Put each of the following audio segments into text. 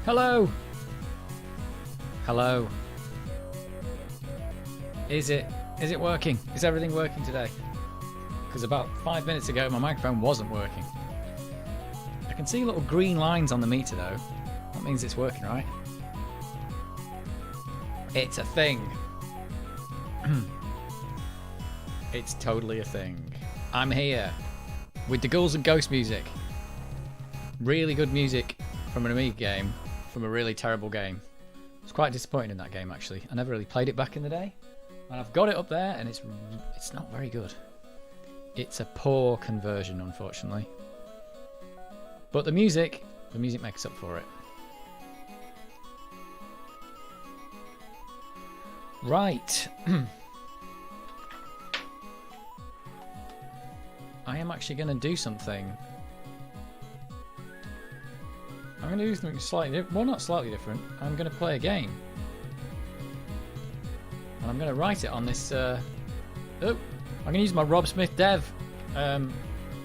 Hello. Hello. Is it working? Is everything working today? Because about 5 minutes ago my microphone wasn't working. I can see little green lines on the meter though. That means it's working, right? It's a thing. It's totally a thing. I'm here with the Ghouls and Ghosts music. Really good music from an Amiga game, from a really terrible game. I was quite disappointed in that game actually. I never really played it back in the day. And I've got it up there and it's not very good. It's a poor conversion, unfortunately. But the music makes up for it. Right. I am actually going to do something. I'm going to do something slightly different. Well, not slightly different. I'm going to play a game. And I'm going to write it on this... I'm going to use my Rob Smith Dev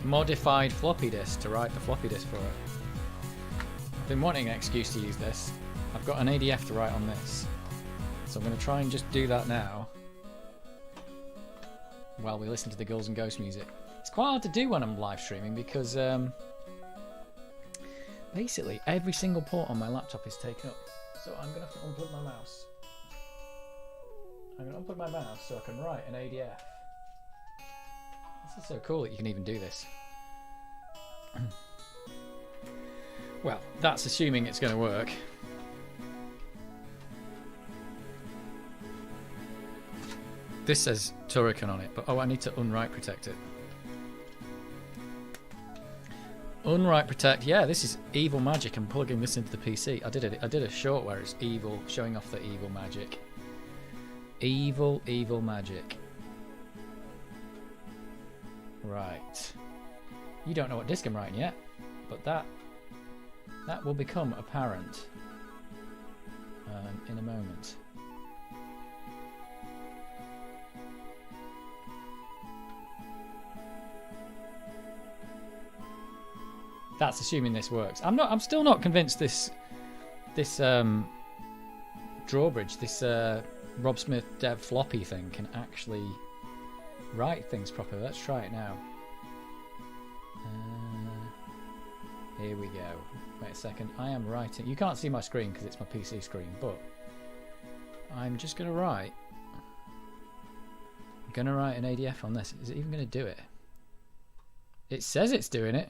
modified floppy disk to write the floppy disk for it. I've been wanting an excuse to use this. I've got an ADF to write on this. So I'm going to try and just do that now while we listen to the Ghouls and Ghosts music. It's quite hard to do when I'm live streaming because basically every single port on my laptop is taken up. So I'm going to have to unplug my mouse. I'm going to unplug my mouse so I can write an ADF. This is so cool that you can even do this. Well, that's assuming it's going to work. This says Turrican on it, but oh, I need to unwrite protect it. Unwrite protect, yeah, this is evil magic. I'm plugging this into the PC. I did a short where it's evil, showing off the evil magic. Evil magic. Right. You don't know what disk I'm writing yet, but that will become apparent in a moment. That's assuming this works. I'm still not convinced this drawbridge, this Rob Smith Dev floppy thing can actually write things properly. Let's try it now. Here we go. Wait a second. I am writing. You can't see my screen because it's my PC screen, but I'm just going to write. I'm going to write an ADF on this. Is it even going to do it? It says it's doing it.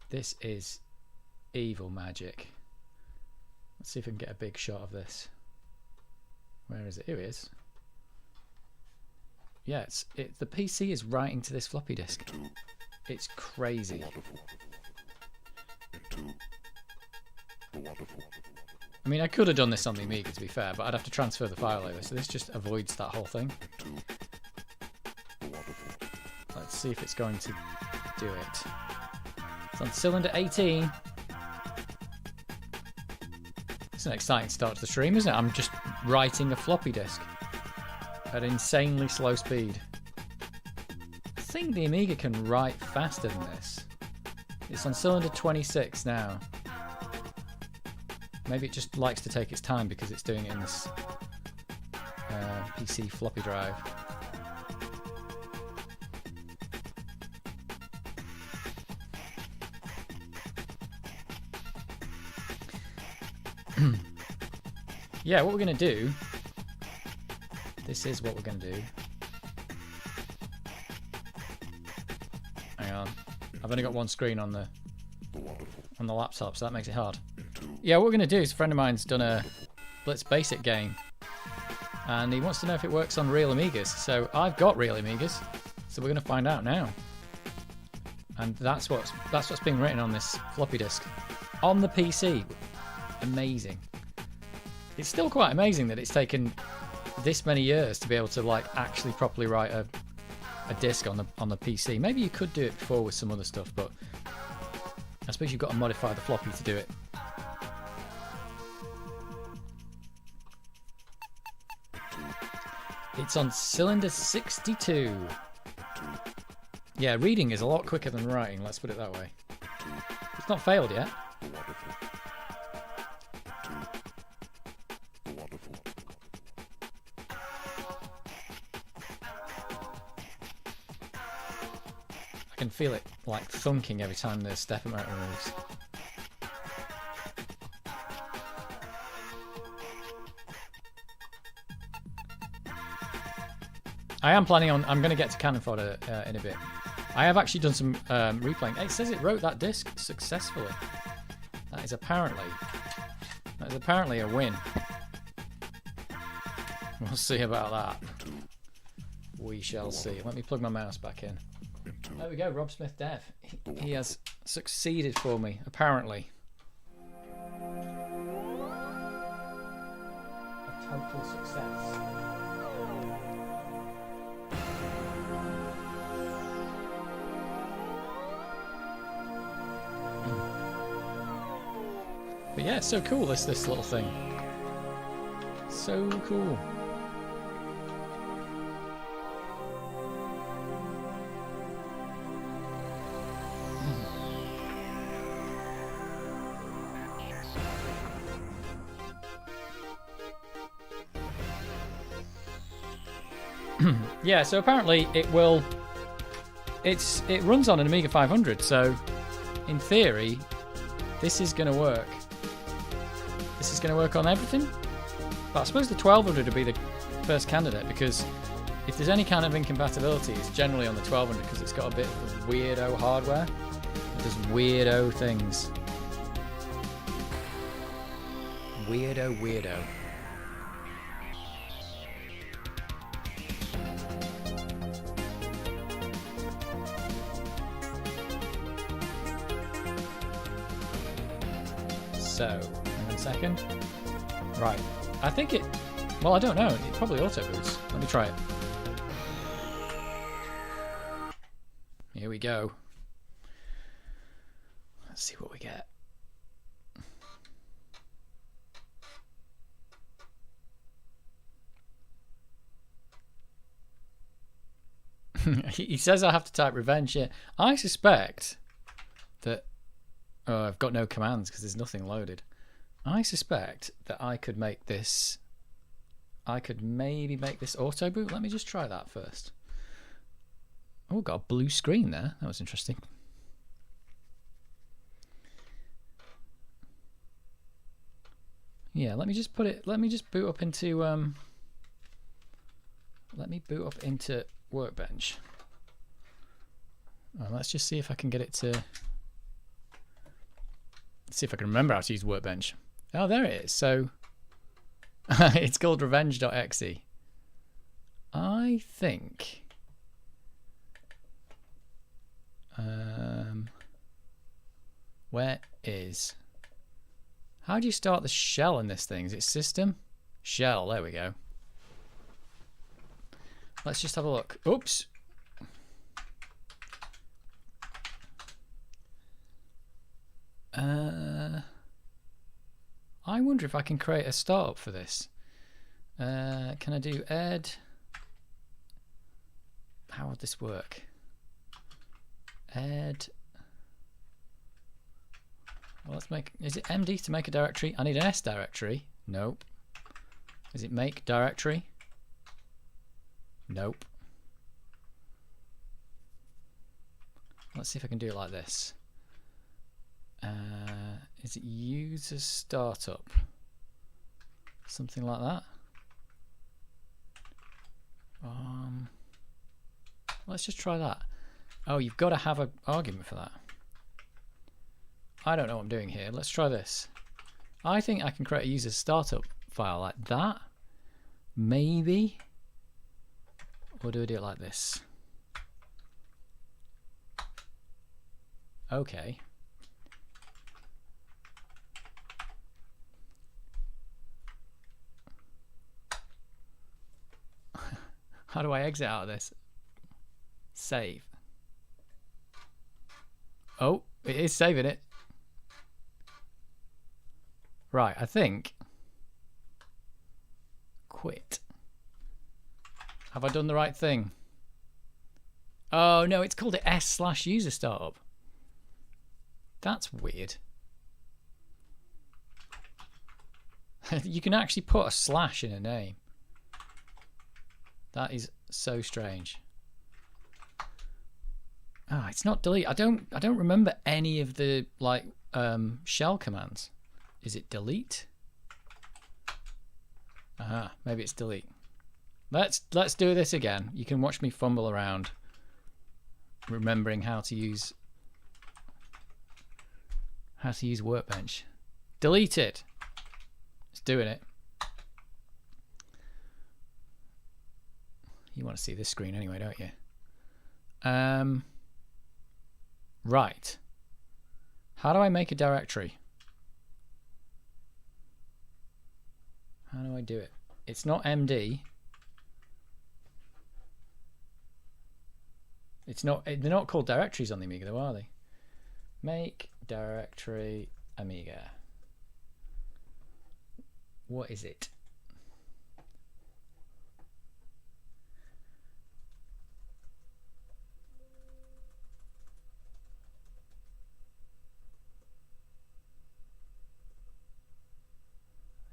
This is evil magic. Let's see if we can get a big shot of this. Where is it? Here it is. Yeah, the PC is writing to this floppy disk. It's crazy. I mean, I could have done this on the Amiga to be fair, but I'd have to transfer the file over, so this just avoids that whole thing. Let's see if it's going to do it. It's on cylinder 18. It's an exciting start to the stream, isn't it? I'm just writing a floppy disk at insanely slow speed. I think the Amiga can write faster than this. It's on cylinder 26 now. Maybe it just likes to take its time because it's doing it in this PC floppy drive. Yeah, what we're going to do, this is what we're going to do. Hang on, I've only got one screen on the laptop, so that makes it hard. Yeah, what we're going to do is a friend of mine's done a Blitz Basic game, and he wants to know if it works on real Amigas. So I've got real Amigas, so we're going to find out now. And that's what's being written on this floppy disk on the PC. Amazing. It's still quite amazing that it's taken this many years to be able to like actually properly write a disk on the PC. Maybe you could do it before with some other stuff, but I suppose you've got to modify the floppy to do it. It's on cylinder 62. Yeah, reading is a lot quicker than writing, let's put it that way. It's not failed yet. I can feel it like thunking every time the stepper motor moves. I am planning on, I'm going to get to Cannon Fodder in a bit. I have actually done some replaying. It says it wrote that disc successfully. That is apparently a win. We'll see about that. We shall see. Let me plug my mouse back in. There we go, Rob Smith Dev. He has succeeded for me, apparently. A total success. But yeah, it's so cool, this little thing. So cool. Yeah, so apparently it runs on an Amiga 500, so in theory this is going to work. This is going to work on everything. But I suppose the 1200 would be the first candidate, because if there's any kind of incompatibility, it's generally on the 1200 because it's got a bit of weirdo hardware. It does weirdo things. Weirdo. So, hang on a second. Right. I think it... Well, I don't know. It probably auto-boots. Let me try it. Here we go. Let's see what we get. He says I have to type revenge here. I suspect that... Oh, I've got no commands because there's nothing loaded. I suspect that I could make this... I could maybe make this auto boot. Let me just try that first. Oh, got a blue screen there. That was interesting. Yeah, let me just put it... Let me just boot up into... Let me boot up into Workbench. Oh, let's just see if I can get it to... Let's see if I can remember how to use Workbench. Oh, there it is. So it's called revenge.exe. I think where is... How do you start the shell in this thing? Is it system? Shell, there we go. Let's just have a look. Oops. I wonder if I can create a startup for this. Can I do ed? How would this work? Ed. Well, let's make... Is it MD to make a directory? I need an S directory. Nope. Is it make directory? Nope. Let's see if I can do it like this. Is it user startup? Something like that. Let's just try that. Oh, you've got to have an argument for that. I don't know what I'm doing here. Let's try this. I think I can create a user startup file like that. Maybe. Or do I do it like this? Okay. How do I exit out of this? Save. Oh, it is saving it. Right, I think. Quit. Have I done the right thing? Oh no, it's called it s/user startup. That's weird. You can actually put a slash in a name. That is so strange. Ah, it's not delete. I don't remember any of the like shell commands. Is it delete? Aha, maybe it's delete. Let's do this again. You can watch me fumble around remembering how to use Workbench. Delete it. It's doing it. You want to see this screen anyway, don't you? Right. How do I make a directory? How do I do it? It's not MD. It's not. They're not called directories on the Amiga, though, are they? Make directory Amiga. What is it?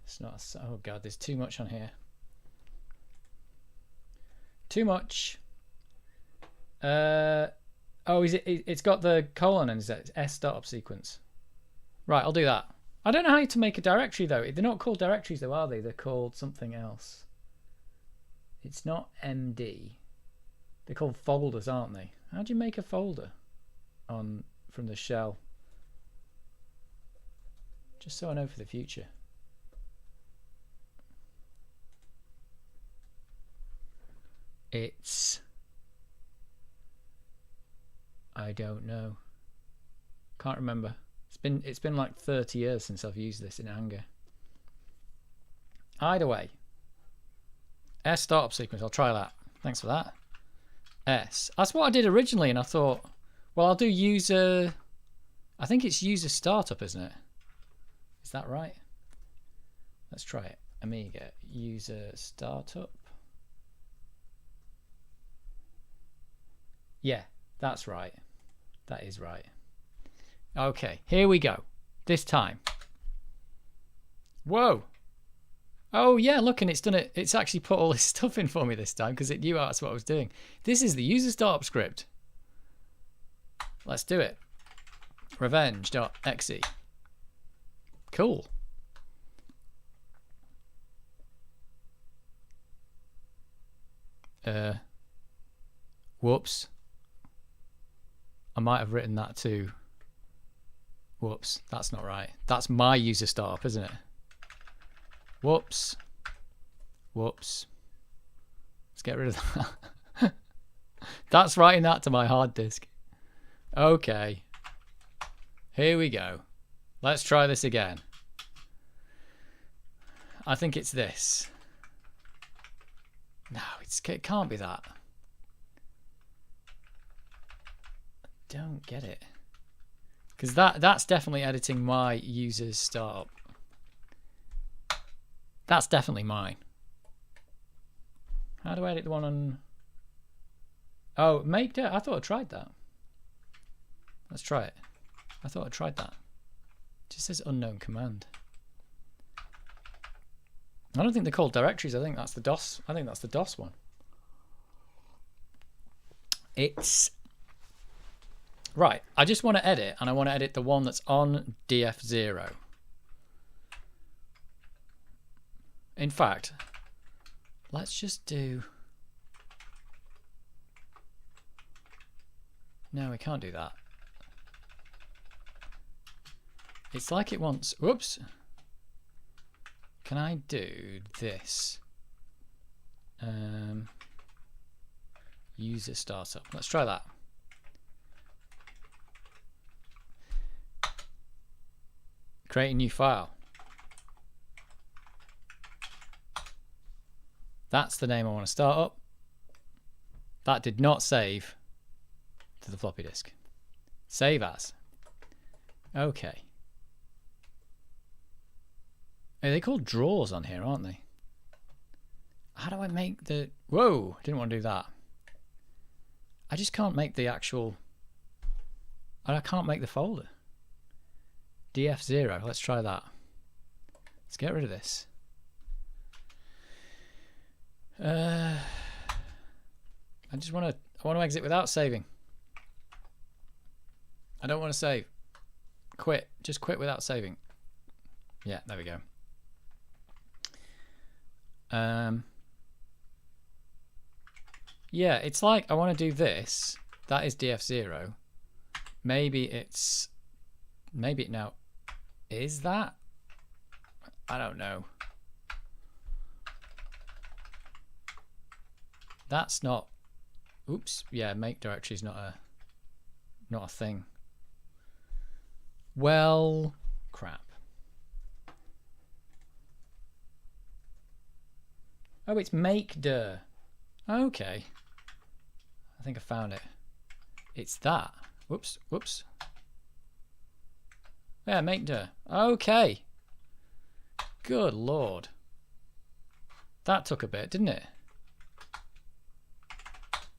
It's not. Oh God, there's too much on here. Too much. Oh, is it? It's got the colon and it's S startup sequence. Right, I'll do that. I don't know how to make a directory though. They're not called directories though, are they? They're called something else. It's not MD. They're called folders, aren't they? How do you make a folder from the shell? Just so I know for the future. It's... I don't know. Can't remember. It's been like 30 years since I've used this in anger. Either way. S startup sequence, I'll try that. Thanks for that. S. That's what I did originally, and I thought, well, I'll do user... I think it's user startup, isn't it? Is that right? Let's try it. Amiga, user startup. Yeah, that's right. That is right. Okay, here we go. This time. Whoa. Oh yeah, look, and it's done it. It's actually put all this stuff in for me this time because it knew that's what I was doing. This is the user startup script. Let's do it. Revenge.exe. Cool. Whoops. I might have written that too. Whoops, that's not right. That's my user startup, isn't it? Whoops. Whoops. Let's get rid of that. That's writing that to my hard disk. Okay. Here we go. Let's try this again. I think it's this. No, it can't be that. I don't get it. Because that's definitely editing my user's startup. That's definitely mine. How do I edit the one on... Oh, make it. I thought I tried that. Let's try it. I thought I tried that. It just says unknown command. I don't think they're called directories. I think that's the DOS. I think that's the DOS one. It's... Right, I just want to edit, and I want to edit the one that's on DF0. In fact, let's just do... No, we can't do that. It's like it wants... Whoops. Can I do this? User startup. Let's try that. Create a new file. That's the name I want to start up. That did not save to the floppy disk. Save as. Okay. Are they called drawers on here, aren't they? How do I make the... Whoa! I didn't want to do that. I just can't make the actual... I can't make the folder. DF0. Let's try that. Let's get rid of this. I want to exit without saving. I don't want to save. Quit. Just quit without saving. Yeah, there we go. Yeah, it's like I want to do this. That is df0. Maybe it now is that? I don't know. That's not. Oops. Yeah, make directory is not a thing. Well, crap. Oh, it's make dir. Okay. I think I found it. It's that. Whoops. Whoops. Yeah, make dir. Okay. Good lord. That took a bit, didn't it?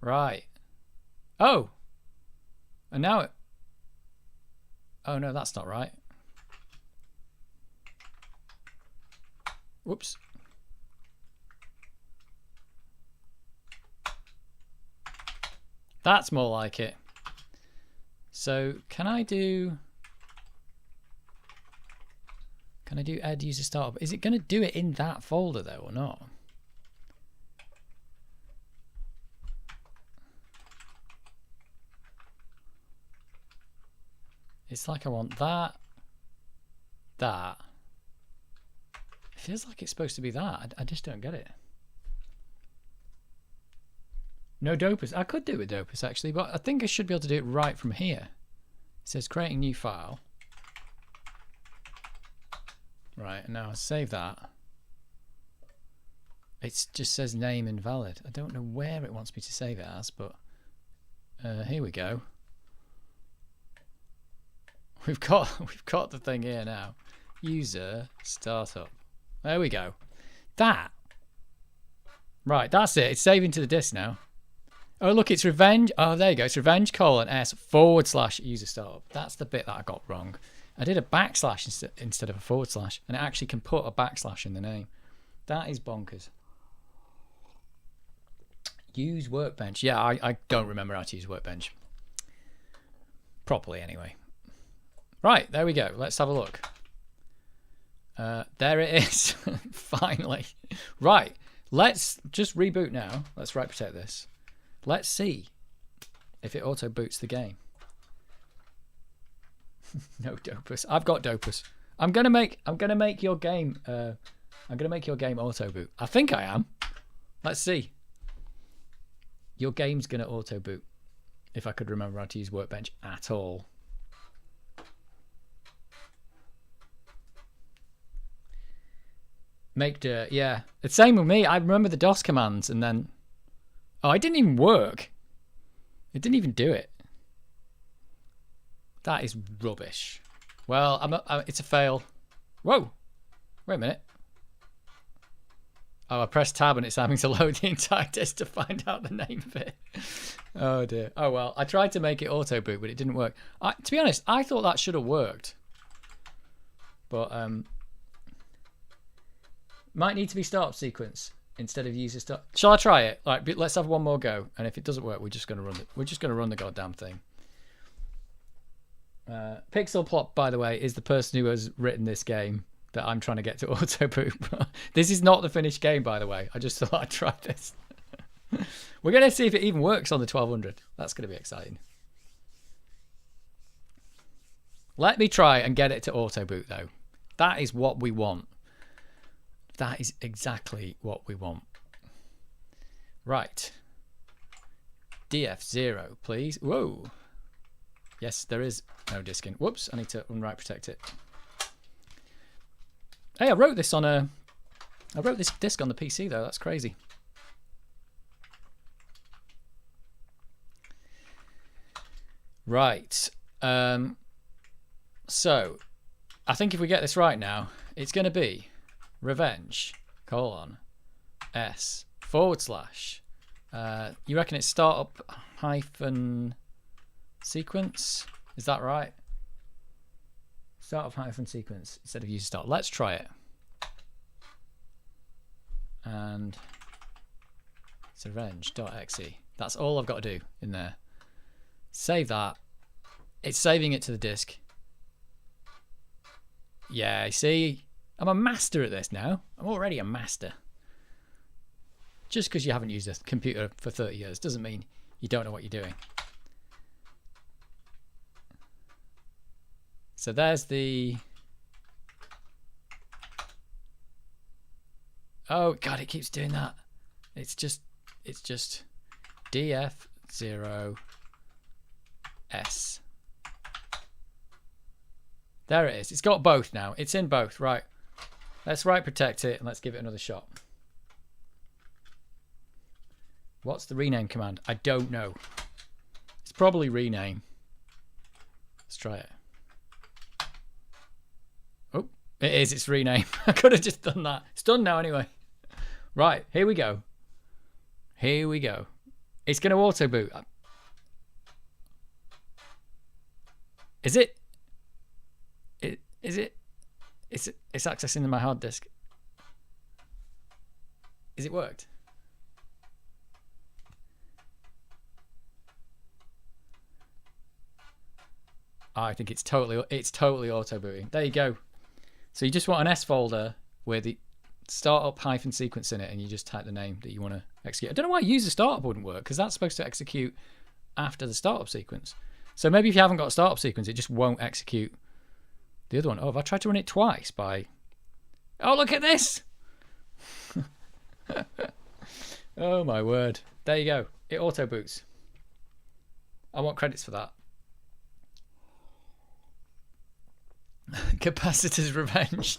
Right. Oh. And now it. Oh no, that's not right. Whoops. That's more like it. So can I do add user startup? Is it going to do it in that folder though or not? It's like I want that. It feels like it's supposed to be that. I just don't get it. No Dopus. I could do it with Dopus actually, but I think I should be able to do it right from here. It says creating new file. Right, and now I'll save that. It just says name invalid. I don't know where it wants me to save it as, but here we go. We've got the thing here now. User startup. There we go. That. Right, that's it. It's saving to the disk now. Oh look, it's revenge. Oh, there you go. It's revenge:s/user startup. That's the bit that I got wrong. I did a backslash instead of a /, and it actually can put a backslash in the name. That is bonkers. Use Workbench. Yeah, I don't remember how to use Workbench properly anyway. Right, there we go. Let's have a look. There it is. Finally. Right, let's just reboot now. Let's right protect this. Let's see if it auto boots the game. No Dopus. I've got Dopus. I'm gonna make your game auto boot. I think I am. Let's see. Your game's gonna auto boot. If I could remember how to use Workbench at all. Make dir, yeah. It's same with me. I remember the DOS commands and then oh, it didn't even work. It didn't even do it. That is rubbish. Well, it's a fail. Whoa. Wait a minute. Oh, I pressed tab and it's having to load the entire disk to find out the name of it. Oh dear. Oh well, I tried to make it auto boot, but it didn't work. To be honest, I thought that should have worked. But might need to be startup sequence instead of user start. Shall I try it? Like, let's have one more go, and if it doesn't work, we're just gonna run it. We're just gonna run the goddamn thing. Pixel Plot, by the way, is the person who has written this game that I'm trying to get to auto boot. This is not the finished game, by the way. I just thought I'd try this. We're gonna see if it even works on the 1200. That's gonna be exciting. Let me try and get it to auto boot though. That is what we want. That is exactly what we want. Right. DF0, please. Whoa. Yes, there is no disk in. Whoops, I need to unwrite protect it. Hey, I wrote this disk on the PC though. That's crazy. Right. So, I think if we get this right now, it's going to be revenge : s / you reckon it's startup hyphen sequence? Is that right? Startup hyphen sequence instead of user start. Let's try it. and syringe.exe. That's all I've got to do in there. Save that. It's saving it to the disk. Yeah, see, I'm a master at this now. I'm already a master. Just because you haven't used a computer for 30 years doesn't mean you don't know what you're doing. So there's the... Oh God, it keeps doing that. It's just df0s. There it is. It's got both now. It's in both. Right. Let's write protect it and let's give it another shot. What's the rename command? I don't know. It's probably rename. Let's try it. Oh, it is. It's rename. I could have just done that. It's done now anyway. Right. Here we go. Here we go. It's going to auto boot. Is it? Is it? It's accessing my hard disk. Is it worked? Oh, I think it's totally auto booting. There you go. So you just want an S folder with the startup hyphen sequence in it, and you just type the name that you want to execute. I don't know why user startup wouldn't work, because that's supposed to execute after the startup sequence. So maybe if you haven't got a startup sequence, it just won't execute the other one. Oh, have I tried to run it twice by... Oh, look at this! Oh, my word. There you go. It auto boots. I want credits for that. Capacitor's revenge.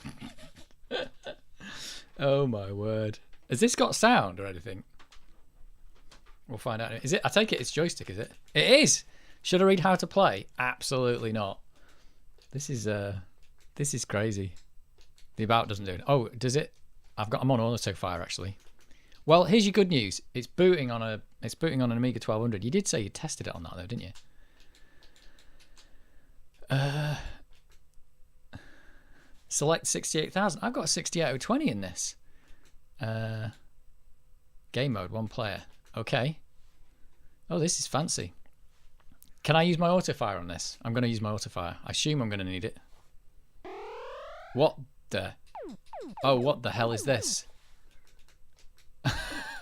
Oh, my word. Has this got sound or anything? We'll find out. Is it? I take it it's joystick, is it? It is! Should I read how to play? Absolutely not. This is crazy. The about doesn't do it. Oh, does it? I'm on auto fire actually. Well, here's your good news. It's booting on an Amiga 1200. You did say you tested it on that though, didn't you? Select 68,000. I've got a 60 out of 20 in this. Game mode, 1 player. Okay. Oh, this is fancy. Can I use my auto fire on this? I'm going to use my auto fire. I assume I'm going to need it. What the? Oh, what the hell is this?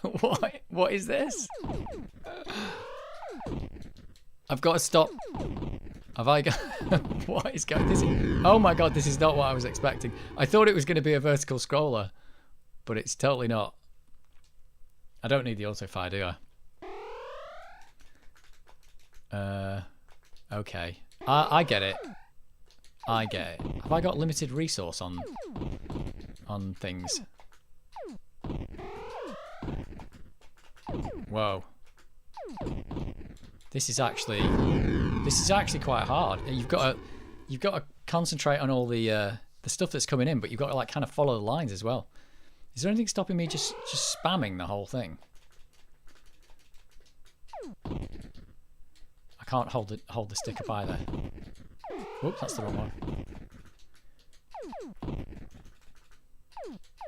What is this? I've got to stop. Have I got... What is going... This is... Oh my god, this is not what I was expecting. I thought it was going to be a vertical scroller, but it's totally not. I don't need the auto fire, do I? Okay. I get it. I get it. Have I got limited resource on things? Whoa. This is actually quite hard. You've got to concentrate on all the stuff that's coming in, but you've got to like kind of follow the lines as well. Is there anything stopping me just spamming the whole thing? I can't hold the stick up either. Whoops, that's the wrong one.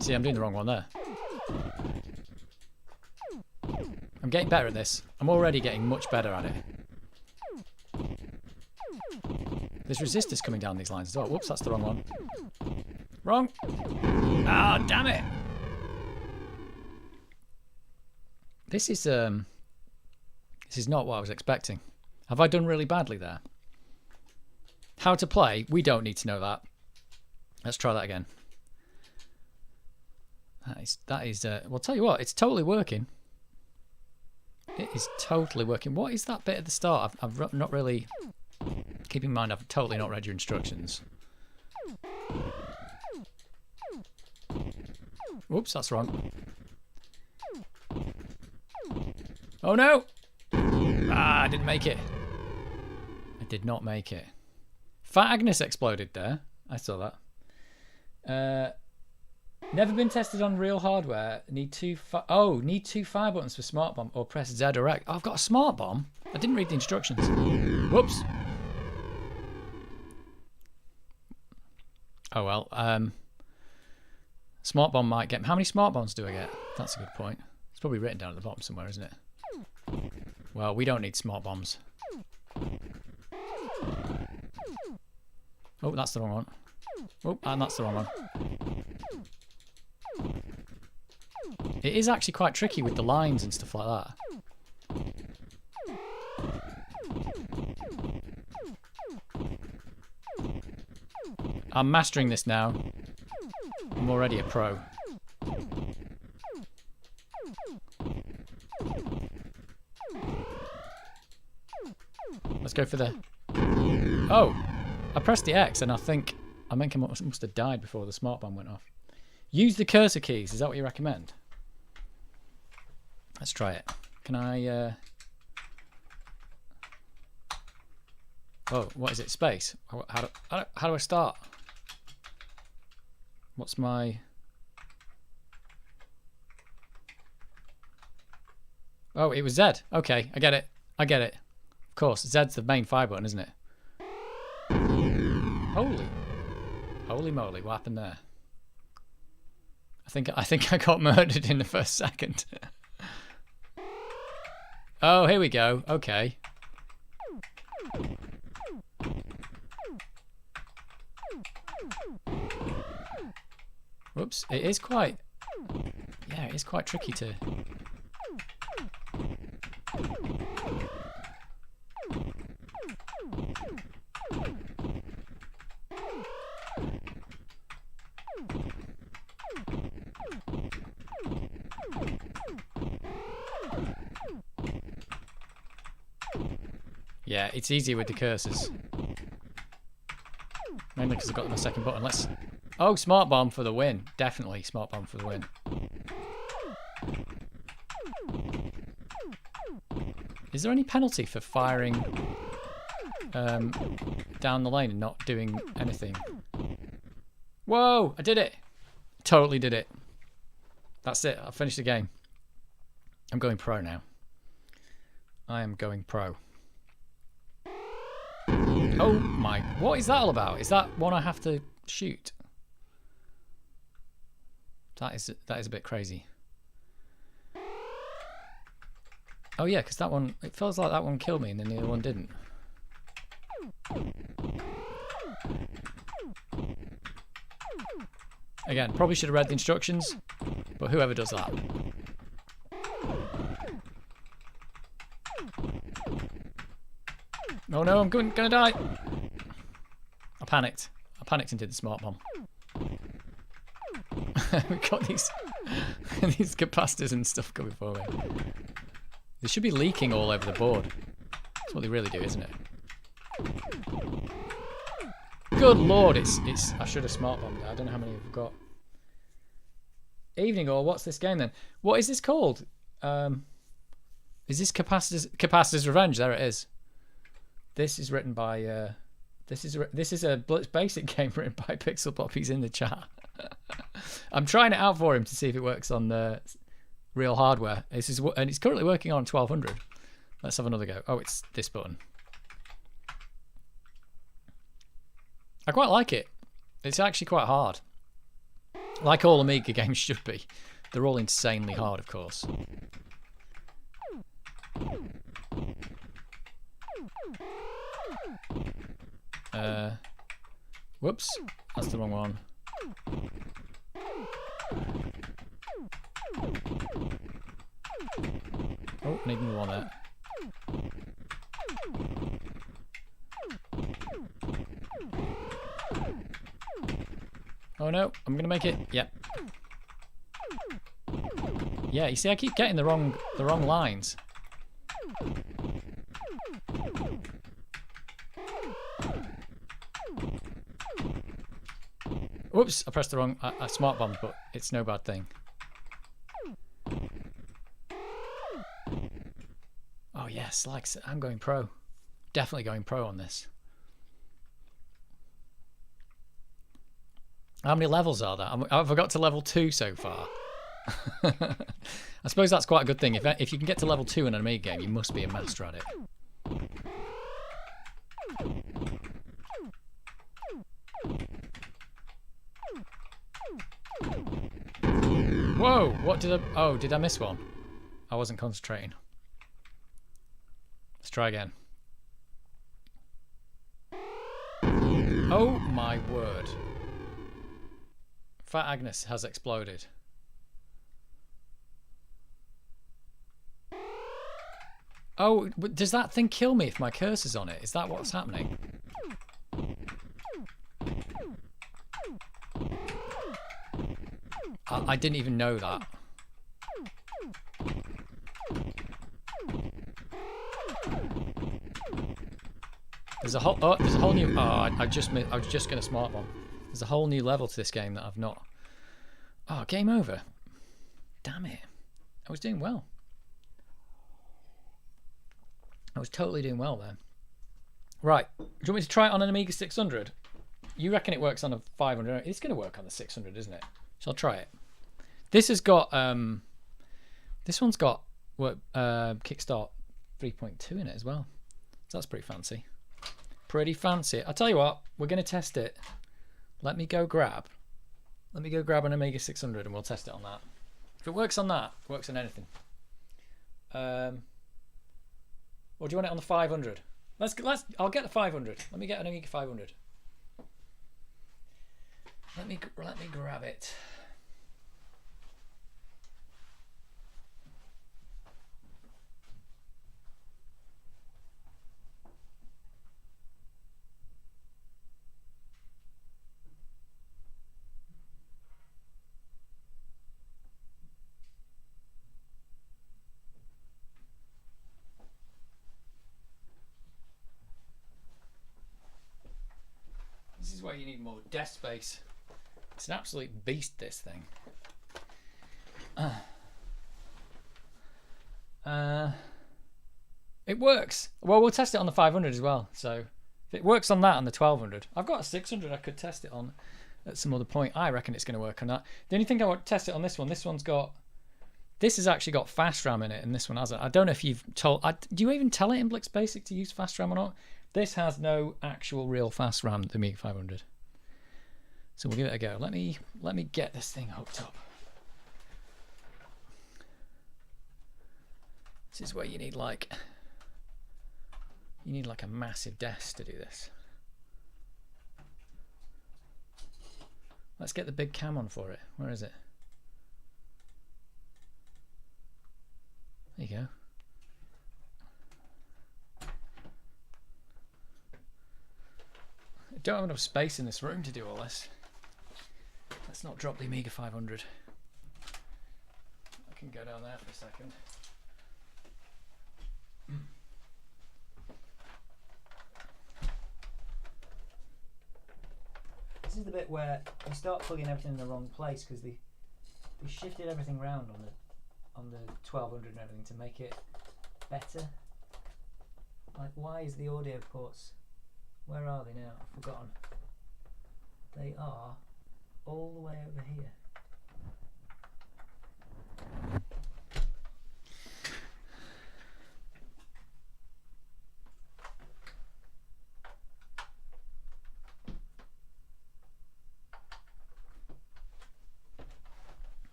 See, I'm doing the wrong one there. I'm getting better at this. I'm already getting much better at it. There's resistors coming down these lines as well. Whoops, that's the wrong one. Wrong! Ah, oh, damn it! This is not what I was expecting. Have I done really badly there? How to play? We don't need to know that. Let's try that again. That is. Well, tell you what, it's totally working. It is totally working. What is that bit at the start? I've not really... Keep in mind, I've totally not read your instructions. Whoops, that's wrong. Oh no! Ah, I didn't make it. I did not make it. Fat Agnes exploded there. I saw that. Never been tested on real hardware. Need two fire buttons for smart bomb or press Z or X. Oh, I've got a smart bomb. I didn't read the instructions. Whoops. Oh well. Smart bomb might get... How many smart bombs do I get? That's a good point. It's probably written down at the bottom somewhere, isn't it? Well, we don't need smart bombs. Oh, that's the wrong one. Oh, and that's the wrong one. It is actually quite tricky with the lines and stuff like that. I'm mastering this now. I'm already a pro. Let's go for the... Oh! I pressed the X and I think I must have died before the smart bomb went off. Use the cursor keys. Is that what you recommend? Let's try it. Can I... Oh, what is it? Space? How do I start? What's my... Oh, it was Z. Okay, I get it. I get it. Of course, Z's the main fire button, isn't it? Holy moly, what happened there? I think I got murdered in the first second. Oh, here we go. Okay. Whoops, it is quite... Yeah, it is quite tricky to... Yeah, it's easier with the cursors. Mainly because I've got my second button. Let's... Oh, smart bomb for the win. Definitely smart bomb for the win. Is there any penalty for firing down the lane and not doing anything? Whoa! I did it! Totally did it. That's it. I finished the game. I'm going pro now. I am going pro. Oh my... What is that all about? Is that one I have to shoot? That is a bit crazy. Oh yeah, because that one... It feels like that one killed me and then the other one didn't. Again, probably should have read the instructions, but whoever does that. Oh no, I'm gonna die! I panicked. I panicked and did the smart bomb. We've got these capacitors and stuff coming for me. They should be leaking all over the board. That's what they really do, isn't it? Good lord, it's I should have smart bombed it. I don't know how many we've got. Evening or what's this game then? What is this called? Is this Capacitor's Revenge? There it is. This is written by this is a Blitz basic game written by Pixel Pop. He's in the chat. I'm trying it out for him to see if it works on the real hardware. And it's currently working on 1200. Let's have another go. Oh, it's this button. I quite like it. It's actually quite hard. Like all Amiga games should be. They're all insanely hard, of course. Whoops, that's the wrong one. Oh, need another one there. Oh no, I'm gonna make it. Yep. Yeah, you see, I keep getting the wrong lines. Whoops, I pressed the wrong smart bomb, but it's no bad thing. Oh yes, like I'm going pro. Definitely going pro on this. How many levels are there? I've got to level 2 so far. I suppose that's quite a good thing. If you can get to level 2 in an Amiga game, you must be a master at it. Whoa, what did I... Oh, did I miss one? I wasn't concentrating. Let's try again. Oh my word. Fat Agnes has exploded. Oh, does that thing kill me if my cursor's on it? Is that what's happening? I didn't even know that. There's a whole new. Oh, I was just gonna smart one. There's a whole new level to this game that I've not. Oh, game over. Damn it! I was doing well. I was totally doing well then. Right, do you want me to try it on an Amiga 600? You reckon it works on a 500? It's going to work on the 600, isn't it? So I'll try it. This has got this one's got what Kickstart 3.2 in it as well. So that's pretty fancy. Pretty fancy. I'll tell you what, we're going to test it. Let me go grab an Amiga 600 and we'll test it on that. If it works on that, it works on anything. Or do you want it on the 500? I'll get the 500. Let me get an Amiga 500. Let me grab it. This is why you need more desk space. It's an absolute beast, this thing. It works. Well, we'll test it on the 500 as well. So if it works on that on the 1200, I've got a 600 I could test it on at some other point. I reckon it's going to work on that. The only thing I want to test it on this one, this has actually got fast RAM in it, and this one hasn't. I don't know if you've told. Do you even tell it in Blix Basic to use fast RAM or not? This has no actual real fast RAM, the Amiga 500. So we'll give it a go. Let me get this thing hooked up. This is where you need like a massive desk to do this. Let's get the big cam on for it. Where is it? There you go. I don't have enough space in this room to do all this. Let's not drop the Amiga 500. I can go down there for a second. This is the bit where you start plugging everything in the wrong place because they shifted everything around on the 1200 and everything to make it better. Like, why is the audio ports? Where are they now? I've forgotten. They are all the way over here.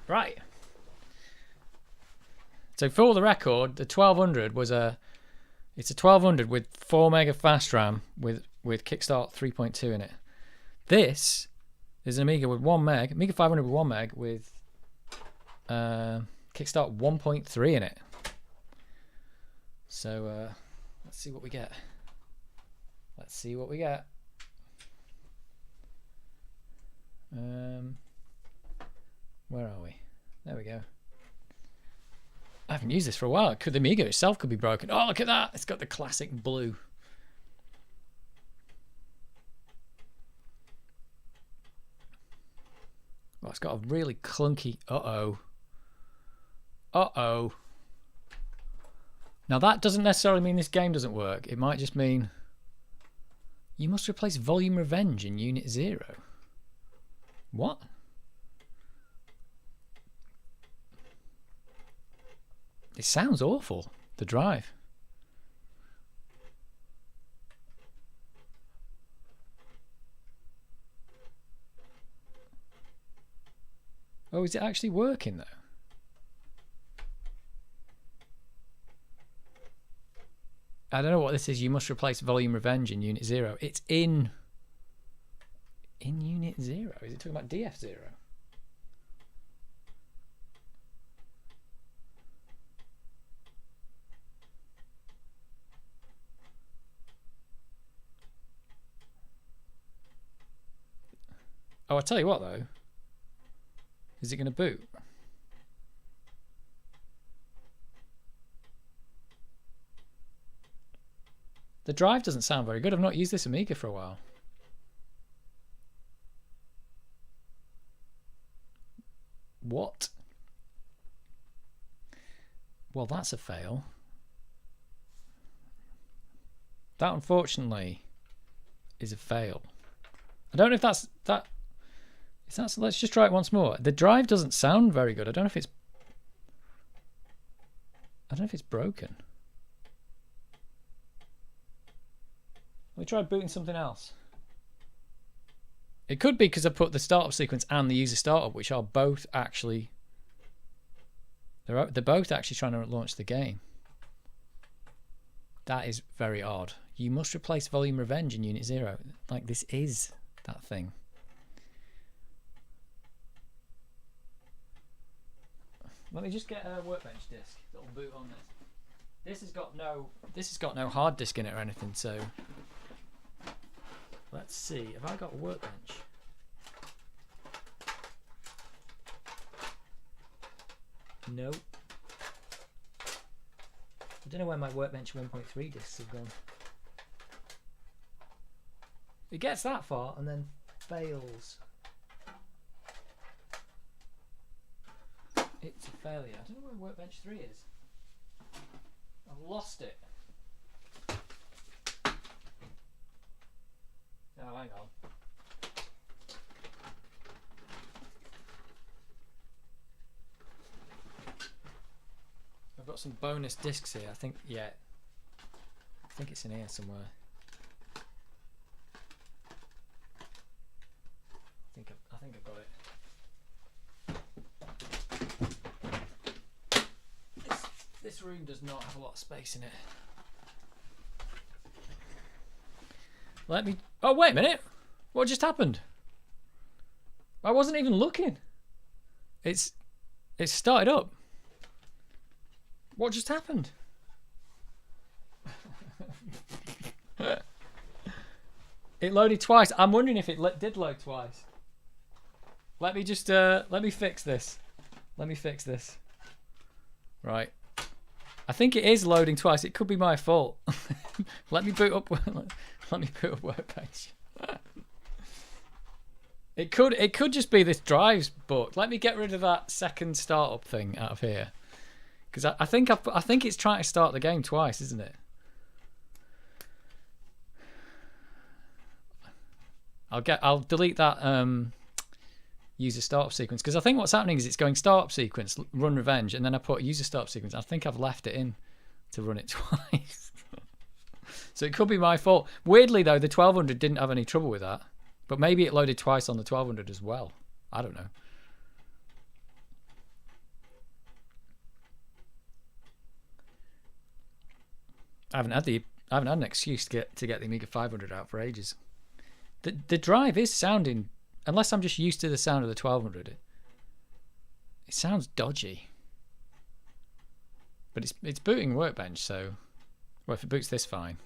Right. So for the record, the 1200 was it's a 1200 with 4 mega fast RAM with Kickstart 3.2 in it. This is an Amiga with 1 meg, Amiga 500 with 1 meg with Kickstart 1.3 in it. So let's see what we get. Let's see what we get. Where are we? There we go. I haven't used this for a while. The Amiga itself could be broken. Oh, look at that. It's got the classic blue. Oh, it's got a really clunky... Uh-oh. Uh-oh. Now, that doesn't necessarily mean this game doesn't work. It might just mean... You must replace Volume Revenge in Unit 0. What? It sounds awful, the drive. Oh, is it actually working though? I don't know what this is. You must replace Volume Revenge in Unit 0. It's in Unit 0. Is it talking about DF0? Oh, I'll tell you what though. Is it going to boot? The drive doesn't sound very good. I've not used this Amiga for a while. What? Well, that's a fail. That unfortunately is a fail. I don't know if that's that. Is that, let's just try it once more. The drive doesn't sound very good. I don't know if it's broken. Let me try booting something else. It could be because I put the startup sequence and the user startup, which are both actually they're both actually trying to launch the game. That is very odd. You must replace Volume Revenge in Unit 0. Like, this is that thing. Let me just get a workbench disk that'll boot on this. This has got no hard disk in it or anything, so let's see. Have I got a workbench? Nope. I don't know where my workbench 1.3 discs have gone. It gets that far and then fails. It's a failure. I don't know where workbench 3 is. I've lost it. Oh, hang on. I've got some bonus discs here. I think, yeah. I think it's in here somewhere. I think I've got it. This room does not have a lot of space in it. Let me. Oh, wait a minute. What just happened? I wasn't even looking. It's started up. What just happened? It loaded twice. I'm wondering if it did load twice. Let me just let me fix this. Let me fix this. Right. I think it is loading twice. It could be my fault. Let me boot up. Let me boot up Workbench. It could just be this drive's booked. Let me get rid of that second startup thing out of here, because I think it's trying to start the game twice, isn't it? I'll delete that user startup sequence, because I think what's happening is it's going startup sequence, run revenge, and then I put user startup sequence. I think I've left it in to run it twice. So it could be my fault. Weirdly though, the 1200 didn't have any trouble with that, but maybe it loaded twice on the 1200 as well. I don't know. I haven't had an excuse to get the Amiga 500 out for ages. The drive is sounding, unless I'm just used to the sound of the 1200, it sounds dodgy. But it's booting Workbench, so well, if it boots this, fine.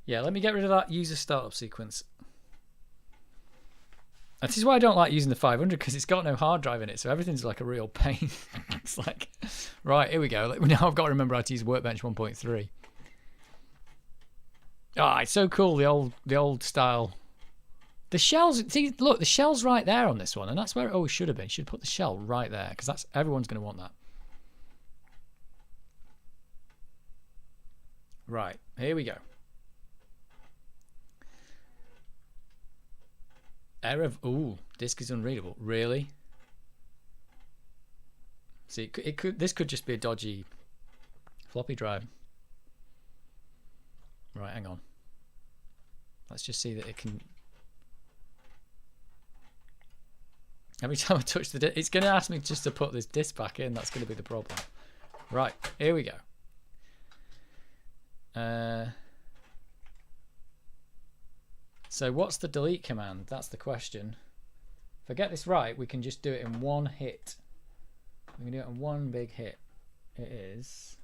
Yeah, let me get rid of that user startup sequence. This is why I don't like using the 500, because it's got no hard drive in it, so everything's like a real pain. It's like, right, here we go. Now I've got to remember how to use Workbench 1.3. Ah, it's so cool, the old style. The shells, see, look, the shell's right there on this one, and that's where it always should have been. You should put the shell right there, because that's everyone's going to want that. Right, here we go. Error. Ooh, disk is unreadable. Really? See, this could just be a dodgy floppy drive. Right, hang on. Let's just see that it can. Every time I touch the disc, it's going to ask me just to put this disc back in. That's going to be the problem. Right, here we go. So what's the delete command? That's the question. If I get this right, we can just do it in one hit. We can do it in one big hit. It is.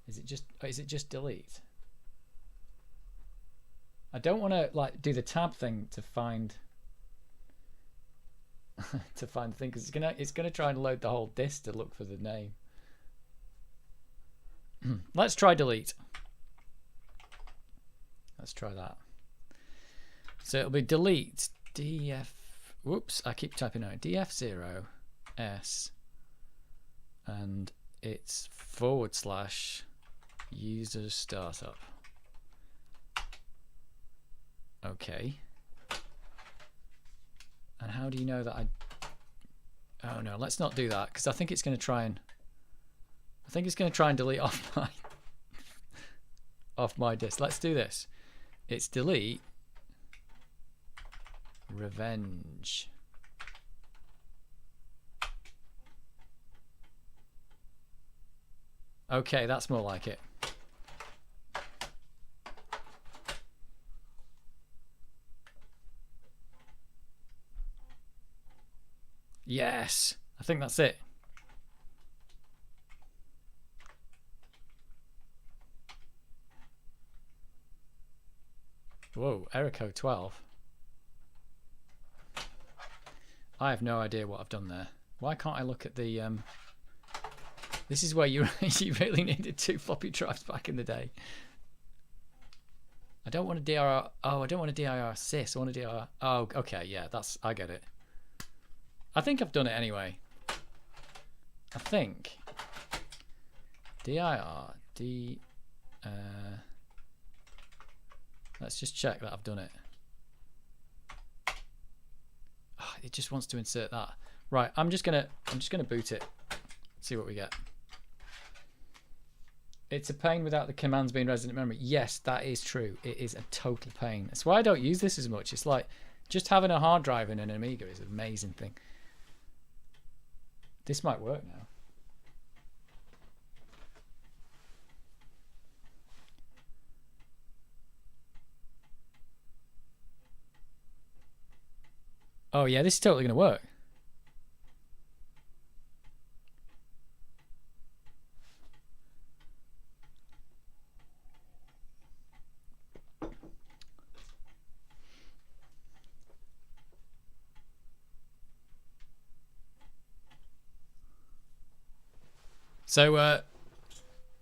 Is it just delete? I don't want to like do the tab thing to find to find the thing, because it's gonna try and load the whole disk to look for the name. Let's try delete. Let's try that. So it'll be delete df. Whoops! I keep typing out df0 s, and it's / user startup. Okay. And how do you know that oh no, let's not do that, because I think it's going to try and delete off my disk. Let's do this. It's delete revenge. Okay, that's more like it. Yes, I think that's it. Whoa, error code 12. I have no idea what I've done there. Why can't I look at the this is where you really needed 2 floppy drives back in the day. I don't want a DIR. Oh, I don't want a DIR sys. I want a DIR. Oh, okay, yeah, I get it. I think I've done it anyway. I think dir d. Let's just check that I've done it. Oh, it just wants to insert that. Right, I'm just gonna boot it. See what we get. It's a pain without the commands being resident memory. Yes, that is true. It is a total pain. That's why I don't use this as much. It's like just having a hard drive in an Amiga is an amazing thing. This might work now. Oh yeah, this is totally going to work. So I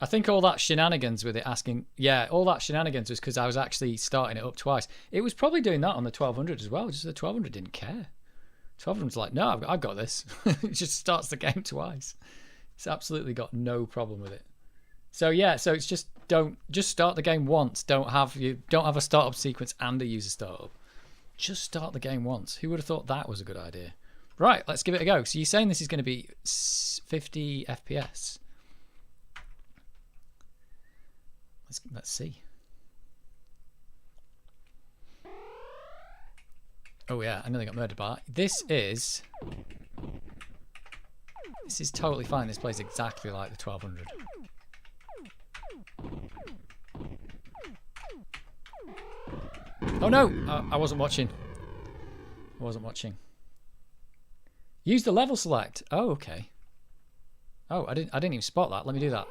think all that shenanigans with it asking, yeah, all that shenanigans was because I was actually starting it up twice. It was probably doing that on the 1200 as well, just the 1200 didn't care. 1200's like, no, I've got this. It just starts the game twice. It's absolutely got no problem with it. So yeah, so it's just start the game once. Don't have a startup sequence and a user startup. Just start the game once. Who would have thought that was a good idea? Right, let's give it a go. So you're saying this is going to be 50 FPS. Let's see. Oh yeah, I nearly got murdered by that. This is totally fine. This plays exactly like the 1200. Oh no, I wasn't watching. I wasn't watching. Use the level select. Oh, okay. Oh, I didn't even spot that. Let me do that.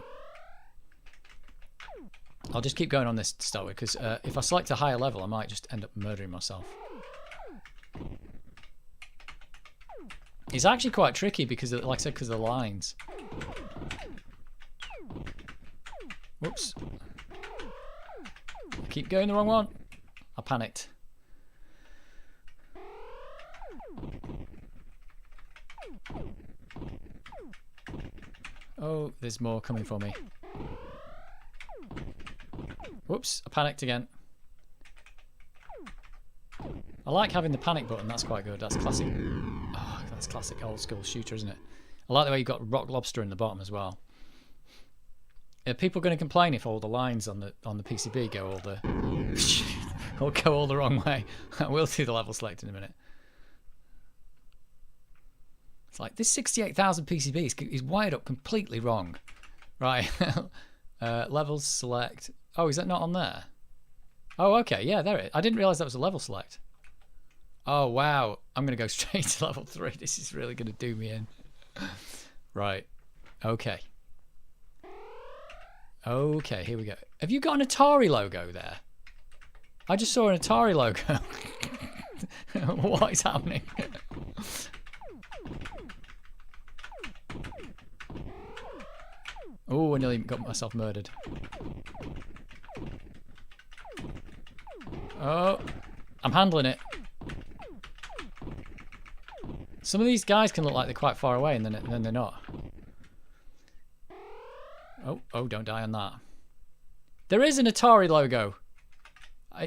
I'll just keep going on this to start with, because if I select a higher level, I might just end up murdering myself. It's actually quite tricky because, like I said, because of the lines. Whoops. I keep going the wrong one. I panicked. Oh, there's more coming for me. Whoops, I panicked again. I like having the panic button, that's quite good. That's classic. Oh, that's classic old school shooter, isn't it? I like the way you've got Rock Lobster in the bottom as well. Are people going to complain if all the lines on the PCB go all the... Or go all the wrong way. We'll do the level select in a minute. It's like this 68,000 PCB is wired up completely wrong. Right. Levels select. Oh, is that not on there? Oh, okay. Yeah, there it is. I didn't realize that was a level select. Oh, wow. I'm going to go straight to level 3. This is really going to do me in. Right. Okay. Okay, here we go. Have you got an Atari logo there? I just saw an Atari logo. What is happening? Oh, I nearly got myself murdered. Oh, I'm handling it. Some of these guys can look like they're quite far away, and then they're not. Oh, don't die on that. There is an Atari logo.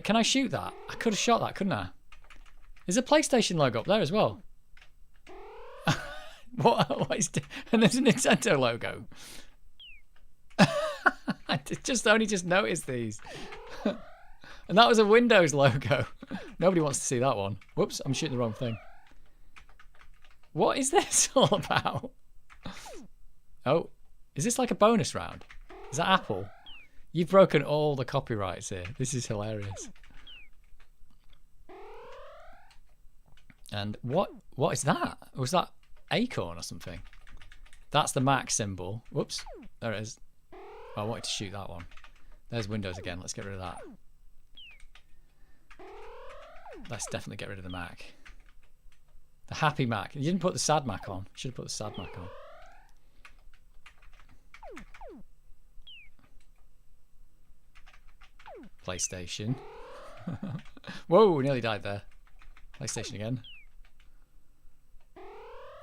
Can I shoot that? I could have shot that, couldn't I? There's a PlayStation logo up there as well. What is... And there's a Nintendo logo. I only just noticed these. And that was a Windows logo. Nobody wants to see that one. Whoops, I'm shooting the wrong thing. What is this all about? Oh, is this like a bonus round? Is that Apple? You've broken all the copyrights here. This is hilarious. And what is that? Was that Acorn or something? That's the Mac symbol. Whoops, there it is. Oh, I wanted to shoot that one. There's Windows again. Let's get rid of that. Let's definitely get rid of the Mac. The happy Mac. You didn't put the sad Mac on. Should have put the sad Mac on. PlayStation. Whoa, nearly died there. PlayStation again.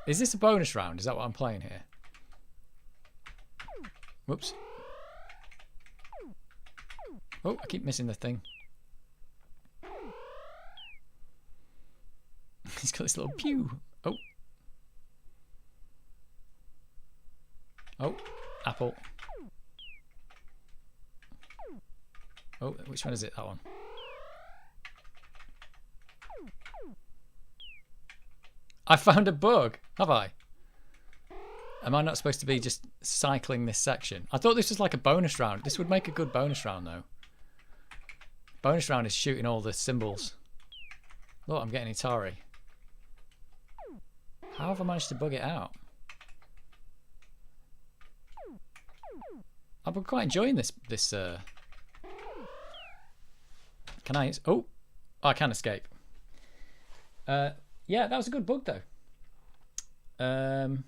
Is this a bonus round? Is that what I'm playing here? Whoops. Oh, I keep missing the thing. He's got this little pew. Oh. Oh, Apple. Oh, which one is it? That one. I found a bug, have I? Am I not supposed to be just cycling this section? I thought this was like a bonus round. This would make a good bonus round, though. Bonus round is shooting all the symbols. Look, I'm getting Atari. How have I managed to bug it out? I've been quite enjoying this. Can I? Oh, I can escape. Yeah, that was a good bug though. No,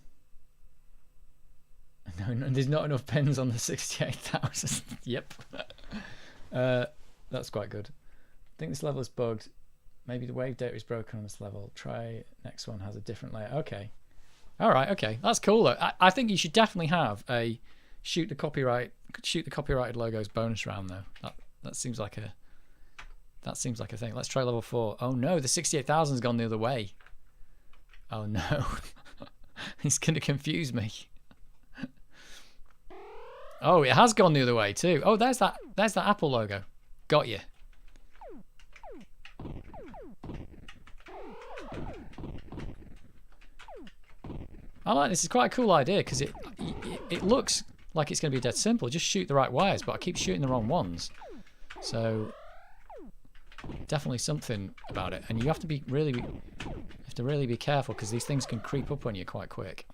there's not enough pens on the 68,000. Yep. That's quite good. I think this level is bugged. Maybe the wave data is broken on this level. Try next one has a different layer. Okay. All right. Okay. That's cool though. I think you should definitely have a shoot the copyrighted logos bonus round though. That seems like a thing. Let's try level 4. Oh no, the 68,000's gone the other way. Oh no. It's going to confuse me. Oh, it has gone the other way too. Oh, there's that Apple logo. Got you. I like this. It's quite a cool idea because it looks like it's going to be dead simple. Just shoot the right wires, but I keep shooting the wrong ones. So definitely something about it, and you have to really be careful because these things can creep up on you quite quick.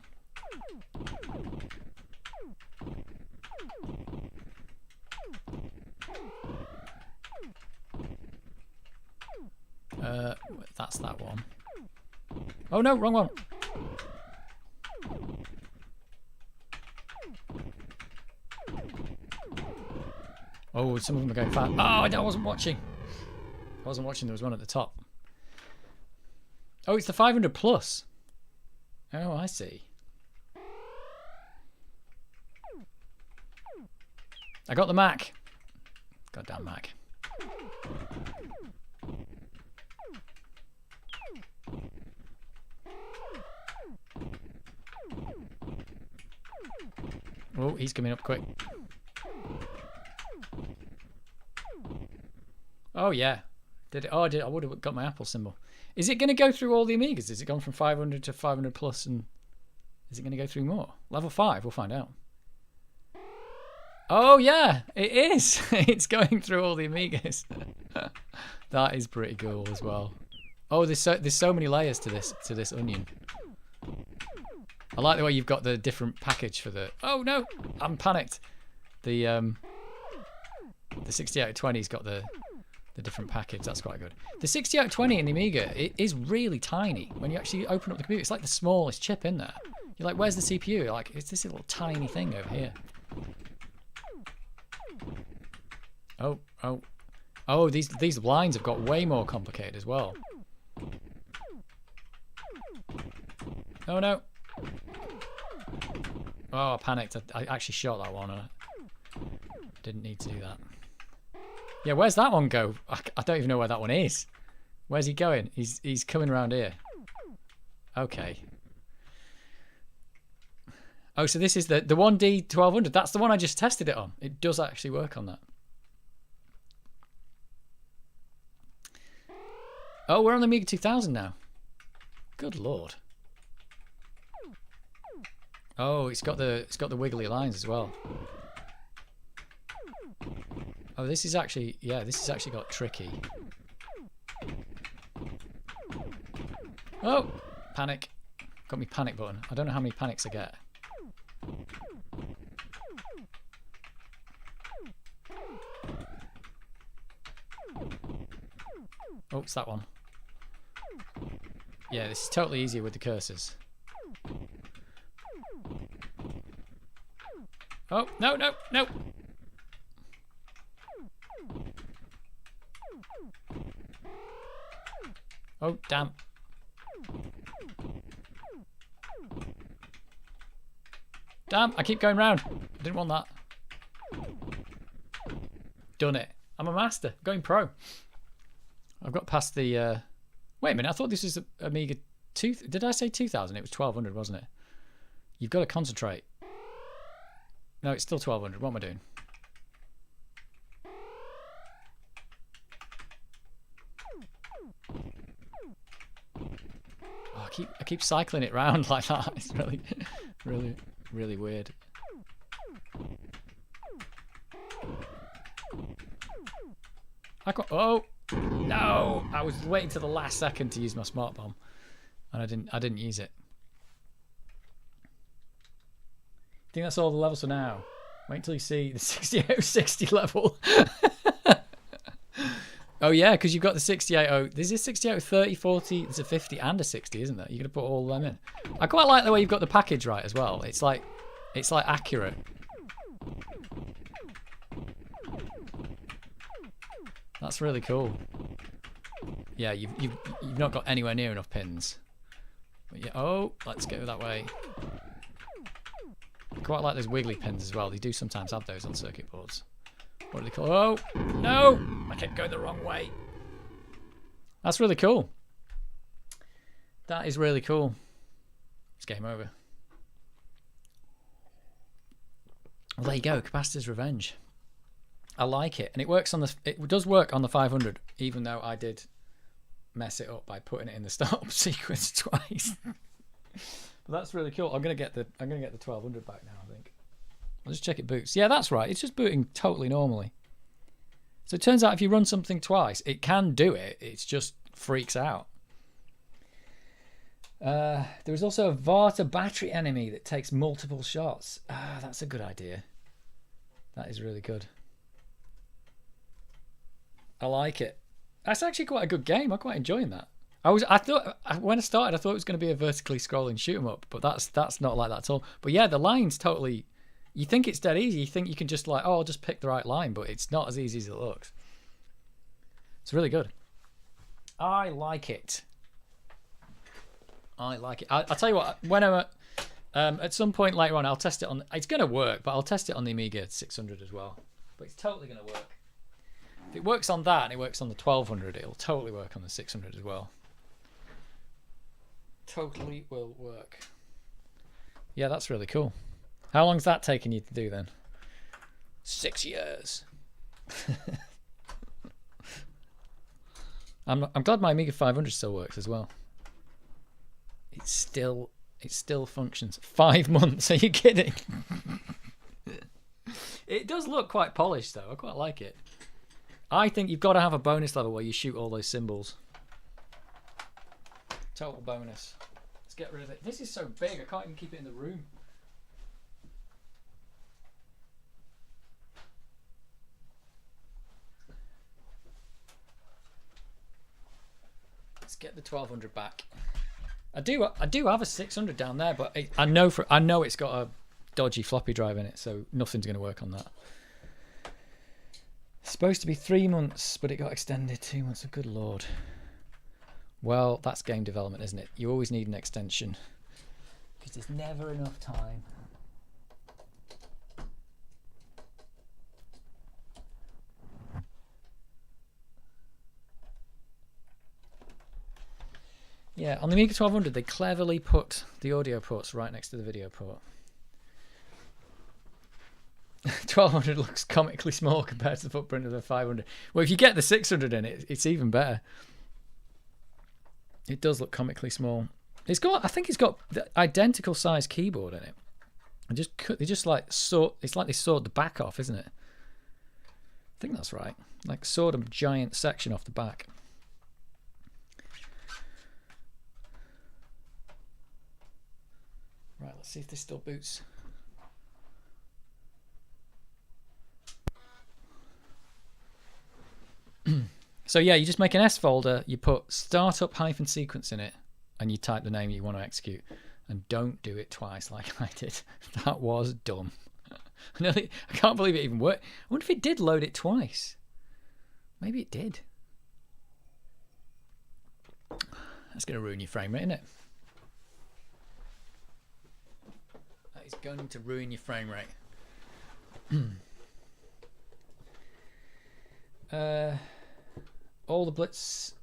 That's that one. Oh no, wrong one. Oh, some of them are going fast. Oh, I wasn't watching. I wasn't watching. There was one at the top. Oh, it's the 500 plus. Oh, I see. I got the Mac. Goddamn Mac. Oh, he's coming up quick. Oh yeah, Did it? Oh, I did. I would have got my Apple symbol. Is it going to go through all the Amigas? Is it gone from 500 to 500 plus, and is it going to go through more? Level 5, we'll find out. Oh yeah, it is. It's going through all the Amigas. That is pretty cool as well. Oh, there's so many layers to this onion. I like the way you've got the different package for the. Oh no, I'm panicked. The 6820's got the different package. That's quite good. The 6820 in the Amiga, it is really tiny. When you actually open up the computer, it's like the smallest chip in there. You're like, where's the CPU? You're like, it's this little tiny thing over here. Oh, these lines have got way more complicated as well. Oh no. Oh, I panicked. I actually shot that one. I didn't need to do that. Yeah, where's that one go? I don't even know where that one is. Where's he going? He's coming around here. Okay. Oh, so this is the 1D1200. That's the one I just tested it on. It does actually work on that. Oh, we're on the Amiga 2000 now. Good lord. Oh, it's got the wiggly lines as well. Oh, this is actually got tricky. Oh, panic. Got me panic button. I don't know how many panics I get. Oh, it's that one. Yeah, this is totally easier with the cursors. Oh, no, no, no! Oh, damn. Damn, I keep going round. I didn't want that. Done it. I'm a master. Going pro. I've got past the... Wait a minute, I thought this was Amiga 2... Did I say 2000? It was 1200, wasn't it? You've got to concentrate. No, it's still 1200. What am I doing? Oh, I keep cycling it round like that. It's really weird. Oh no! I was waiting till the last second to use my smart bomb, and I didn't use it. I think that's all the levels for now. Wait until you see the 6860 level. Oh yeah, because you've got the 680. There's a 68, 30, 40. There's a 50 and a 60, isn't there? You're gonna put all of them in. I quite like the way you've got the package right as well. It's like accurate. That's really cool. Yeah, you've not got anywhere near enough pins. But yeah, oh, let's go that way. I quite like those wiggly pins as well. They do sometimes have those on circuit boards. What do they call? Oh no! I kept going the wrong way. That's really cool. That is really cool. It's game over. Well, there you go. Capacitor's Revenge. I like it, and it works on the. It does work on the 500, even though I did mess it up by putting it in the stop sequence twice. But that's really cool. I'm gonna get the 1200 back now. I think. I'll just check it boots. Yeah, that's right. It's just booting totally normally. So it turns out if you run something twice, it can do it. It just freaks out. There is also a Varta battery enemy that takes multiple shots. Ah, that's a good idea. That is really good. I like it. That's actually quite a good game. I'm quite enjoying that. I thought when I started, I thought it was going to be a vertically scrolling shoot 'em up, but that's not like that at all. But yeah, the line's totally. You think it's dead easy. You think you can just like, oh, I'll just pick the right line, but it's not as easy as it looks. It's really good. I like it. I like it. I'll tell you what. When I'm at some point later on, I'll test it on. It's going to work, but I'll test it on the Amiga 600 as well. But it's totally going to work. If it works on that and it works on the 1200, it'll totally work on the 600 as well. Totally will work. Yeah, that's really cool. How long's that taking you to do then? 6 years. I'm glad my Amiga 500 still works as well. It still functions. 5 months? Are you kidding? It does look quite polished though. I quite like it. I think you've got to have a bonus level where you shoot all those symbols. Total bonus. Let's get rid of it. This is so big, I can't even keep it in the room. Let's get the 1200 back. I do have a 600 down there, but I know it's got a dodgy floppy drive in it, so nothing's going to work on that. It's supposed to be 3 months, but it got extended 2 months. Oh, good lord. Well, that's game development, isn't it? You always need an extension because there's never enough time. Yeah, on the Amiga 1200, they cleverly put the audio ports right next to the video port. 1200 looks comically small compared to the footprint of the 500. Well, if you get the 600 in it, it's even better. It does look comically small. It's got, I think it's got the identical size keyboard in it. They just like sawed, it's like they sawed the back off, isn't it? I think that's right. Like sawed a giant section off the back. Right, let's see if this still boots. So yeah, you just make an S folder, you put startup -sequence in it, and you type the name you want to execute. And don't do it twice like I did. That was dumb. I can't believe it even worked. I wonder if it did load it twice. Maybe it did. That's going to ruin your frame rate, isn't it? That is going to ruin your frame rate. All the Blitz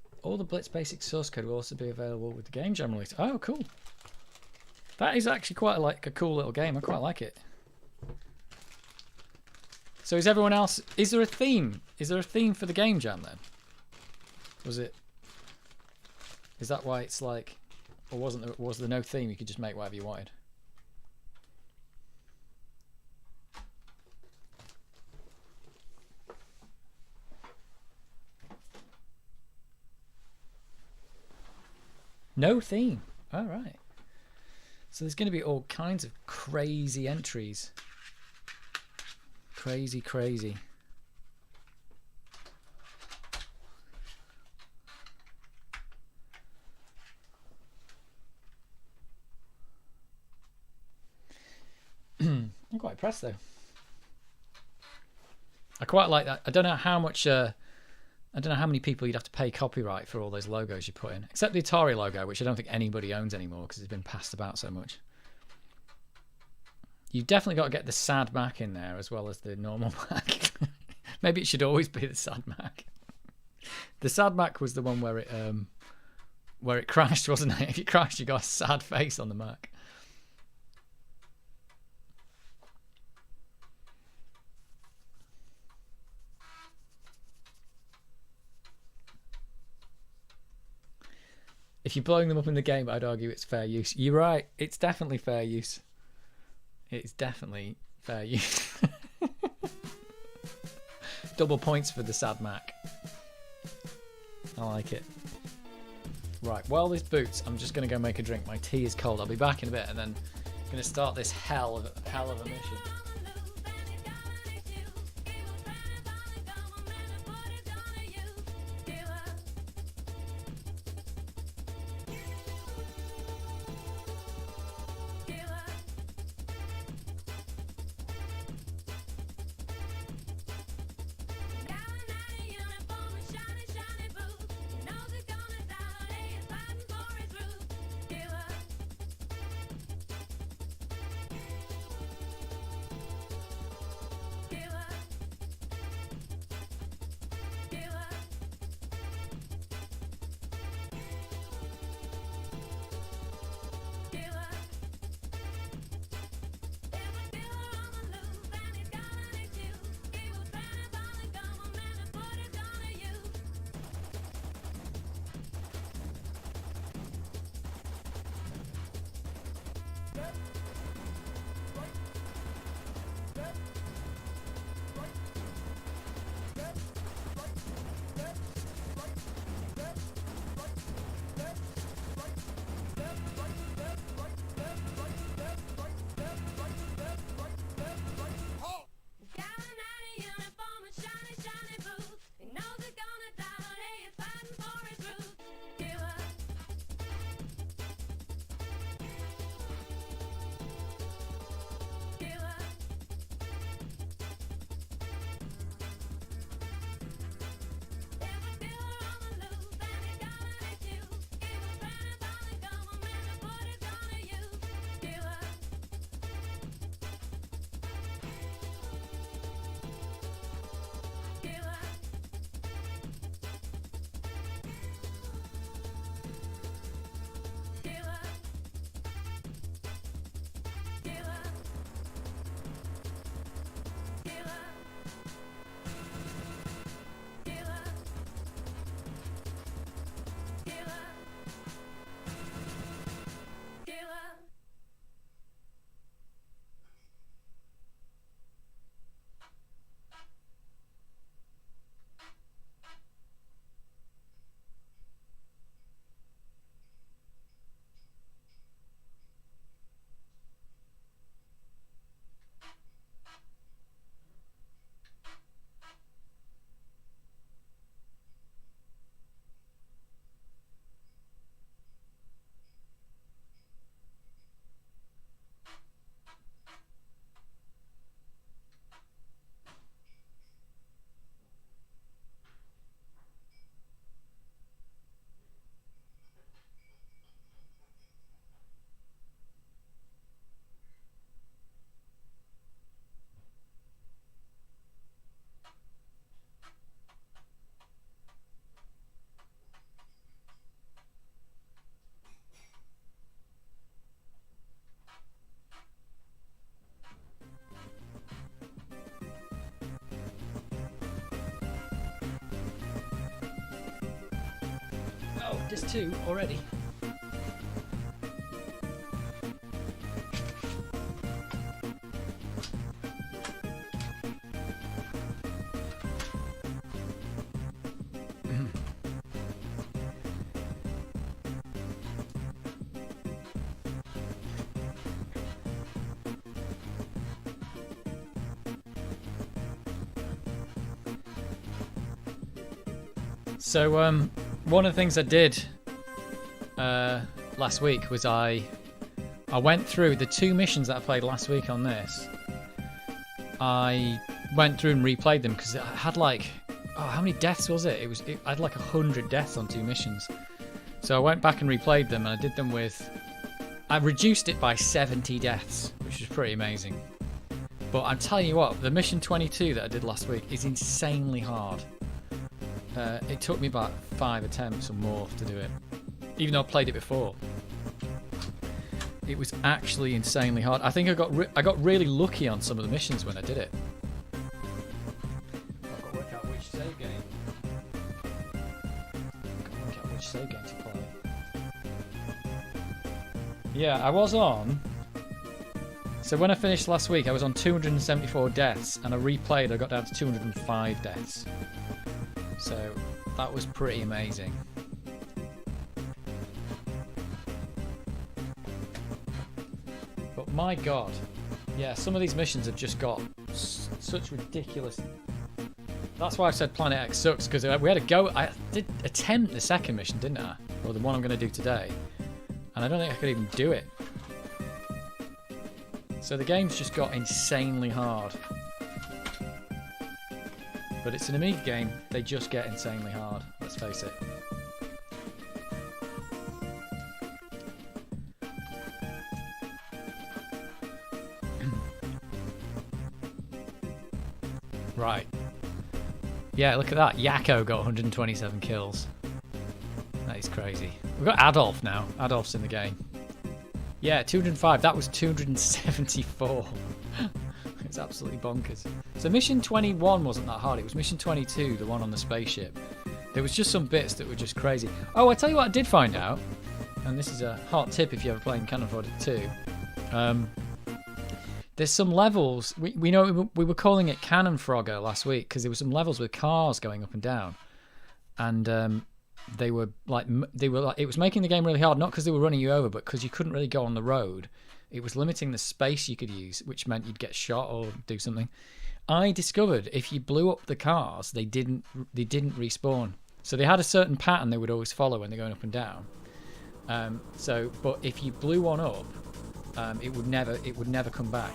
basic source code will also be available with the game jam release. Oh, cool. That is actually quite like a cool little game. I quite like it. So is everyone else? Is there a theme? Is there a theme for the game jam then? Was it? Is that why it's like, or wasn't there? Was there no theme? You could just make whatever you wanted. No theme. All right. So there's going to be all kinds of crazy entries. Crazy, crazy. I'm quite impressed though. I quite like that. I don't know how much. I don't know how many people you'd have to pay copyright for all those logos you put in, except the Atari logo, which I don't think anybody owns anymore because it's been passed about so much. You've definitely got to get the sad Mac in there as well as the normal Mac. Maybe it should always be the sad Mac. The sad Mac was the one where it crashed, wasn't it? If it crashed, you got a sad face on the Mac. If you're blowing them up in the game, I'd argue it's fair use. You're right. It's definitely fair use. It's definitely fair use. Double points for the sad Mac. I like it. Right, while this boots, I'm just going to go make a drink. My tea is cold. I'll be back in a bit and then I'm going to start this hell of a mission. Just 2 already. So one of the things I did last week was I went through the 2 missions that I played last week on this. I went through and replayed them because I had like, how many deaths was it? I had like 100 deaths on 2 missions. So I went back and replayed them, and I did them with, I reduced it by 70 deaths, which is pretty amazing. But I'm telling you what, the mission 22 that I did last week is insanely hard. It took me about 5 attempts or more to do it, even though I played it before. It was actually insanely hard. I think I got really lucky on some of the missions when I did it. I've got to work out which save game. To play. Yeah, I was on. So when I finished last week, I was on 274 deaths, and I replayed. I got down to 205 deaths. So that was pretty amazing. But my god, yeah, some of these missions have just got such ridiculous. That's why I said Planet X sucks, because we had a go. I did attempt the second mission, didn't I? Or the one I'm going to do today, and I don't think I could even do it. So the game's just got insanely hard. But it's an Amiga game, they just get insanely hard, let's face it. Right. Yeah, look at that. Yakko got 127 kills. That is crazy. We've got Adolf now. Adolf's in the game. Yeah, 205. That was 274. It's absolutely bonkers. So mission 21 wasn't that hard. It was mission 22, the one on the spaceship. There was just some bits that were just crazy. Oh, I tell you what I did find out, and this is a hot tip if you're ever playing Cannon Fodder 2. There's some levels. We know we were calling it Cannon Frogger last week because there were some levels with cars going up and down, and it was making the game really hard. Not because they were running you over, but because you couldn't really go on the road. It was limiting the space you could use, which meant you'd get shot or do something. I discovered if you blew up the cars, they didn't respawn. So they had a certain pattern they would always follow when they're going up and down. But if you blew one up, it would never come back.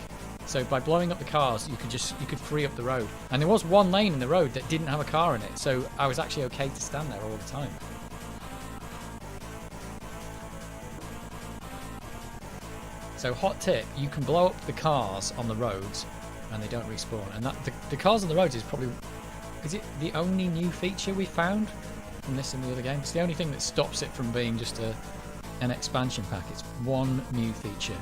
So by blowing up the cars, you could free up the road. And there was one lane in the road that didn't have a car in it, so I was actually okay to stand there all the time. So hot tip, you can blow up the cars on the roads and they don't respawn. And the cars on the roads is it the only new feature we found from this and the other game? It's the only thing that stops it from being just an expansion pack. It's one new feature.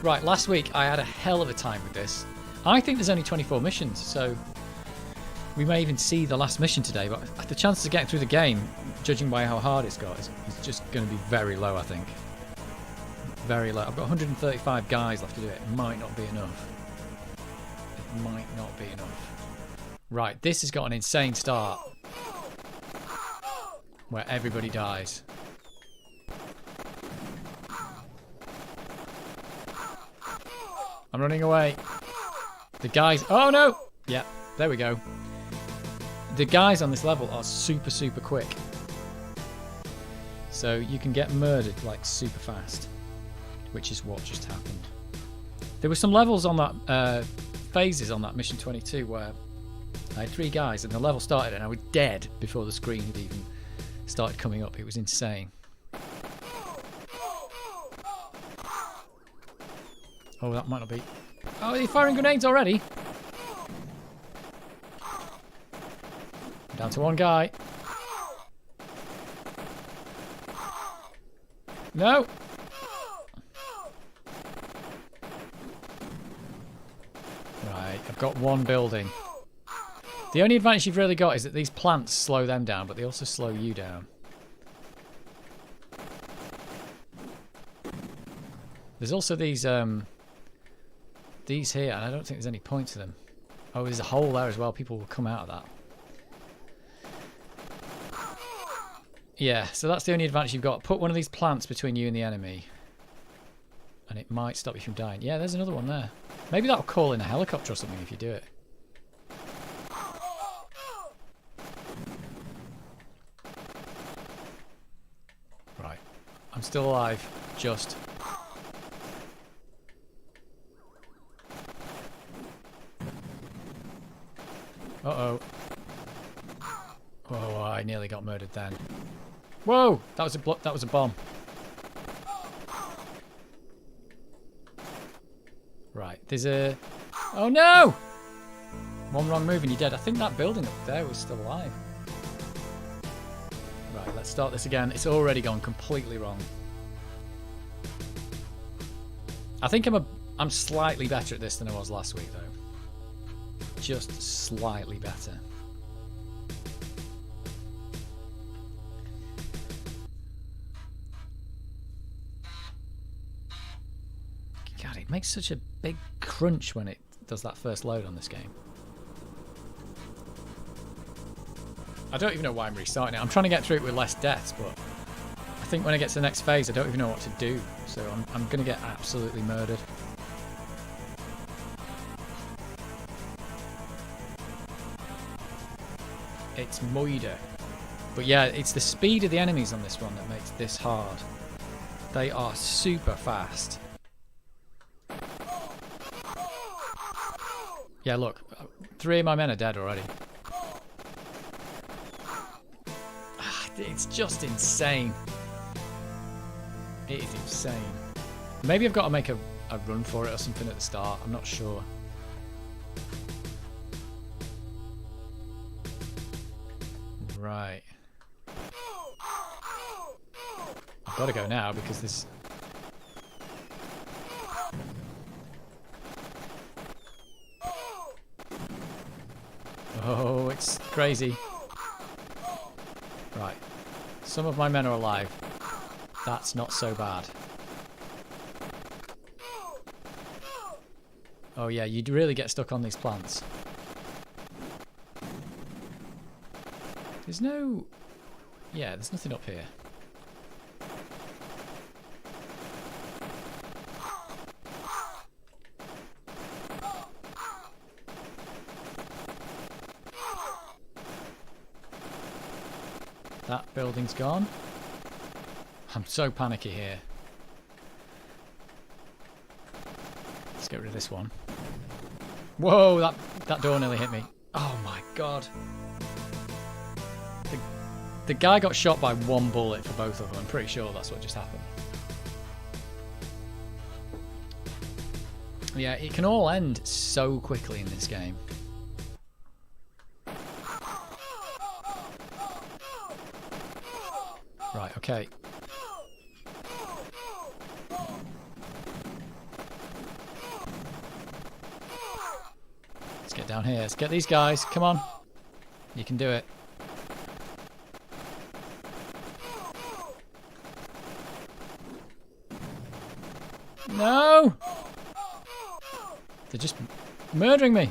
Right, last week I had a hell of a time with this. I think there's only 24 missions, so we may even see the last mission today, but the chances of getting through the game, judging by how hard it's got, is just going to be very low, I think. Very low. I've got 135 guys left to do it. It might not be enough. It might not be enough. Right, this has got an insane start. Where everybody dies. I'm running away. The guys... Oh no! Yeah, there we go. The guys on this level are super, super quick. So you can get murdered like super fast. Which is what just happened. There were some levels on that... phases on that mission 22 where I had 3 guys and the level started and I was dead before the screen had even started coming up. It was insane. Oh, that might not be... Oh, they're firing grenades already! Down to 1 guy. No! Right, I've got 1 building. The only advantage you've really got is that these plants slow them down, but they also slow you down. There's also these here, and I don't think there's any point to them. Oh, there's a hole there as well. People will come out of that. Yeah, so that's the only advantage you've got. Put one of these plants between you and the enemy, and it might stop you from dying. Yeah, there's another one there. Maybe that'll call in a helicopter or something if you do it. Right. I'm still alive. Just. Uh-oh. Oh, I nearly got murdered then. Whoa! That was a bomb. Right, there's a... Oh no! One wrong move and you're dead. I think that building up there was still alive. Right, let's start this again. It's already gone completely wrong. I think I'm slightly better at this than I was last week, though. Just slightly better. God, it makes such a big crunch when it does that first load on this game. I don't even know why I'm restarting it. I'm trying to get through it with less deaths, but I think when I get to the next phase, I don't even know what to do. So I'm going to get absolutely murdered. It's moider. But yeah, it's the speed of the enemies on this one that makes this hard. They are super fast. Yeah, look. 3 of my men are dead already. It's just insane. It is insane. Maybe I've got to make a run for it or something at the start. I'm not sure. Right. I've got to go now because this... Oh, it's crazy. Right. Some of my men are alive. That's not so bad. Oh yeah, you'd really get stuck on these plants. There's no... Yeah, there's nothing up here. That building's gone. I'm so panicky here. Let's get rid of this one. Whoa, that door nearly hit me. Oh my god. The guy got shot by one bullet for both of them. I'm pretty sure that's what just happened. Yeah, it can all end so quickly in this game. Right, okay. Let's get down here. Let's get these guys. Come on. You can do it. No! They're just murdering me.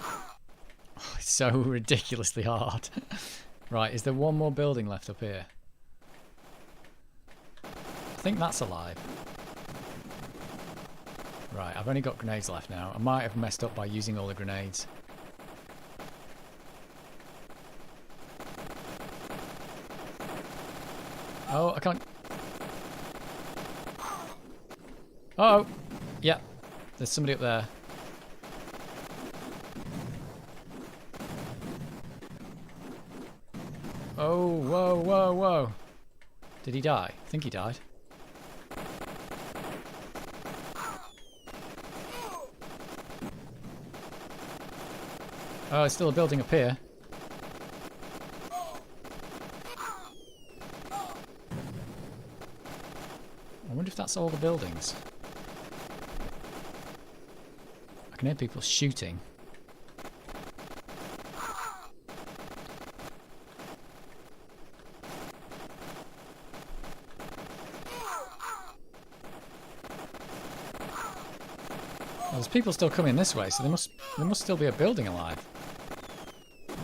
Oh, it's so ridiculously hard. Right, is there one more building left up here? I think that's alive. Right, I've only got grenades left now. I might have messed up by using all the grenades. Oh, I can't... Uh-oh! Yeah, there's somebody up there. Oh, whoa, whoa, whoa. Did he die? I think he died. Oh, there's still a building up here. I wonder if that's all the buildings. can hear people shooting. Well, there's people still coming this way, so there must still be a building alive.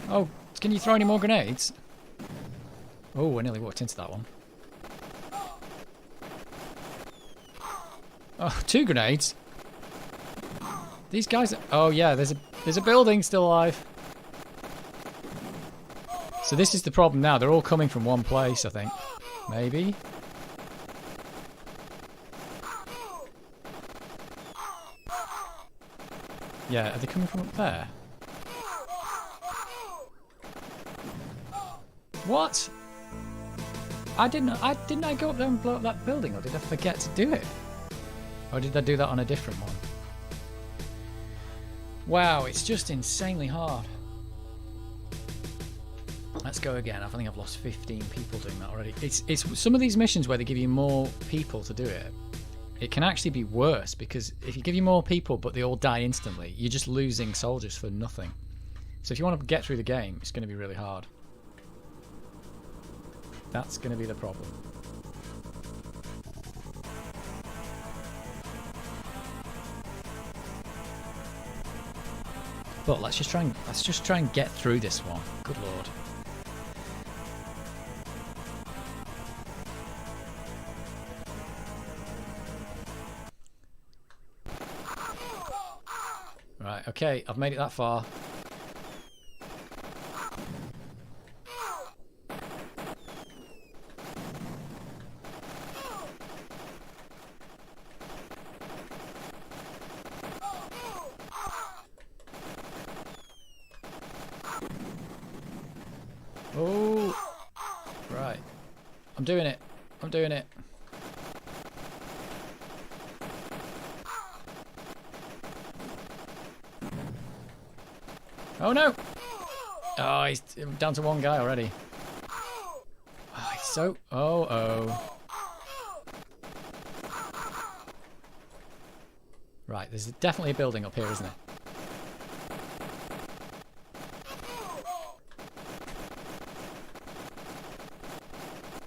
Oh, can you throw any more grenades? Oh, I nearly walked into that one. Oh, 2 grenades. These guys are, oh yeah, there's a building still alive. So this is the problem now. They're all coming from one place, I think. Maybe. Yeah, are they coming from up there? What? Didn't I go up there and blow up that building, or did I forget to do it? Or did I do that on a different one? Wow, it's just insanely hard. Let's go again. I think I've lost 15 people doing that already. It's some of these missions where they give you more people to do it. It can actually be worse, because if you give you more people but they all die instantly, you're just losing soldiers for nothing. So if you want to get through the game, it's going to be really hard. That's going to be the problem. But let's just try and get through this one. Good lord. Right, okay, I've made it that far. Oh, right. I'm doing it. I'm doing it. Oh no! Oh, he's down to one guy already. Oh, he's so... Oh. Right, there's definitely a building up here, isn't there?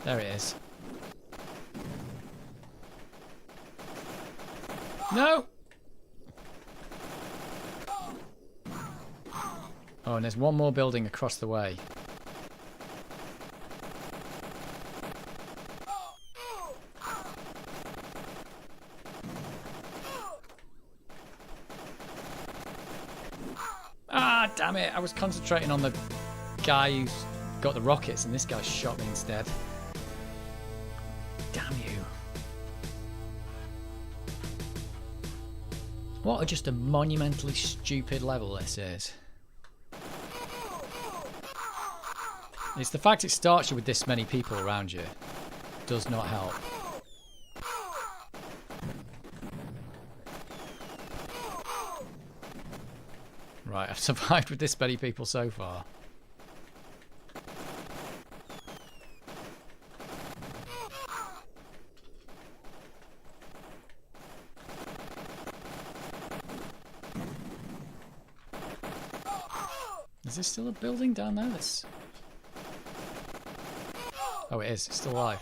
There it is. No! Oh, and there's one more building across the way. Ah, damn it! I was concentrating on the guy who's got the rockets, and this guy shot me instead. Damn you. What just a monumentally stupid level this is. It's the fact it starts you with this many people around you. Does not help. Right, I've survived with this many people so far. Is there still a building down there that's... Oh, it is. It's still alive.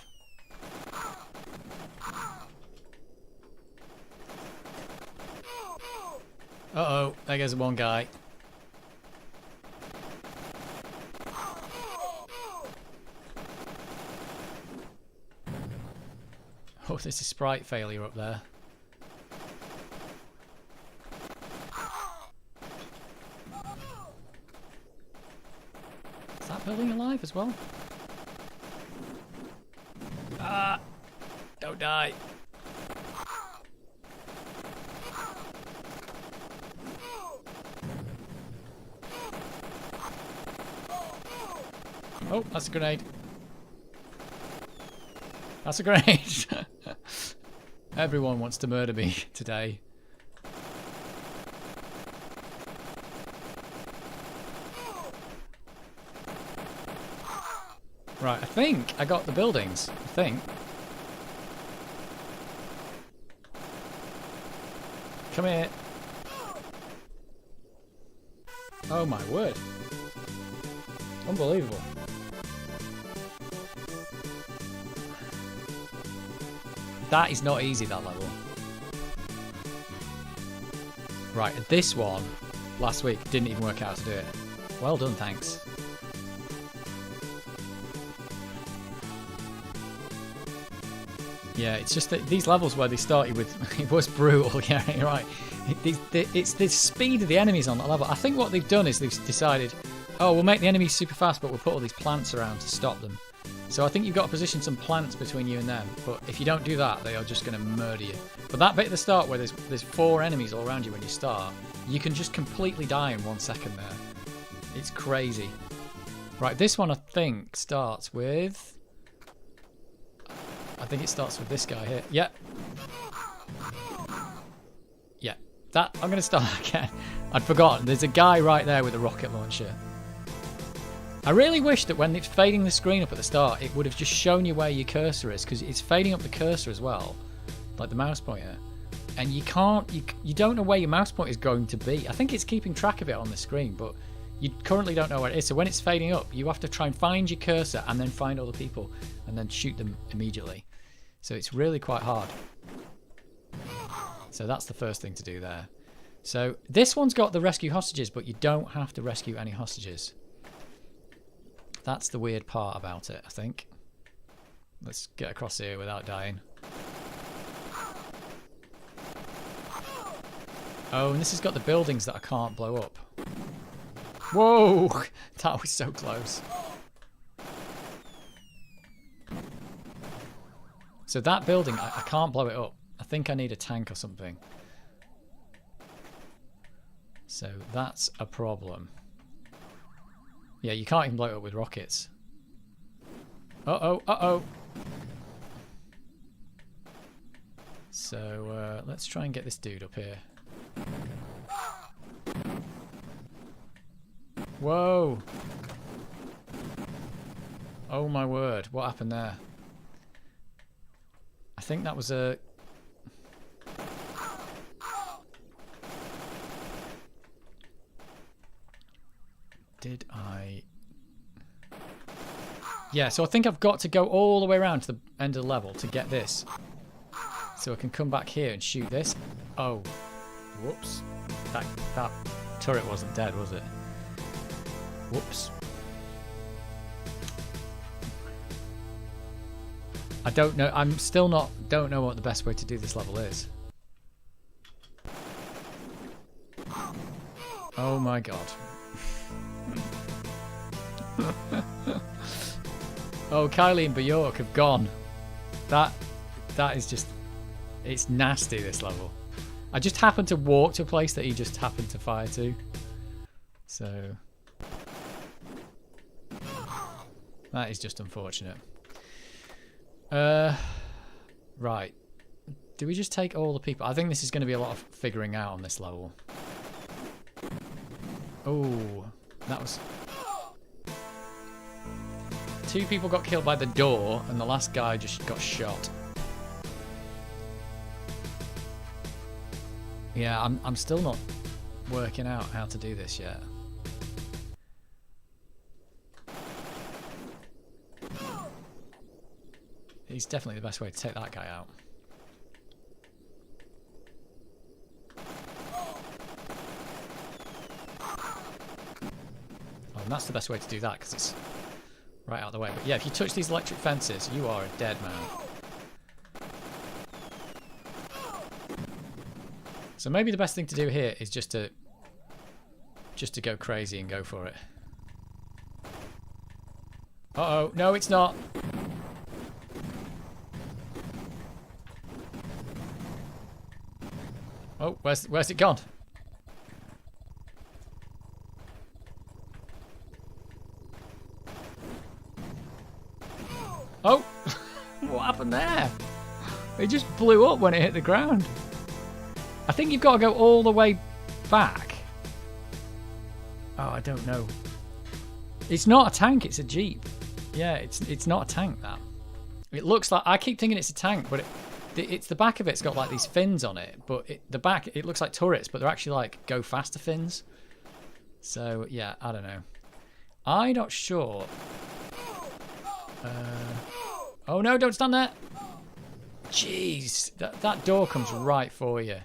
Uh-oh. There goes one guy. Oh, there's a sprite failure up there. Is that building alive as well? Ah! Don't die. Oh, that's a grenade. That's a grenade. Everyone wants to murder me today. Right, I think I got the buildings. I think. Come here. Oh my word. Unbelievable. That is not easy, that level. Right, this one, last week, didn't even work out how to do it. Well done, thanks. Yeah, it's just that these levels where they start you with, it was brutal, yeah, you're right. It's the speed of the enemies on that level. I think what they've done is they've decided, oh, we'll make the enemies super fast, but we'll put all these plants around to stop them. So I think you've got to position some plants between you and them, but if you don't do that, they are just going to murder you. But that bit at the start where there's 4 enemies all around you when you start, you can just completely die in 1 second there. It's crazy. Right, this one I think starts with... I think it starts with this guy here. Yeah. Yeah. That, I'm going to start again. I'd forgotten. There's a guy right there with a rocket launcher. I really wish that when it's fading the screen up at the start, it would have just shown you where your cursor is, because it's fading up the cursor as well, like the mouse pointer. And you can't, you don't know where your mouse pointer is going to be. I think it's keeping track of it on the screen, but you currently don't know where it is. So when it's fading up, you have to try and find your cursor and then find all the people and then shoot them immediately. So it's really quite hard. So that's the first thing to do there. So this one's got the rescue hostages, but you don't have to rescue any hostages. That's the weird part about it, I think. Let's get across here without dying. Oh, and this has got the buildings that I can't blow up. Whoa! That was so close. So that building, I can't blow it up. I think I need a tank or something. So that's a problem. Yeah, you can't even blow it up with rockets. Uh-oh, uh-oh. So let's try and get this dude up here. Whoa! Oh my word, what happened there? I think that was a... Did I... Yeah, so I think I've got to go all the way around to the end of the level to get this. So I can come back here and shoot this. Oh. Whoops. That turret wasn't dead, was it? Whoops. I don't know. I'm still don't know what the best way to do this level is. Oh my god. Oh, Kylie and Bjork have gone. That is just... It's nasty, this level. I just happened to walk to a place that he just happened to fire to. So... That is just unfortunate. Right. Do we just take all the people? I think this is going to be a lot of figuring out on this level. Oh, that was... 2 people got killed by the door, and the last guy just got shot. Yeah, I'm still not working out how to do this yet. He's definitely the best way to take that guy out. Oh, and that's the best way to do that, because it's right out of the way. But yeah, if you touch these electric fences, you are a dead man. So maybe the best thing to do here is just to go crazy and go for it. Uh-oh, no it's not. Oh, where's it gone? Oh! What happened there? It just blew up when it hit the ground. I think you've got to go all the way back. Oh, I don't know. It's not a tank, it's a Jeep. Yeah, it's not a tank, that. It looks like... I keep thinking it's a tank, but it's the back of it's got like these fins on it, but the back, it looks like turrets, but they're actually like go faster fins. So, yeah, I don't know. I'm not sure. Oh, no, don't stand there. Jeez, that door comes right for you.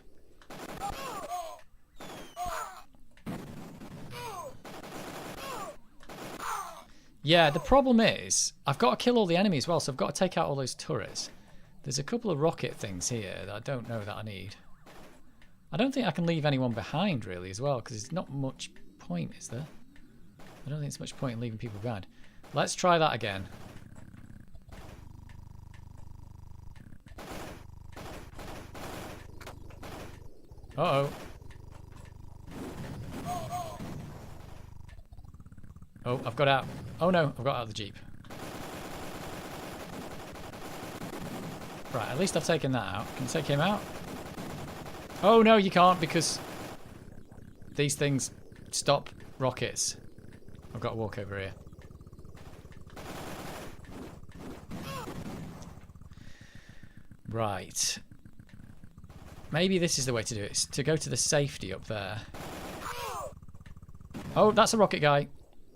Yeah, the problem is, I've got to kill all the enemies as well, so I've got to take out all those turrets. There's a couple of rocket things here that I don't know that I need. I don't think I can leave anyone behind, really, as well, because there's not much point, is there? I don't think there's much point in leaving people behind. Let's try that again. Uh-oh. Oh, I've got out. Oh no, I've got out of the Jeep. Right, at least I've taken that out. Can you take him out? Oh no, you can't because these things stop rockets. I've got to walk over here. Right. Maybe this is the way to do it. It's to go to the safety up there. Oh, that's a rocket guy.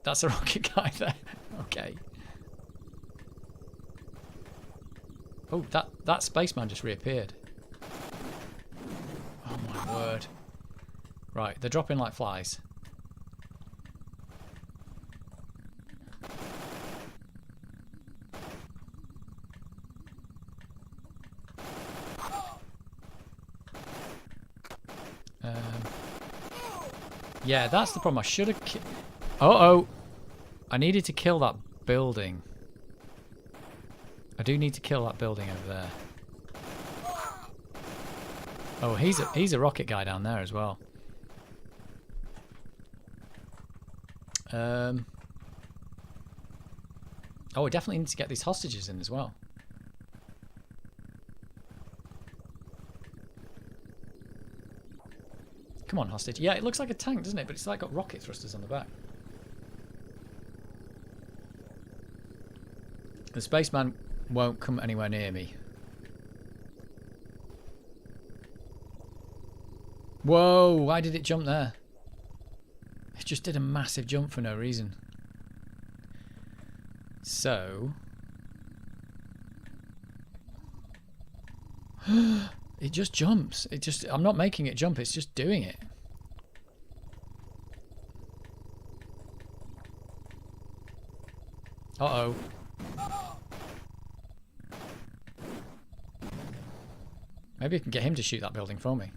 That's a rocket guy there. Okay. Oh, that spaceman just reappeared. Oh my word. Right, they're dropping like flies. Yeah, that's the problem. I should have... Uh-oh. I needed to kill that building. I do need to kill that building over there. Oh, he's a rocket guy down there as well. Oh, I definitely need to get these hostages in as well. Come on, hostage. Yeah, it looks like a tank, doesn't it? But it's like got rocket thrusters on the back. The spaceman won't come anywhere near me. Whoa, why did it jump there? It just did a massive jump for no reason. So... it just jumps. It just... I'm not making it jump, it's just doing it. Uh-oh. Maybe I can get him to shoot that building for me.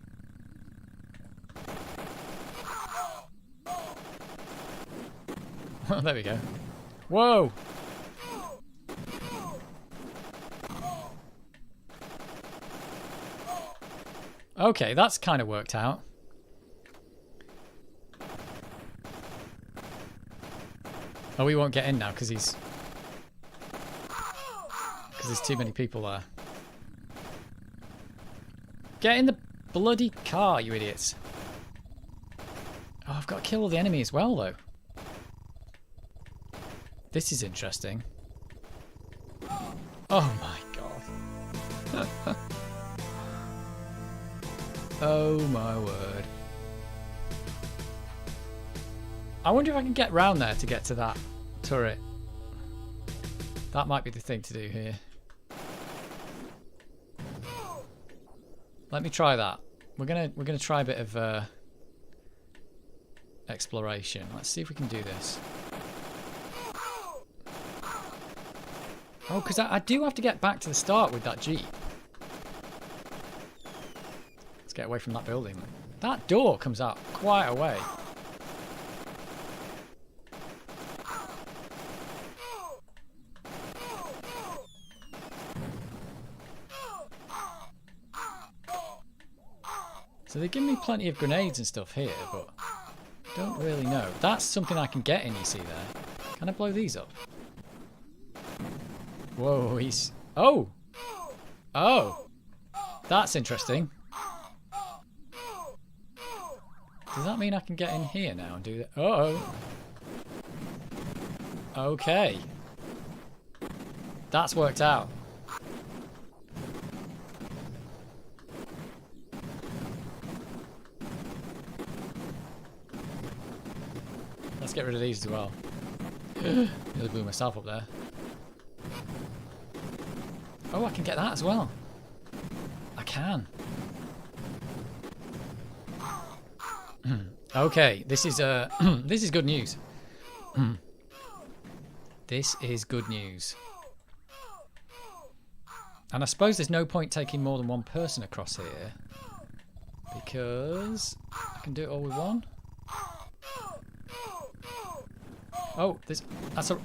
There we go. Whoa! Okay, that's kind of worked out. Oh, we won't get in now because there's too many people there. Get in the bloody car, you idiots. Oh, I've got to kill all the enemy as well, though. This is interesting. Oh my god. Oh my word. I wonder if I can get round there to get to that turret. That might be the thing to do here. Let me try that. We're gonna try a bit of exploration. Let's see if we can do this. Oh, because I do have to get back to the start with that Jeep. Let's get away from that building. That door comes out quite a way. So they give me plenty of grenades and stuff here, but don't really know. That's something I can get in, you see there. Can I blow these up? Whoa, he's... Oh! Oh! That's interesting. Does that mean I can get in here now and do that? Uh-oh. Okay. That's worked out. let's get rid of these as well. Nearly blew myself up there. Oh, I can get that as well. I can. Okay, this is this is good news. This is good news. And I suppose there's no point taking more than one person across here, because I can do it all with one. Oh, that's a...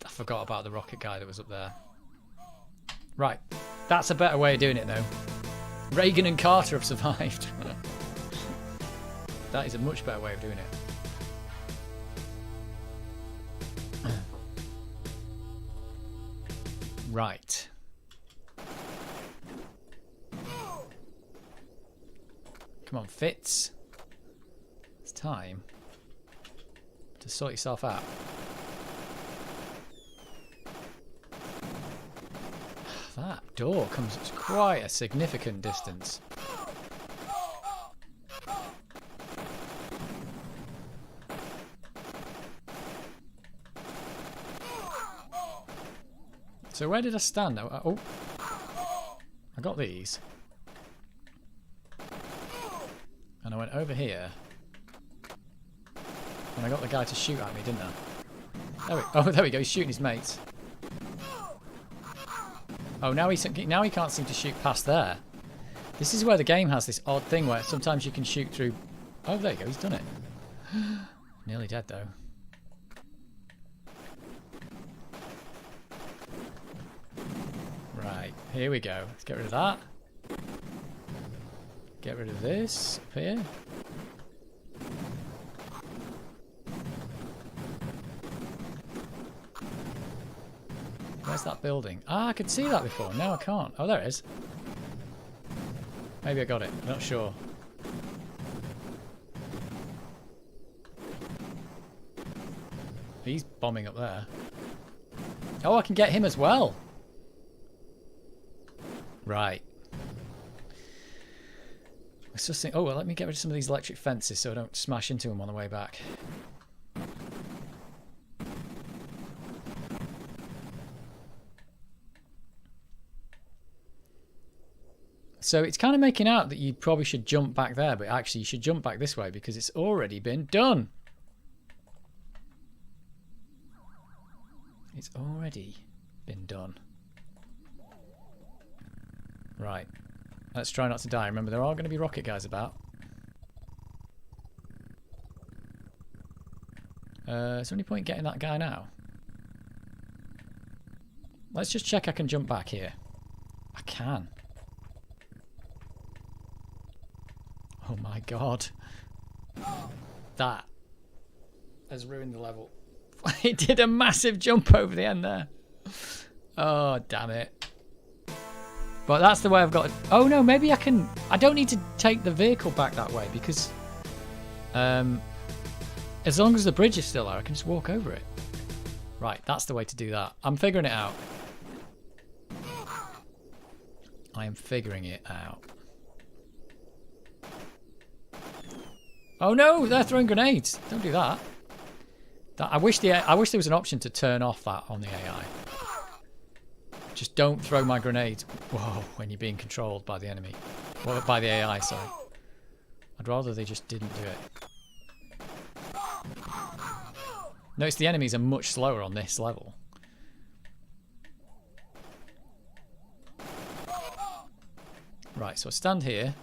I forgot about the rocket guy that was up there. Right, that's a better way of doing it though. Reagan and Carter have survived. That is a much better way of doing it. Right. Come on, Fitz. It's time to sort yourself out. That door comes at quite a significant distance. So where did I stand? Oh, I got these. And I went over here. And I got the guy to shoot at me, didn't I? There we go. He's shooting his mates. Oh, now he can't seem to shoot past there. This is where the game has this odd thing where sometimes you can shoot through... Oh, there you go. He's done it. Nearly dead, though. Right, here we go. Let's get rid of that. Get rid of this up here. Where's that building? Ah, I could see that before. Now I can't. Oh, there it is. Maybe I got it. I'm not sure. He's bombing up there. Oh, I can get him as well. Right. Let's just think. Oh, well, let me get rid of some of these electric fences so I don't smash into them on the way back. So it's kind of making out that you probably should jump back there, but actually you should jump back this way because it's already been done. It's already been done. Right. Let's try not to die. Remember, there are going to be rocket guys about. Is there any point getting that guy now? Let's just check I can jump back here. I can. Oh my god. That has ruined the level. It did a massive jump over the end there. Oh, damn it. But that's the way I've got to... Oh no, maybe I can... I don't need to take the vehicle back that way because... as long as the bridge is still there, I can just walk over it. Right, that's the way to do that. I'm figuring it out. I am figuring it out. Oh no, they're throwing grenades. Don't do that. I wish there was an option to turn off that on the AI. Just don't throw my grenades. Whoa, when you're being controlled by the enemy. Well, by the AI, sorry. I'd rather they just didn't do it. Notice the enemies are much slower on this level. Right, so I stand here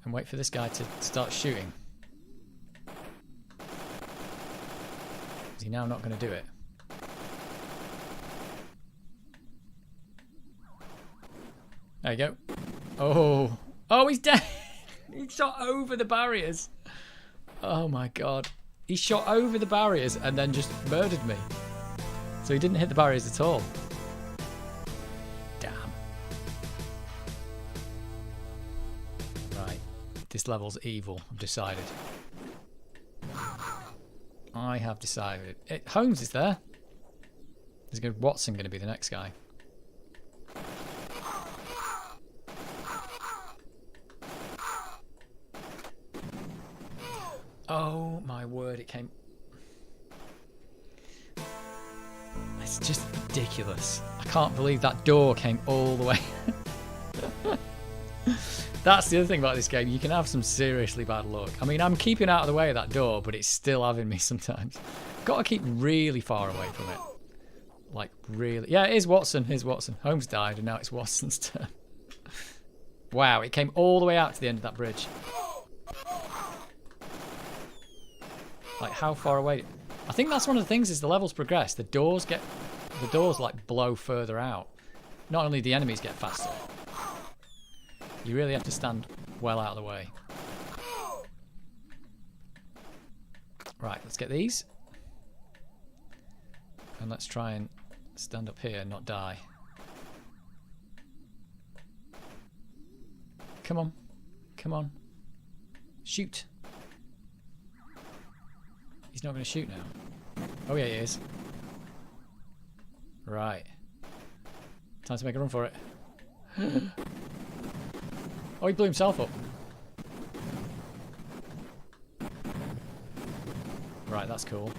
and wait for this guy to start shooting. Is he now not going to do it? There you go. Oh. Oh, he's dead. He shot over the barriers. Oh my god. He shot over the barriers and then just murdered me. So he didn't hit the barriers at all. Damn. Right. This level's evil, I've decided. I have decided. Holmes is there. There's good Watson going to be the next guy. Oh my my word, it came... It's just ridiculous. I can't believe that door came all the way. That's the other thing about this game. You can have some seriously bad luck. I mean, I'm keeping out of the way of that door, but it's still having me sometimes. Got to keep really far away from it. Like, really. Yeah, it is Watson. Here's Watson. Holmes died, and now it's Watson's turn. Wow, it came all the way out to the end of that bridge. Like, how far away? I think that's one of the things is the levels progress. The doors like blow further out. Not only the enemies get faster. You really have to stand well out of the way. Right, let's get these. And let's try and stand up here and not die. Come on. Come on. Shoot. He's not going to shoot now. Oh yeah, he is. Right. Time to make a run for it. Oh, he blew himself up. Right, that's cool.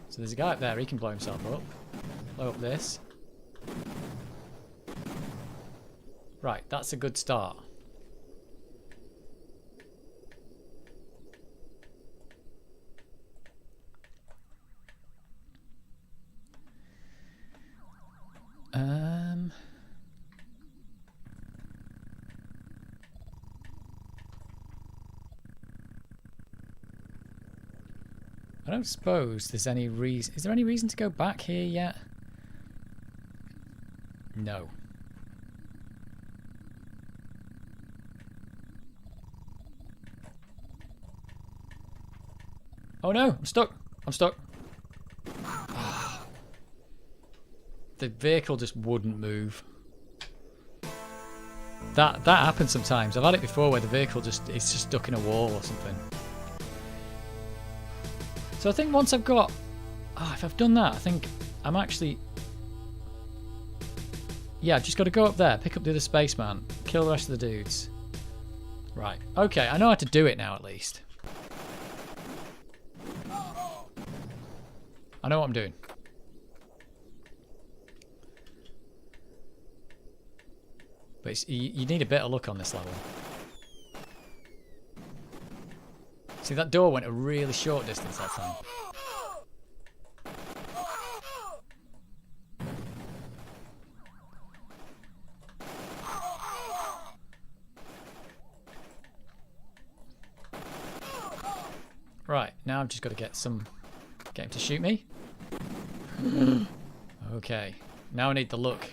So there's a guy up there, he can blow himself up. Blow up this. Right, that's a good start. I don't suppose there's any reason... Is there any reason to go back here yet? No. Oh no, I'm stuck. I'm stuck. The vehicle just wouldn't move. That happens sometimes. I've had it before where the vehicle is just stuck in a wall or something. So I think once I've got... if I've done that, I think I'm actually... Yeah, I've just got to go up there, pick up the other spaceman, kill the rest of the dudes. Right. Okay, I know how to do it now at least. I know what I'm doing. But it's, you need a bit of luck on this level. See, that door went a really short distance that time. Right, now I've just got to get him to shoot me. Okay, now I need the look.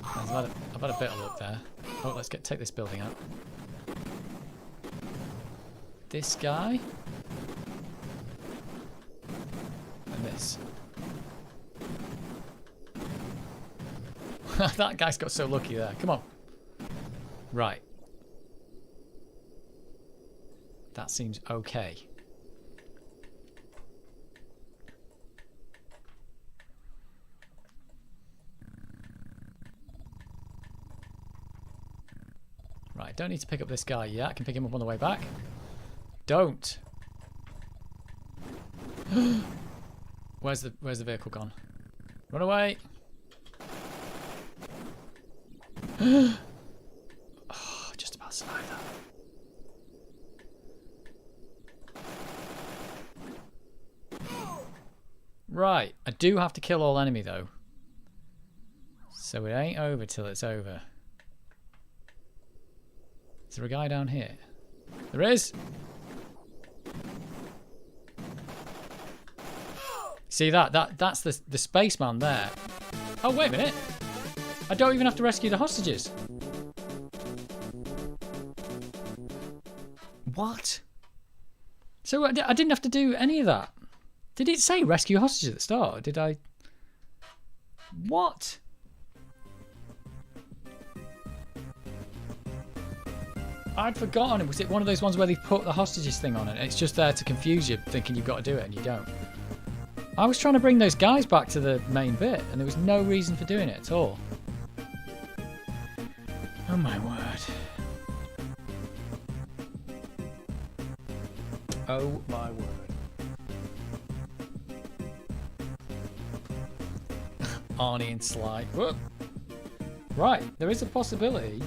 I've had a bit of luck there. Oh, let's take this building out. This guy. And this. That guy's got so lucky there. Come on. Right. That seems okay. Right, don't need to pick up this guy yet. I can pick him up on the way back. Don't. Where's the vehicle gone? Run away. Oh, just about survived that. Right, I do have to kill all enemy though. So it ain't over till it's over. Is there a guy down here? There is! See that's the spaceman there. Oh, wait a minute. I don't even have to rescue the hostages. What? So I didn't have to do any of that. Did it say rescue hostages at the start? Or did I... What? I'd forgotten. Was it one of those ones where they put the hostages thing on it? It's just there to confuse you, thinking you've got to do it and you don't. I was trying to bring those guys back to the main bit, and there was no reason for doing it at all. Oh my word. Oh my word. Arnie and Sly. Whoop. Right, there is a possibility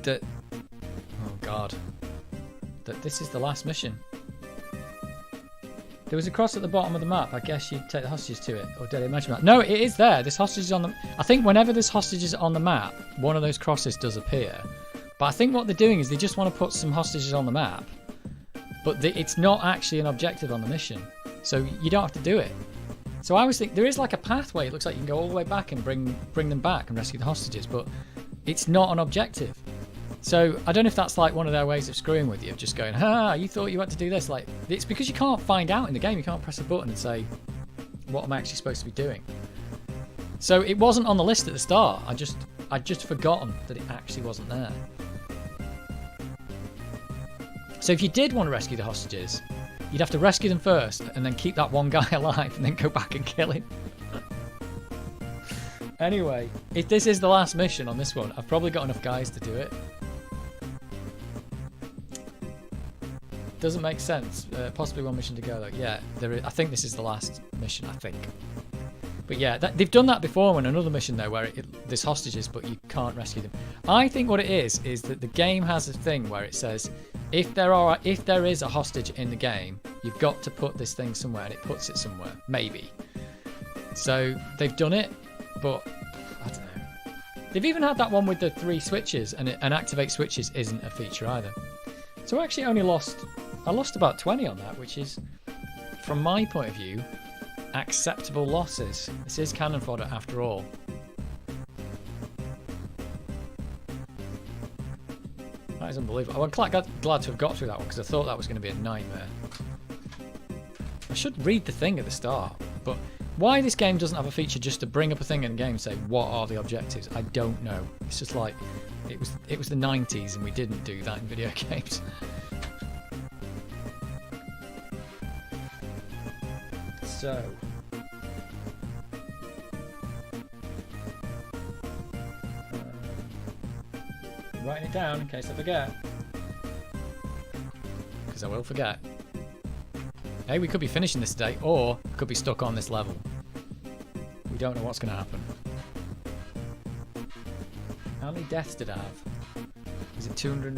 that... Oh god. That this is the last mission. There was a cross at the bottom of the map. I guess you'd take the hostages to it. Or did I imagine that? No, it is there. This hostage is on the... I think whenever this hostage is on the map, one of those crosses does appear. But I think what they're doing is they just want to put some hostages on the map. But it's not actually an objective on the mission. So you don't have to do it. So I always think there is like a pathway. It looks like you can go all the way back and bring them back and rescue the hostages. But it's not an objective. So I don't know if that's like one of their ways of screwing with you, of just going, you thought you had to do this. Like, it's because you can't find out in the game. You can't press a button and say, what am I actually supposed to be doing? So it wasn't on the list at the start. I'd just forgotten that it actually wasn't there. So if you did want to rescue the hostages, you'd have to rescue them first and then keep that one guy alive and then go back and kill him. Anyway, if this is the last mission on this one, I've probably got enough guys to do it. Doesn't make sense. Possibly one mission to go though. Yeah, I think this is the last mission, I think. But yeah, they've done that before on another mission though, where there's hostages but you can't rescue them. I think what it is that the game has a thing where it says if there is a hostage in the game, you've got to put this thing somewhere, and it puts it somewhere. Maybe. So they've done it, but I don't know. They've even had that one with the 3 switches, and activate switches isn't a feature either. So I actually only lost about 20 on that, which is, from my point of view, acceptable losses. This is cannon fodder after all. That is unbelievable. I'm glad to have got through that one because I thought that was going to be a nightmare. I should read the thing at the start, but why this game doesn't have a feature just to bring up a thing in the game and say what are the objectives, I don't know. It's just like it was the 90s and we didn't do that in video games. So writing it down in case I forget, because I will forget. Hey, we could be finishing this today, or we could be stuck on this level. We don't know what's going to happen. How many deaths did I have? Is it 200?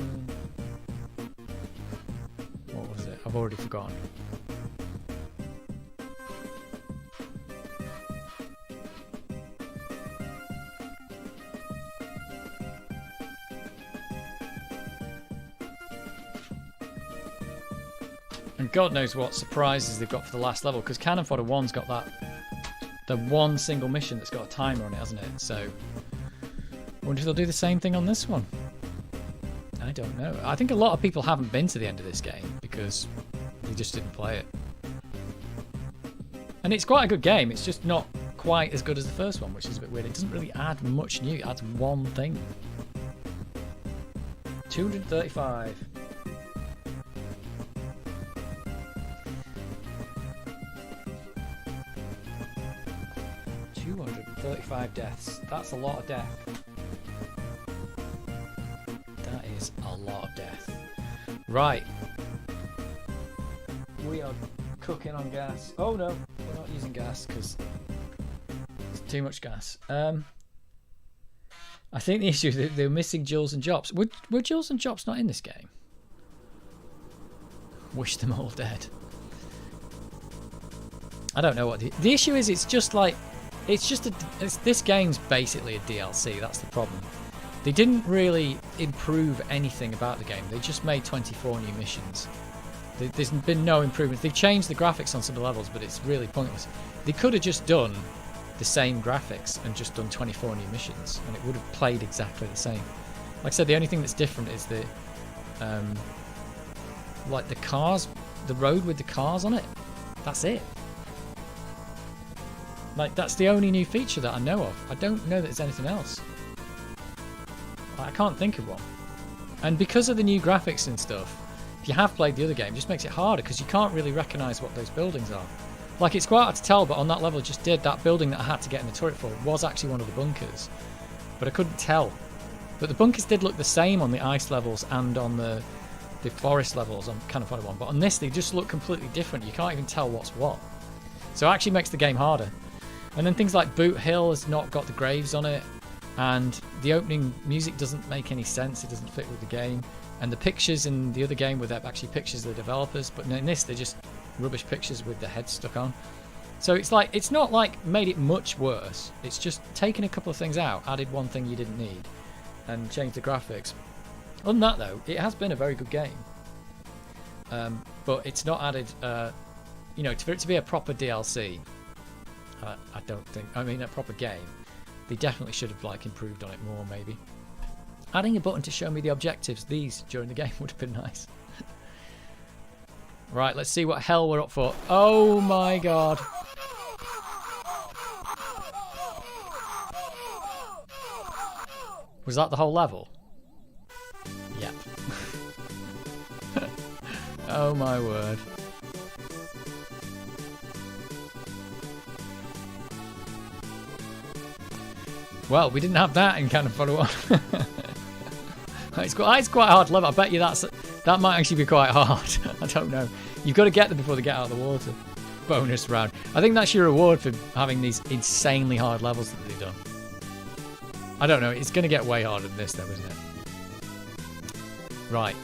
What was it? I've already forgotten. And God knows what surprises they've got for the last level, because Cannon Fodder 1's got the one single mission that's got a timer on it, hasn't it? So I wonder if they'll do the same thing on this one. I don't know. I think a lot of people haven't been to the end of this game because they just didn't play it. And it's quite a good game, it's just not quite as good as the first one, which is a bit weird. It doesn't really add much new, it adds one thing. 235. 235 deaths. That's a lot of death. That is a lot of death. Right. We are cooking on gas. Oh no, we're not using gas because it's too much gas. I think the issue is they're missing Jules and Jops. Were Jules and Jops not in this game? Wish them all dead. I don't know what the issue is. It's just like this game's basically a DLC. That's the problem. They didn't really improve anything about the game. They just made 24 new missions. There's been no improvements. They've changed the graphics on some of the levels, but it's really pointless. They could have just done the same graphics and just done 24 new missions, and it would have played exactly the same. Like I said, the only thing that's different is the like the cars, the road with the cars on it. That's it. Like, that's the only new feature that I know of. I don't know that there's anything else. I can't think of one. And because of the new graphics and stuff, if you have played the other game, it just makes it harder because you can't really recognise what those buildings are. Like, it's quite hard to tell, but on that level I just did, that building that I had to get in the turret for was actually one of the bunkers. But I couldn't tell. But the bunkers did look the same on the ice levels and on the the forest levels on kind of Fodder 1, but on this they just look completely different. You can't even tell what's what. So it actually makes the game harder. And then things like Boot Hill has not got the graves on it, and the opening music doesn't make any sense. It doesn't fit with the game. And the pictures in the other game were actually pictures of the developers, but in this they're just rubbish pictures with the head stuck on. So it's like, it's not like made it much worse. It's just taken a couple of things out, added one thing you didn't need, and changed the graphics. Other than that though, it has been a very good game. But it's not added, you know, for it to be a proper DLC, I don't think, I mean a proper game, they definitely should have like improved on it more maybe. Adding a button to show me the objectives, these, during the game would have been nice. Right, let's see what hell we're up for. Oh my god. Was that the whole level? Yep. Oh my word. Well, we didn't have that in kind of Fodder 1. It's quite hard level. I bet you that might actually be quite hard. I don't know. You've got to get them before they get out of the water. Bonus round. I think that's your reward for having these insanely hard levels that they've done. I don't know. It's going to get way harder than this though, isn't it? Right.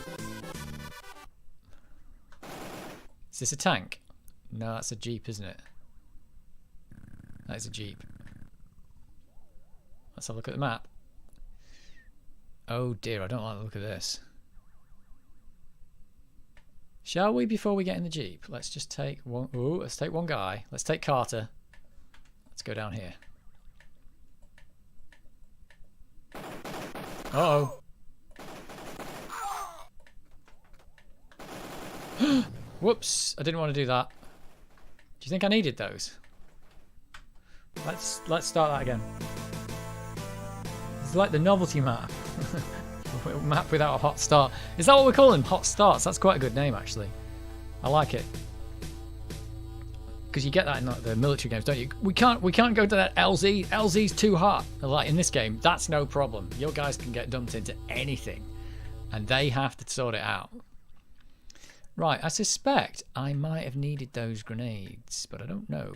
Is this a tank? No, that's a Jeep, isn't it? That is a Jeep. Let's have a look at the map. Oh dear, I don't like the look of this. Shall we, before we get in the Jeep, let's just take one. Ooh, let's take one guy. Let's take Carter. Let's go down here. Uh-oh. Whoops, I didn't want to do that. Do you think I needed those? Let's start that again. It's like the novelty map. Map without a hot start. Is that what we're calling them? Hot starts? That's quite a good name actually. I like it. Because you get that in like the military games, don't you? We can't go to that LZ. LZ's too hot. Like in this game, that's no problem. Your guys can get dumped into anything. And they have to sort it out. Right, I suspect I might have needed those grenades, but I don't know.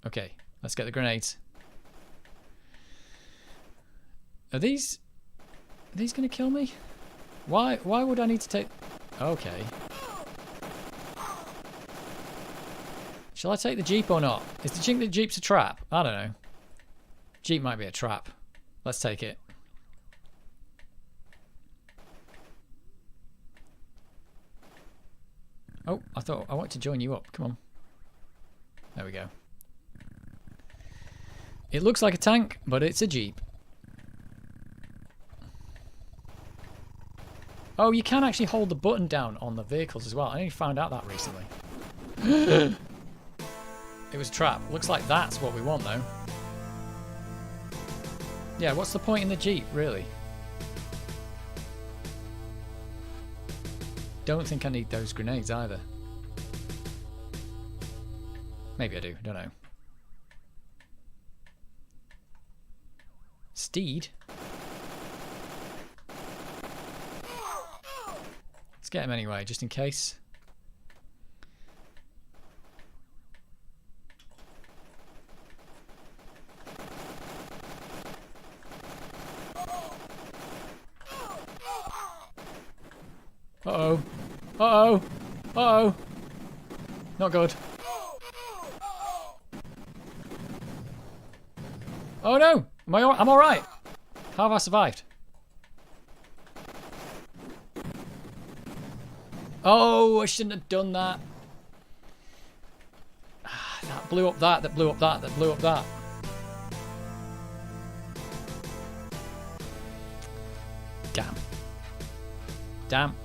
Okay, let's get the grenades. Are these going to kill me? Why would I need to take... Okay. Shall I take the Jeep or not? Is the Jeep's a trap? I don't know. Jeep might be a trap. Let's take it. Oh, I thought I wanted to join you up. Come on. There we go. It looks like a tank, but it's a Jeep. Oh, you can actually hold the button down on the vehicles as well. I only found out that recently. It was a trap. Looks like that's what we want, though. Yeah, what's the point in the Jeep, really? Don't think I need those grenades either. Maybe I do, don't know. Steed? Let's get him anyway, just in case. Uh-oh. Uh-oh. Uh-oh. Not good. Oh no! I'm alright. How have I survived? Oh, I shouldn't have done that. That blew up that, that blew up that, that blew up that. Damn. Damn.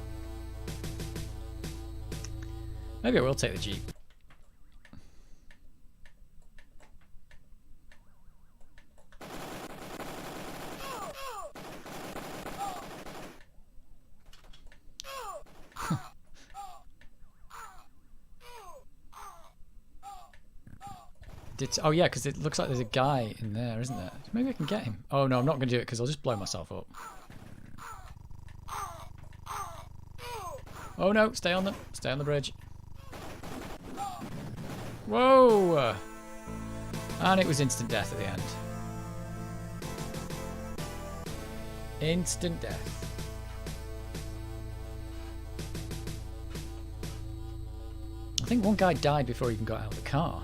Maybe I will take the Jeep. Oh yeah, because it looks like there's a guy in there, isn't there? Maybe I can get him. Oh no, I'm not going to do it because I'll just blow myself up. Oh no, stay on the bridge. Whoa! And it was instant death at the end. Instant death. I think one guy died before he even got out of the car.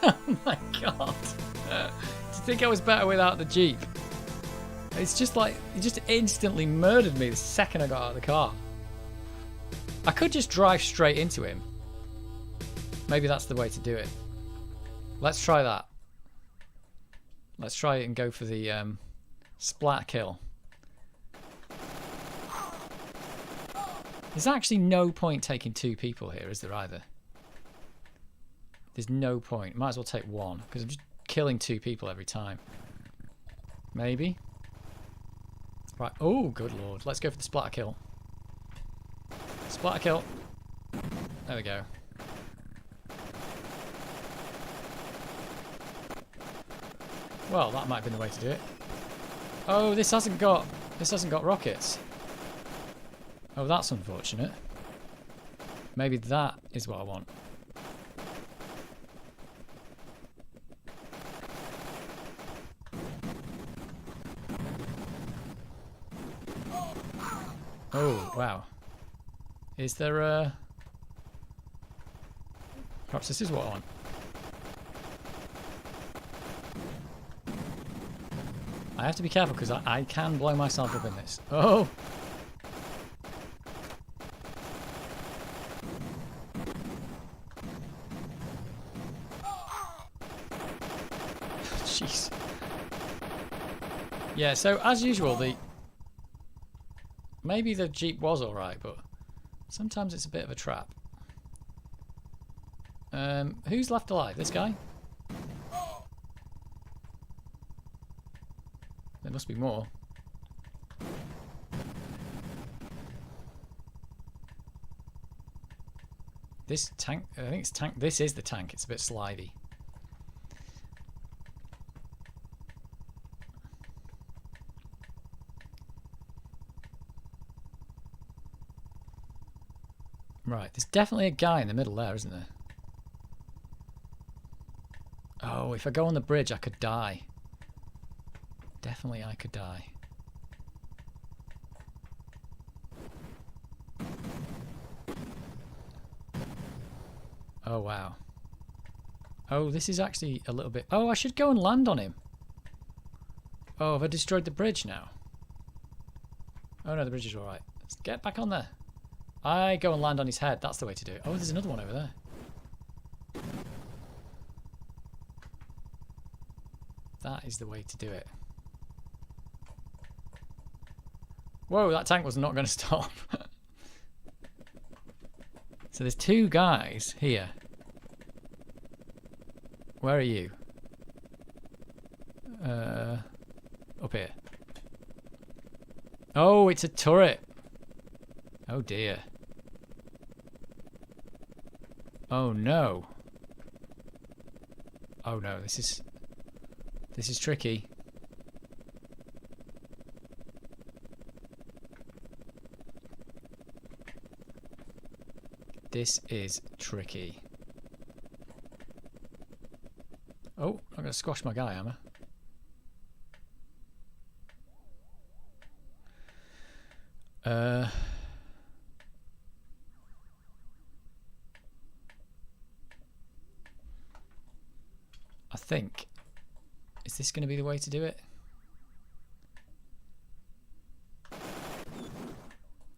Oh my god. Do you think I was better without the Jeep? It's just like, he just instantly murdered me the second I got out of the car. I could just drive straight into him. Maybe that's the way to do it. Let's try that. Let's try it and go for the splat kill. There's actually no point taking 2 people here, is there either? There's no point. Might as well take 1, because I'm just killing 2 people every time. Maybe. Right. Oh, good lord. Let's go for the splatter kill. Splatter kill. There we go. Well, that might have been the way to do it. Oh, this hasn't got rockets. Oh, that's unfortunate. Maybe that is what I want. Oh, wow. Is there a... Perhaps this is what I want. I have to be careful because I can blow myself up in this. Oh! Jeez. Yeah, so as usual, maybe the Jeep was alright, but sometimes it's a bit of a trap. Who's left alive? This guy? There must be more. This tank, I think it's tank. This is the tank. It's a bit slidey. Right, there's definitely a guy in the middle there, isn't there? Oh, if I go on the bridge, I could die. Definitely I could die. Oh, wow. Oh, this is actually a little bit... Oh, I should go and land on him. Oh, have I destroyed the bridge now? Oh, no, the bridge is all right. Let's get back on there. I go and land on his head. That's the way to do it. Oh, there's another one over there. That is the way to do it. Whoa, that tank was not going to stop. So there's 2 guys here. Where are you? Up here. Oh, it's a turret. Oh dear. Oh no. Oh no, this is tricky. This is tricky. Oh, I'm going to squash my guy, am I? I think. Is this going to be the way to do it?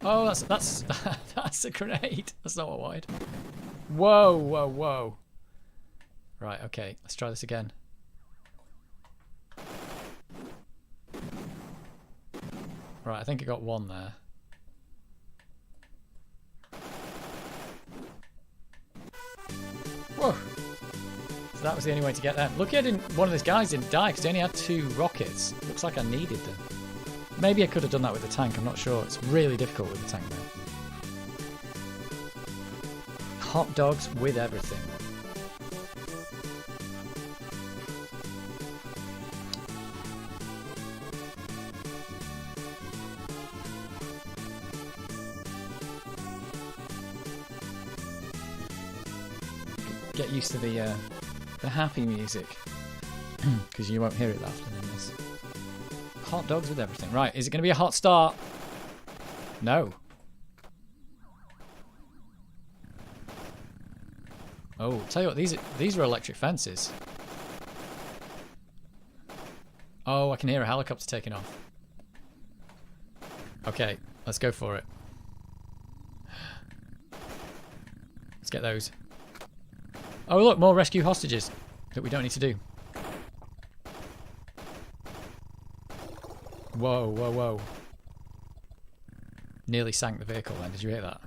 Oh, that's that's a grenade. That's not what I wanted. Whoa, whoa, whoa. Right, okay, let's try this again. Right, I think I got one there. Whoa! So that was the only way to get them. Lucky one of these guys didn't die because they only had 2 rockets. Looks like I needed them. Maybe I could have done that with the tank, I'm not sure. It's really difficult with the tank though. Hot dogs with everything. Get used to the happy music because you won't hear it often in this. Hot dogs with everything. Right, is it going to be a hot start? No. Oh, tell you what, these are electric fences. Oh, I can hear a helicopter taking off. Okay, let's go for it. Let's get those. Oh look, more rescue hostages that we don't need to do. Whoa, whoa, whoa. Nearly sank the vehicle then, did you hear that?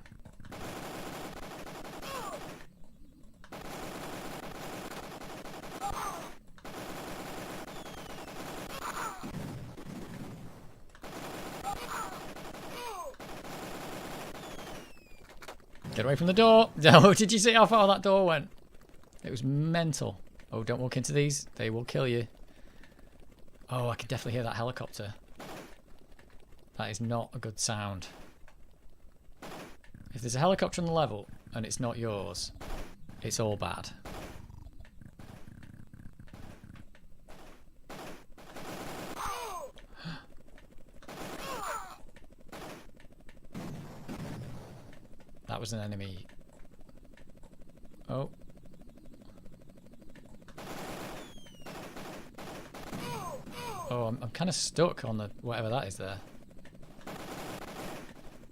Get away from the door! Oh, did you see how far that door went? It was mental. Oh, don't walk into these. They will kill you. Oh, I can definitely hear that helicopter. That is not a good sound. If there's a helicopter on the level and it's not yours, it's all bad. That was an enemy. Oh. Oh, I'm kind of stuck on the whatever that is there.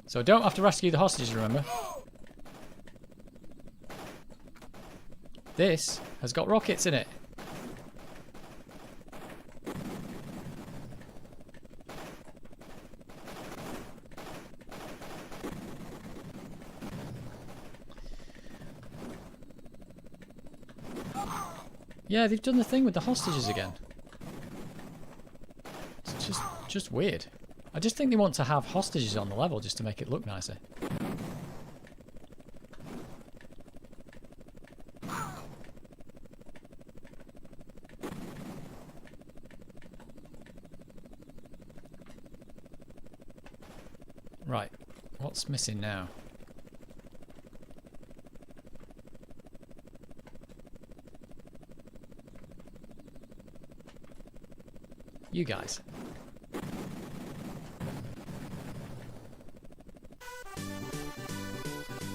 So I don't have to rescue the hostages, remember? This has got rockets in it. Yeah, they've done the thing with the hostages again. It's just weird. I just think they want to have hostages on the level just to make it look nicer. Right, what's missing now? You guys.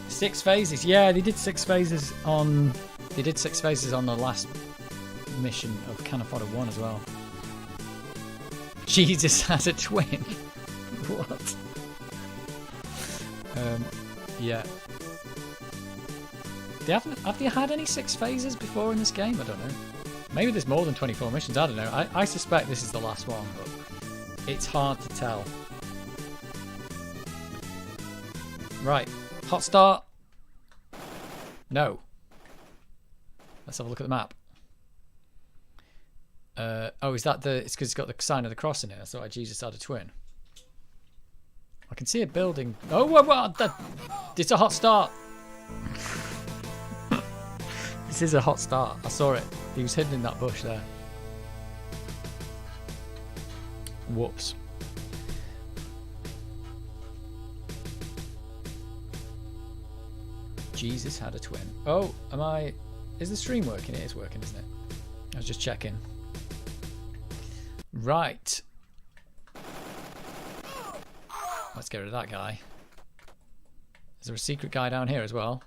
Six phases. Yeah, they did 6 phases on. They did 6 phases on the last mission of Fodder 1 as well. Jesus has a twin. What? Yeah. Have they had any 6 phases before in this game? I don't know. Maybe there's more than 24 missions. I don't know. I suspect this is the last one, but it's hard to tell. Right. Hot start. No. Let's have a look at the map. Oh, is that the... It's because it's got the sign of the cross in it. I thought Jesus had a twin. I can see a building. Oh, what? It's a hot start. This is a hot start. I saw it. He was hidden in that bush there. Whoops. Jesus had a twin. Oh, am I... Is the stream working? It is working, isn't it? I was just checking. Right. Let's get rid of that guy. Is there a secret guy down here as well?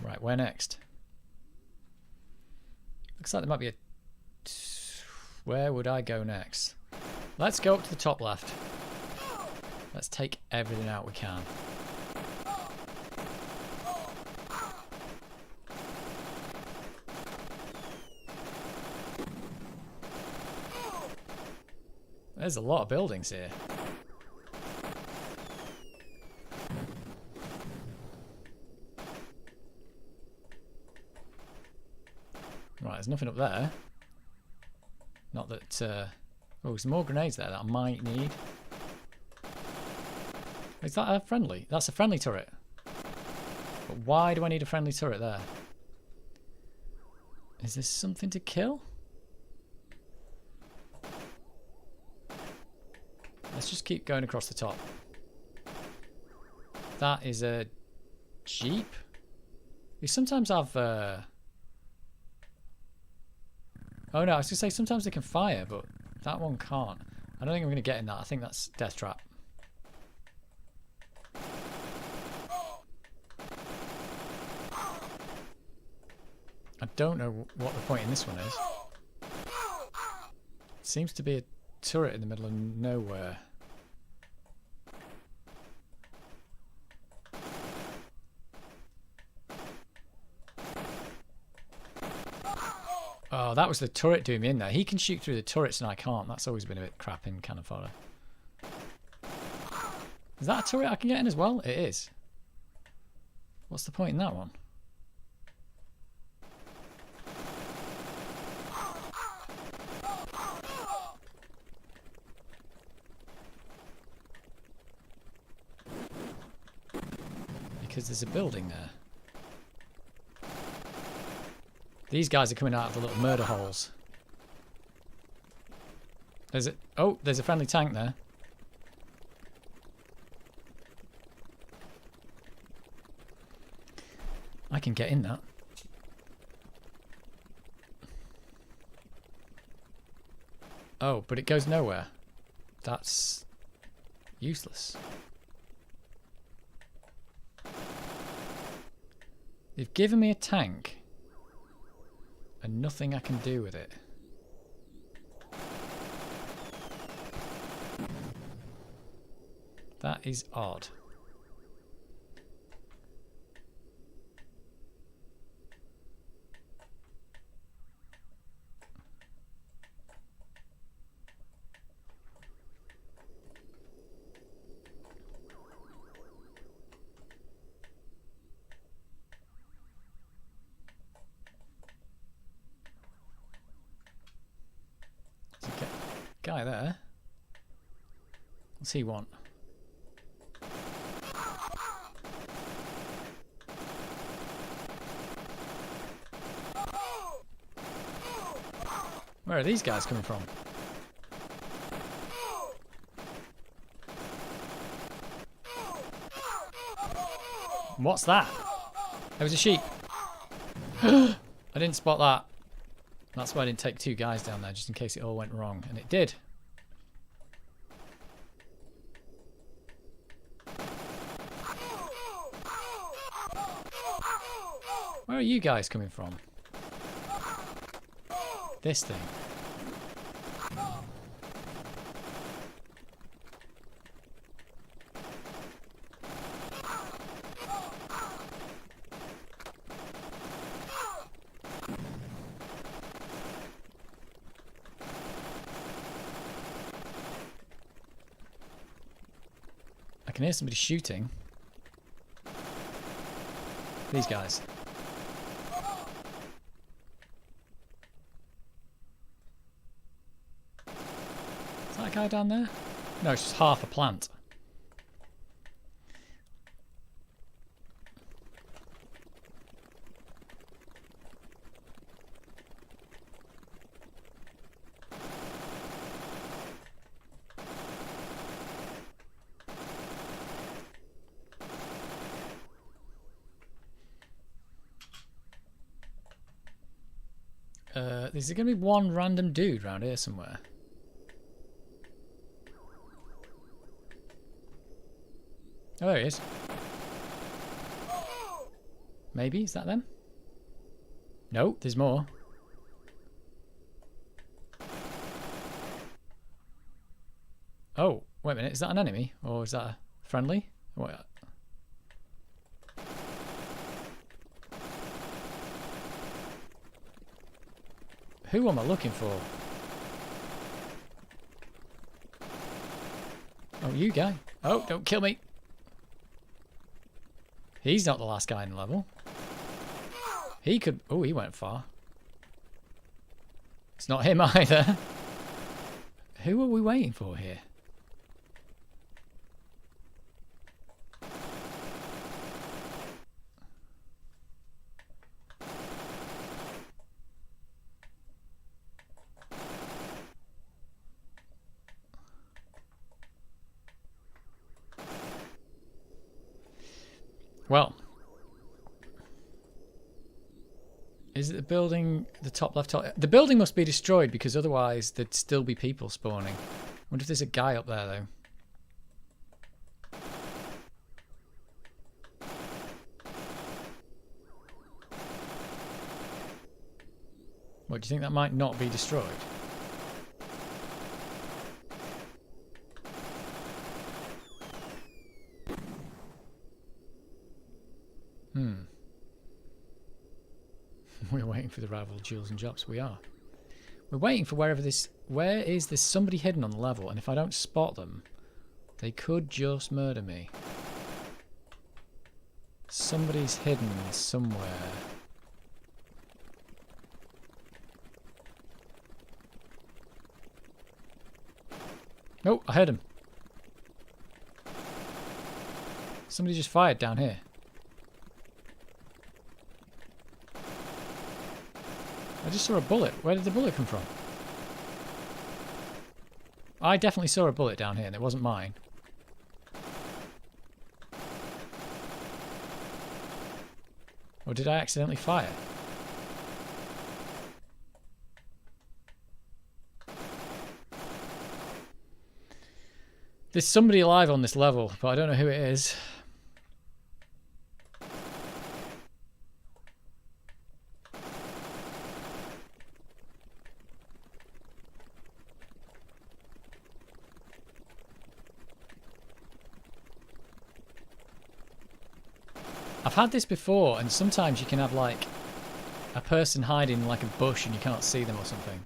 Right, where next? Looks like there might be a... Where would I go next? Let's go up to the top left. Let's take everything out we can. There's a lot of buildings here. Right, there's nothing up there. Not that... oh, there's more grenades there that I might need. Is that a friendly? That's a friendly turret. But why do I need a friendly turret there? Is this something to kill? Let's just keep going across the top. That is a jeep. You sometimes have... Oh no, I was going to say sometimes they can fire, but that one can't. I don't think I'm going to get in that. I think that's death trap. I don't know what the point in this one is. It seems to be a turret in the middle of nowhere. Oh, that was the turret doing me in there. He can shoot through the turrets and I can't. That's always been a bit crap in Cannon Fodder. Is that a turret I can get in as well? It is. What's the point in that one? Because there's a building there. These guys are coming out of the little murder holes. There's a... Oh, there's a friendly tank there. I can get in that. Oh, but it goes nowhere. That's useless. They've given me a tank and nothing I can do with it. That is odd. Guy there. What's he want? Where are these guys coming from? What's that? There was a sheep. I didn't spot that. That's why I didn't take two guys down there, just in case it all went wrong. And it did. Where are you guys coming from? This thing. I can hear somebody shooting. These guys. Is that a guy down there? No, it's just half a plant. Is there going to be one random dude around here somewhere? Oh, there he is. Maybe, is that them? No, there's more. Oh, wait a minute, is that an enemy? Or is that a friendly? What? Who am I looking for? Oh, you guy. Oh, don't kill me. He's not the last guy in the level. He could... Oh, he went far. It's not him either. Who are we waiting for here? Well, is it the building, the top left top? The building must be destroyed because otherwise there'd still be people spawning. I wonder if there's a guy up there though. What, do you think that might not be destroyed? We're waiting for the rival jewels and jobs. We are. We're waiting for wherever this... Where is this somebody hidden on the level? And if I don't spot them, they could just murder me. Somebody's hidden somewhere. Oh, I heard him. Somebody just fired down here. I just saw a bullet. Where did the bullet come from? I definitely saw a bullet down here and it wasn't mine. Or did I accidentally fire? There's somebody alive on this level, but I don't know who it is. I've had this before, and sometimes you can have like a person hiding in like a bush and you can't see them or something.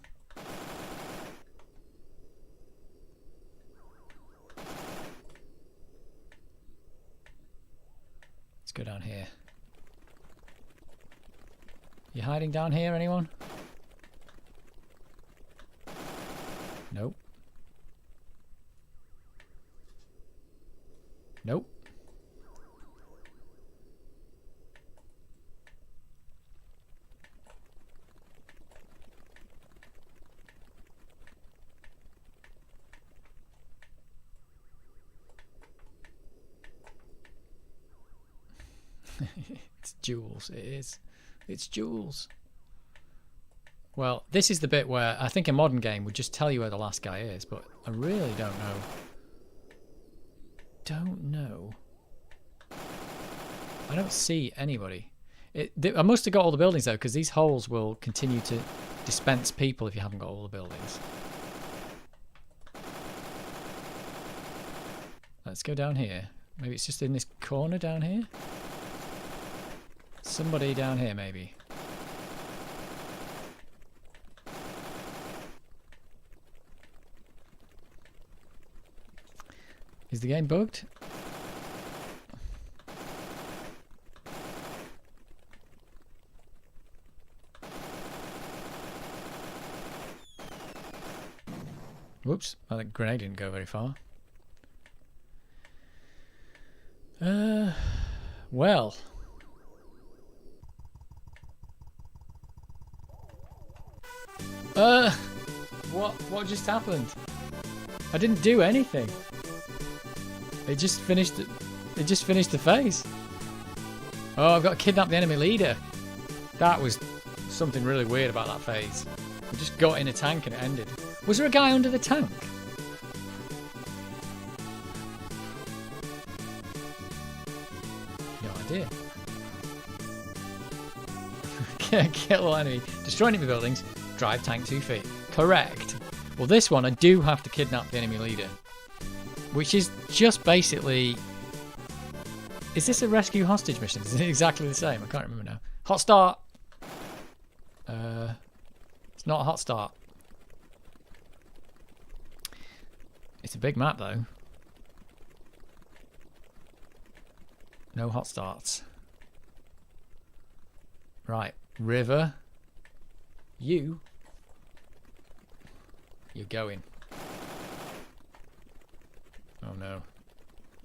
Let's go down here. You hiding down here, anyone? Nope. Nope. It's jewels, it is. It's jewels. Well, this is the bit where I think a modern game would just tell you where the last guy is, but I really don't know. I don't see anybody. I must have got all the buildings though, because these holes will continue to dispense people if you haven't got all the buildings. Let's go down here. Maybe it's just in this corner down here? Somebody down here, maybe. Is the game bugged? Whoops, well, that grenade didn't go very far. Well. What just happened? I didn't do anything. It just finished the phase. Oh, I've got to kidnap the enemy leader. That was something really weird about that phase. I just got in a tank and it ended. Was there a guy under the tank? No idea. Kill enemy. Destroy enemy buildings. Drive tank 2 feet. Correct. Well, this one I do have to kidnap the enemy leader. Which is just basically... Is this a rescue hostage mission? Is it exactly the same? I can't remember now. Hot start! It's not a hot start. It's a big map though. No hot starts. Right, river. You're going. Oh no.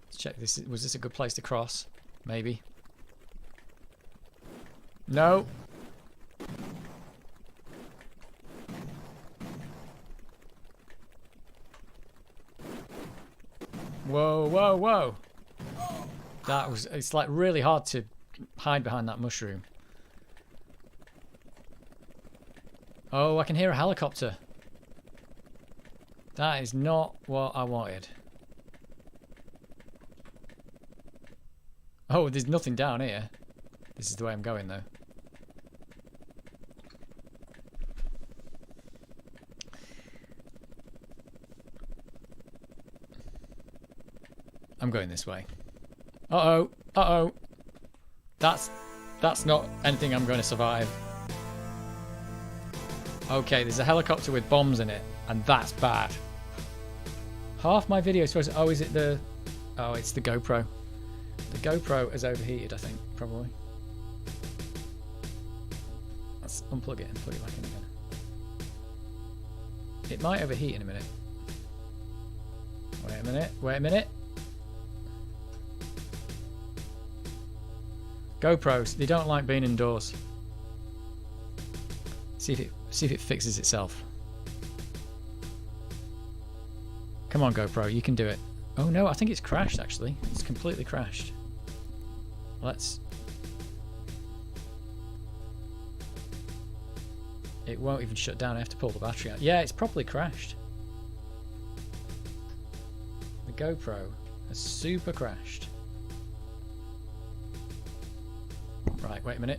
Let's check this. Was this a good place to cross? Maybe. No. Whoa, whoa, whoa. It's like really hard to hide behind that mushroom. Oh, I can hear a helicopter. That is not what I wanted. Oh, there's nothing down here. This is the way I'm going though. I'm going this way. Uh-oh. Uh-oh. That's not anything I'm going to survive. Okay, there's a helicopter with bombs in it, and that's bad. Half my video is supposed to... Oh, is it the... Oh, it's the GoPro. The GoPro has overheated, I think, probably. Let's unplug it and plug it back in again. It might overheat in a minute. Wait a minute. Wait a minute. GoPros, they don't like being indoors. See if it fixes itself. Come on, GoPro, you can do it. Oh no, I think it's crashed actually. It's completely crashed. Let's... It won't even shut down. I have to pull the battery out. Yeah, it's properly crashed. The GoPro has super crashed. Right, wait a minute.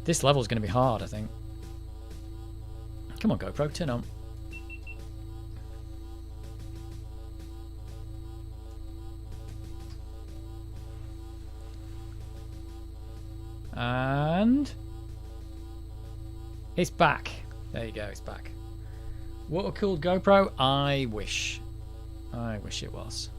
This level is going to be hard, I think. Come on, GoPro, turn on. And... it's back. There you go, it's back. Water-cooled GoPro? I wish. I wish it was.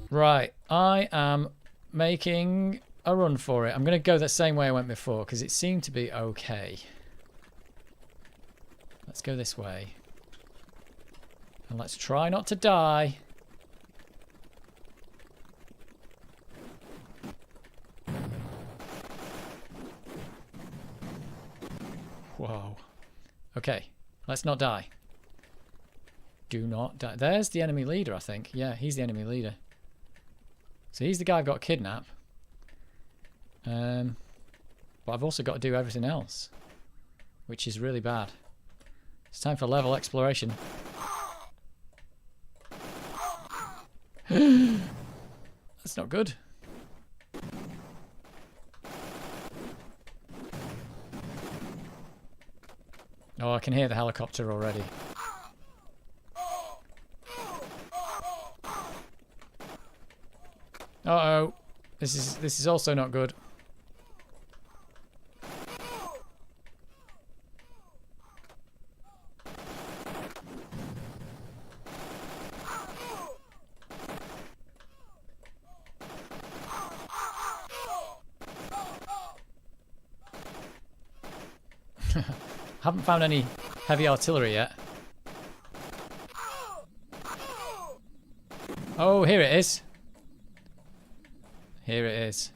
Right, I am making a run for it. I'm going to go the same way I went before because it seemed to be okay. Let's go this way. And let's try not to die. Whoa. Okay, let's not die. Do not die. There's the enemy leader, I think. Yeah, he's the enemy leader. So he's the guy I've got to kidnap. But I've also got to do everything else, which is really bad. It's time for level exploration. That's not good. Oh, I can hear the helicopter already. Uh-oh. This is also not good. Haven't found any heavy artillery yet. Oh, here it is. Here it is.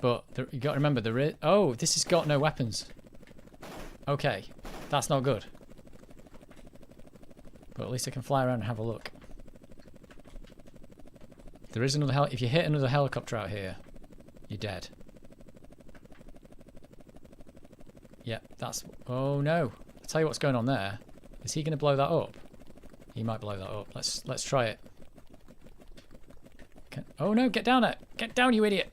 But you got to remember there is... Oh, this has got no weapons. Okay, that's not good. But at least I can fly around and have a look. There is another if you hit another helicopter out here, you're dead. Yep, that's... Oh no. I'll tell you what's going on there. Is he going to blow that up? He might blow that up. Let's try it. Oh no, get down there. Get down, you idiot.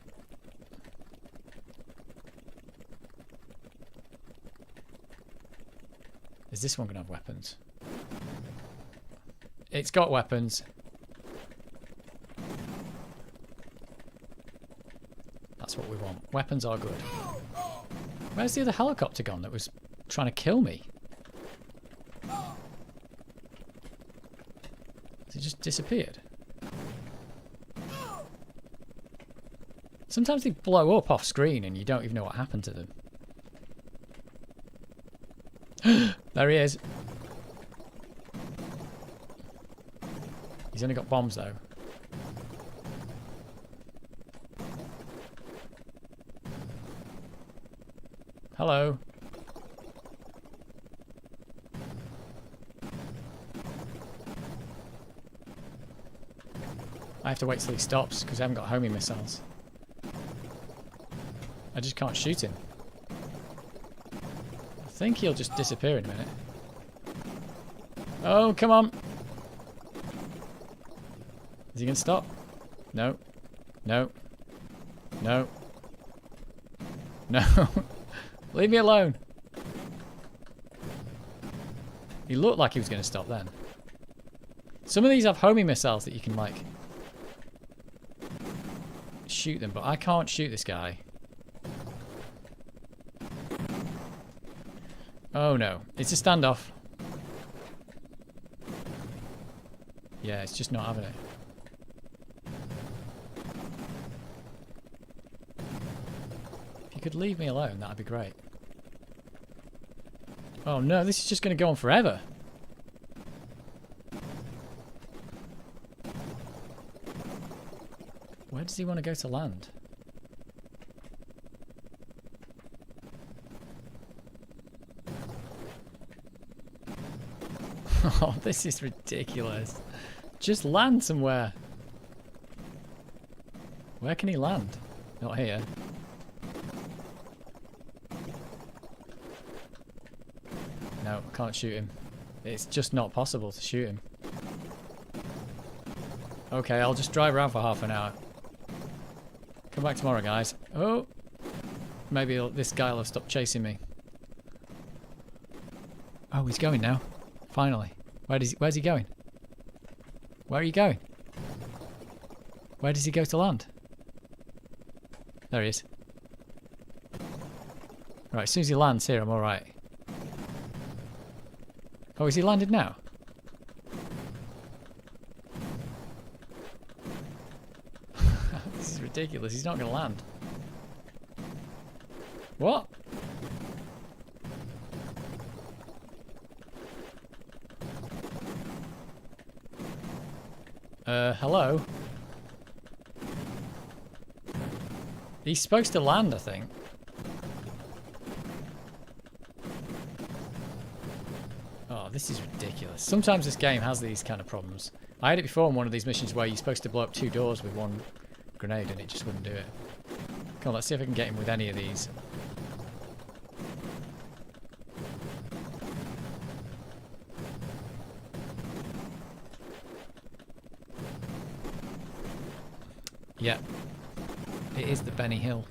Is this one going to have weapons? It's got weapons. That's what we want. Weapons are good. Where's the other helicopter gone that was trying to kill me. Has it just disappeared? Sometimes they blow up off screen and you don't even know what happened to them. There he is. He's only got bombs though. Hello. I have to wait till he stops because I haven't got homing missiles. I just can't shoot him. I think he'll just disappear in a minute. Oh, come on. Is he going to stop? No. No. No. No. Leave me alone. He looked like he was going to stop then. Some of these have homing missiles that you can, like, shoot them, but I can't shoot this guy. Oh no, it's a standoff. Yeah, it's just not having it. If you could leave me alone, that'd be great. Oh no, this is just going to go on forever. Where does he want to go to land? Oh, this is ridiculous. Just land somewhere. Where can he land? Not here. No, can't shoot him. It's just not possible to shoot him. Okay, I'll just drive around for half an hour. Come back tomorrow, guys. Oh! Maybe this guy will have stopped chasing me. Oh, he's going now. Finally. Where's he going? Where are you going? Where does he go to land? There he is. Right, as soon as he lands here, I'm alright. Oh, is he landed now? This is ridiculous. He's not going to land. What? Hello? He's supposed to land, I think. Oh, this is ridiculous. Sometimes this game has these kind of problems. I had it before in one of these missions where you're supposed to blow up 2 doors with 1 grenade and it just wouldn't do it. Come on, let's see if I can get him with any of these. Yeah, it is the Benny Hill.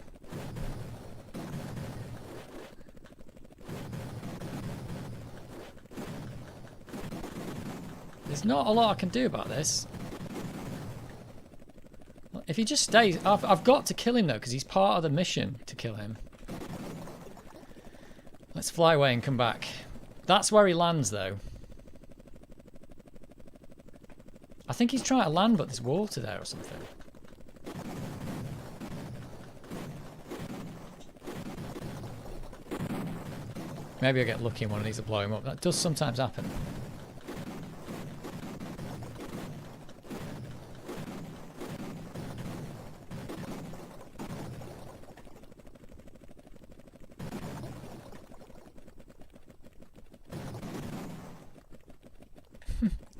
There's not a lot I can do about this. If he just stays, I've got to kill him though, because he's part of the mission to kill him. Let's fly away and come back. That's where he lands though. I think he's trying to land, but there's water there or something. Maybe I'll get lucky and one of these will blow him up. That does sometimes happen.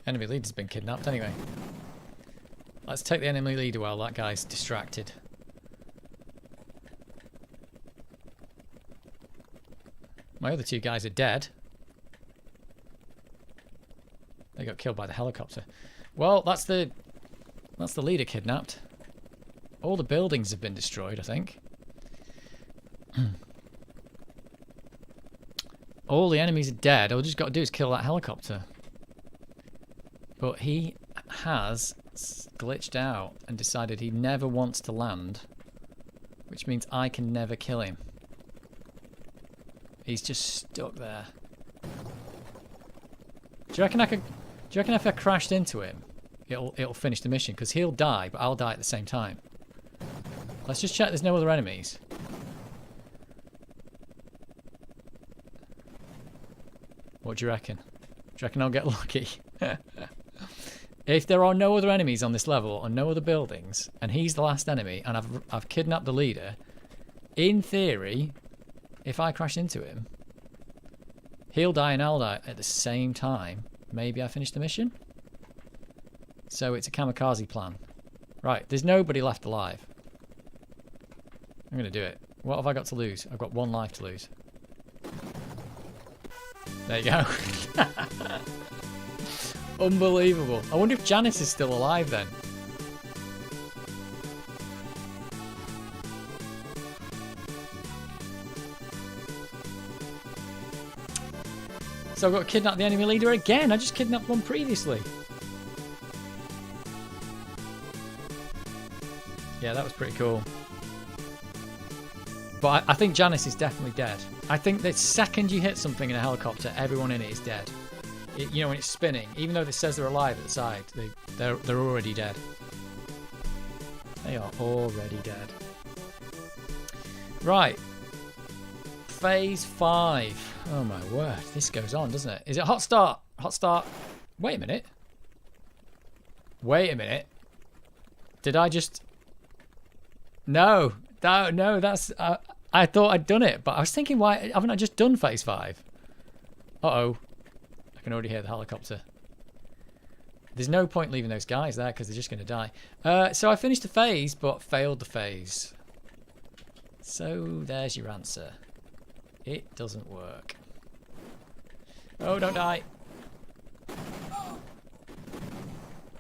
Enemy leader's been kidnapped anyway. Let's take the enemy leader while that guy's distracted. My other 2 guys are dead. They got killed by the helicopter. Well, that's the leader kidnapped. All the buildings have been destroyed, I think. All the enemies are dead. All we just got to do is kill that helicopter. But he has glitched out and decided he never wants to land, which means I can never kill him. He's just stuck there. Do you reckon I could? Do you reckon if I crashed into him, it'll finish the mission? Because he'll die, but I'll die at the same time. Let's just check there's no other enemies. What do you reckon? Do you reckon I'll get lucky? If there are no other enemies on this level or no other buildings, and he's the last enemy, and I've kidnapped the leader, in theory, if I crash into him, he'll die and I'll die at the same time. Maybe I finish the mission? So it's a kamikaze plan. Right, there's nobody left alive. I'm going to do it. What have I got to lose? I've got 1 life to lose. There you go. Unbelievable. I wonder if Janice is still alive then. So I've got to kidnap the enemy leader again. I just kidnapped one previously. Yeah, that was pretty cool. But I think Janice is definitely dead. I think the second you hit something in a helicopter, everyone in it is dead. You know, when it's spinning, even though it says they're alive at the side, they're already dead. They are already dead. Right. Phase 5. Oh my word, this goes on, doesn't it? Is it hot start? Hot start. Wait a minute. Wait a minute. Did I just... No, that's... I thought I'd done it, but I was thinking, why haven't I just done phase 5? Uh-oh. I can already hear the helicopter. There's no point leaving those guys there because they're just going to die. So I finished the phase, but failed the phase. So there's your answer. It doesn't work. Oh, don't die.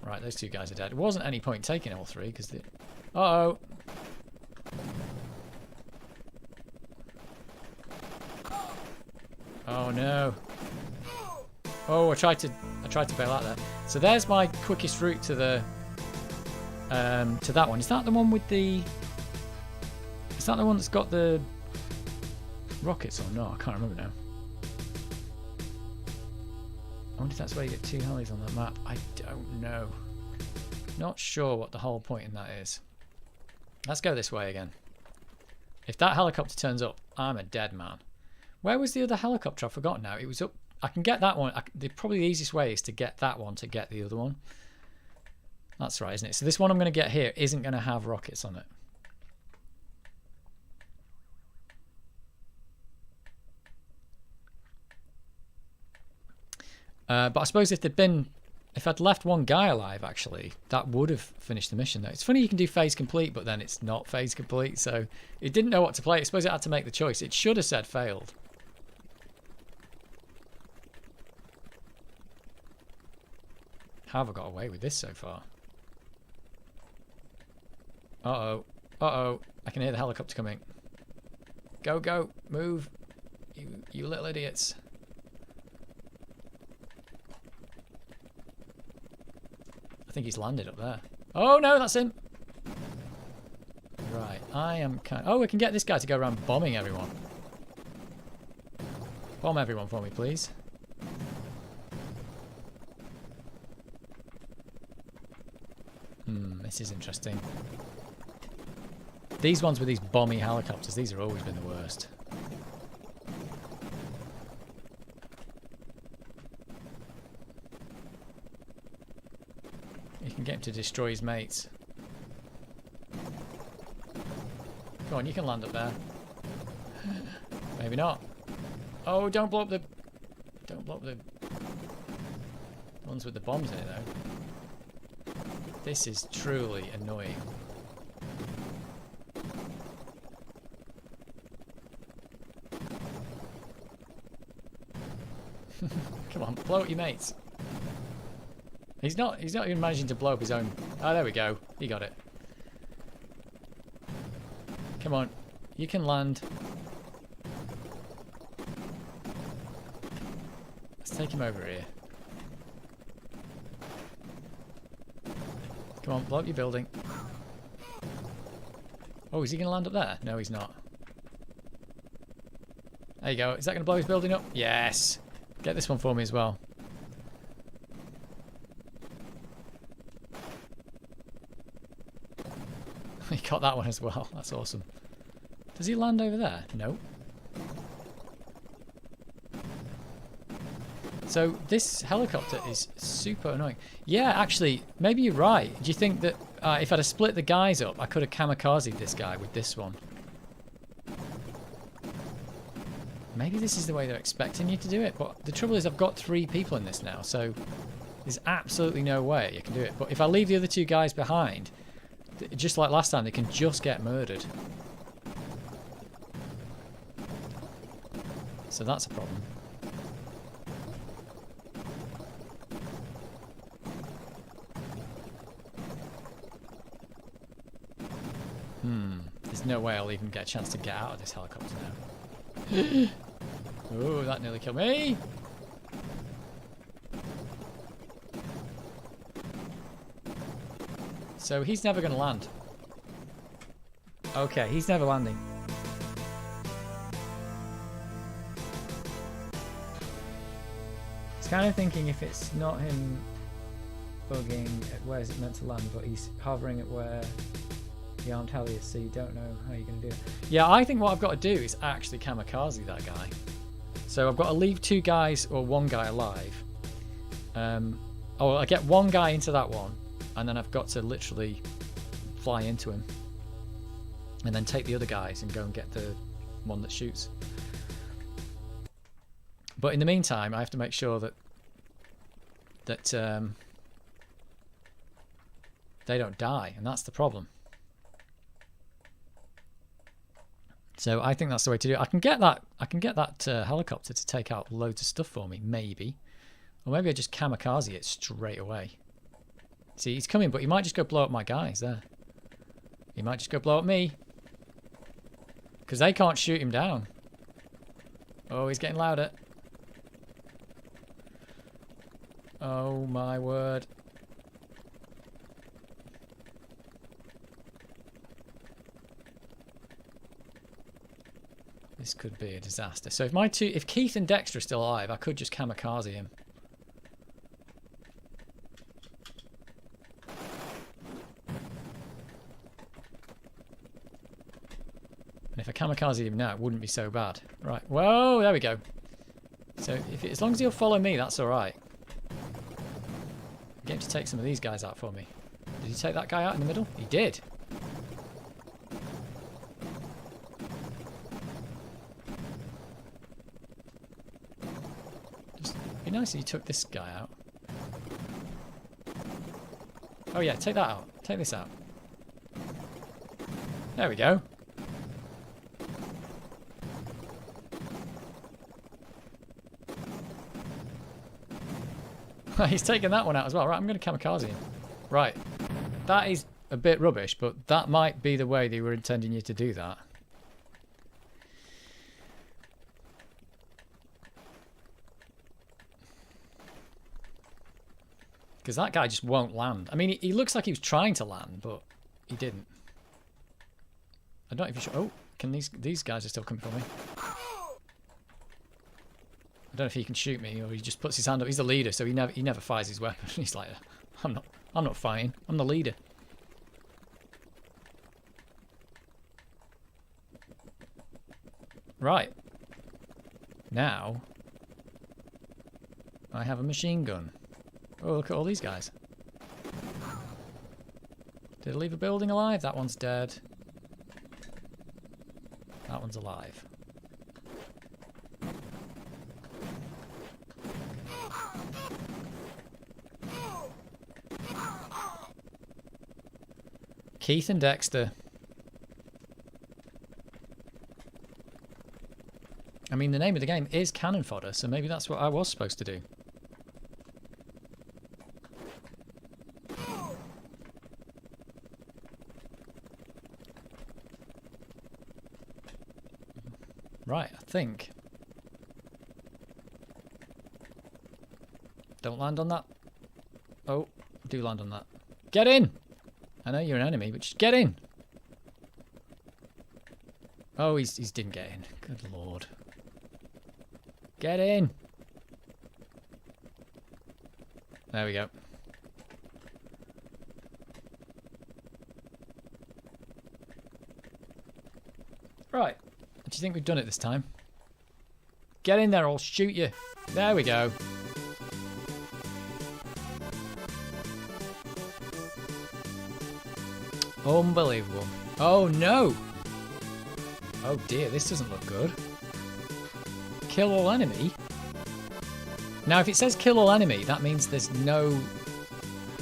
Right, those 2 guys are dead. It wasn't any point taking all 3 because they... Uh-oh. Oh no. Oh, I tried to bail out there. So there's my quickest route to the to that one. Is that the one with the... Is that the one that's got the rockets or no? I can't remember now. I wonder if that's where you get 2 helis on that map. I don't know. Not sure what the whole point in that is. Let's go this way again. If that helicopter turns up, I'm a dead man. Where was the other helicopter? I've forgotten now. It was up... I can get that one. Probably the easiest way is to get that one to get the other one. That's right, isn't it? So this one I'm going to get here isn't going to have rockets on it. But I suppose if I'd left one guy alive, actually, that would have finished the mission, though. It's funny you can do phase complete, but then it's not phase complete, so it didn't know what to play. I suppose it had to make the choice. It should have said failed. How have I got away with this so far? Uh-oh. Uh-oh. I can hear the helicopter coming. Go, go. Move. You little idiots. I think he's landed up there. Oh, no, that's him. Right. I am kind of... Oh, we can get this guy to go around bombing everyone. Bomb everyone for me, please. This is interesting. These ones with these bomby helicopters, these have always been the worst. You can get him to destroy his mates. Go on, you can land up there. Maybe not. Oh, don't blow up the... Don't blow up the ones with the bombs in it, though. This is truly annoying. Come on, blow up your mates. He's not even managing to blow up his own... Oh, there we go. He got it. Come on. You can land. Let's take him over here. Come on, blow up your building. Oh, is he going to land up there? No, he's not. There you go. Is that going to blow his building up? Yes. Get this one for me as well. He got that one as well. That's awesome. Does he land over there? No. So this helicopter is super annoying. Yeah, actually, maybe you're right. Do you think that if I'd have split the guys up, I could have kamikazed this guy with this one? Maybe this is the way they're expecting you to do it. But the trouble is I've got 3 people in this now, so there's absolutely no way you can do it. But if I leave the other 2 guys behind, just like last time, they can just get murdered. So that's a problem. There's no way I'll even get a chance to get out of this helicopter now. Oh, that nearly killed me. So he's never going to land. Okay, he's never landing. I was kind of thinking if it's not him bugging at where is it meant to land, but he's hovering at where the armed heli is, so you don't know how you're going to do it. Yeah, I think what I've got to do is actually kamikaze that guy. So I've got to leave 2 guys or 1 guy alive. I get 1 guy into that one, and then I've got to literally fly into him. And then take the other guys and go and get the one that shoots. But in the meantime, I have to make sure that they don't die, and that's the problem. So I think that's the way to do it. I can get that helicopter to take out loads of stuff for me, maybe. Or maybe I just kamikaze it straight away. See, he's coming, but he might just go blow up my guys there. He might just go blow up me. Because they can't shoot him down. Oh, he's getting louder. Oh my word. This could be a disaster. So if Keith and Dexter are still alive, I could just kamikaze him. And if I kamikaze him now, it wouldn't be so bad. Right. Whoa, there we go. So as long as he'll follow me, that's all right. Get him to take some of these guys out for me. Did he take that guy out in the middle? He did. It'd be nice if you took this guy out. Oh yeah, take that out. Take this out. There we go. He's taking that one out as well. Right, I'm going to kamikaze him. Right. That is a bit rubbish, but that might be the way they were intending you to do that. Because that guy just won't land. I mean, he looks like he was trying to land, but he didn't. I don't know if you should... Oh, can these guys are still coming for me. I don't know if he can shoot me or he just puts his hand up. He's the leader, so he never fires his weapon. He's like, I'm not fighting. I'm the leader. Right. Now I have a machine gun. Oh, look at all these guys. Did I leave a building alive? That one's dead. That one's alive. Keith and Dexter. I mean, the name of the game is Cannon Fodder, so maybe that's what I was supposed to do. Right, I think. Don't land on that. Oh, do land on that. Get in! I know you're an enemy, but just get in! Oh, he didn't get in. Good lord. Get in. There we go. Right. Do you think we've done it this time? Get in there, I'll shoot you. There we go. Unbelievable. Oh no! Oh dear, this doesn't look good. Kill all enemy? Now if it says kill all enemy, that means there's no...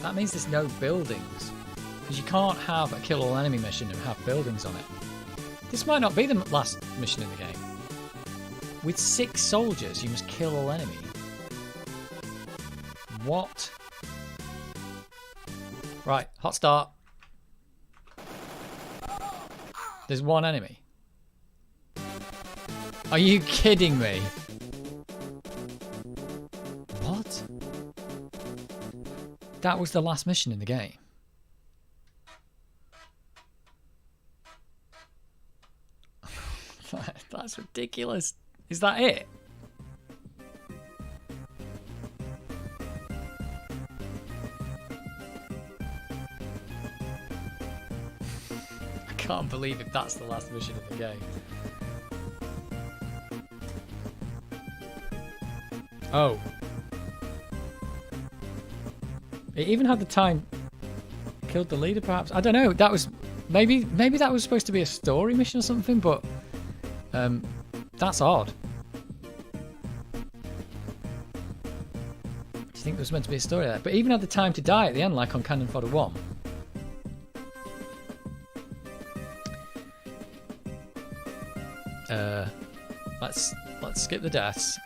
That means there's no buildings. Because you can't have a kill all enemy mission and have buildings on it. This might not be the last mission in the game. With 6 soldiers, you must kill all enemy. What? Right, hot start. There's 1 enemy. Are you kidding me? What? That was the last mission in the game. That's ridiculous. Is that it? I can't believe if that's the last mission in the game. Oh. It even had the time. Killed the leader, perhaps. I don't know. That was maybe that was supposed to be a story mission or something, but that's odd. Do you think there was meant to be a story there? But even had the time to die at the end, like on Cannon Fodder 1. Let's skip the deaths.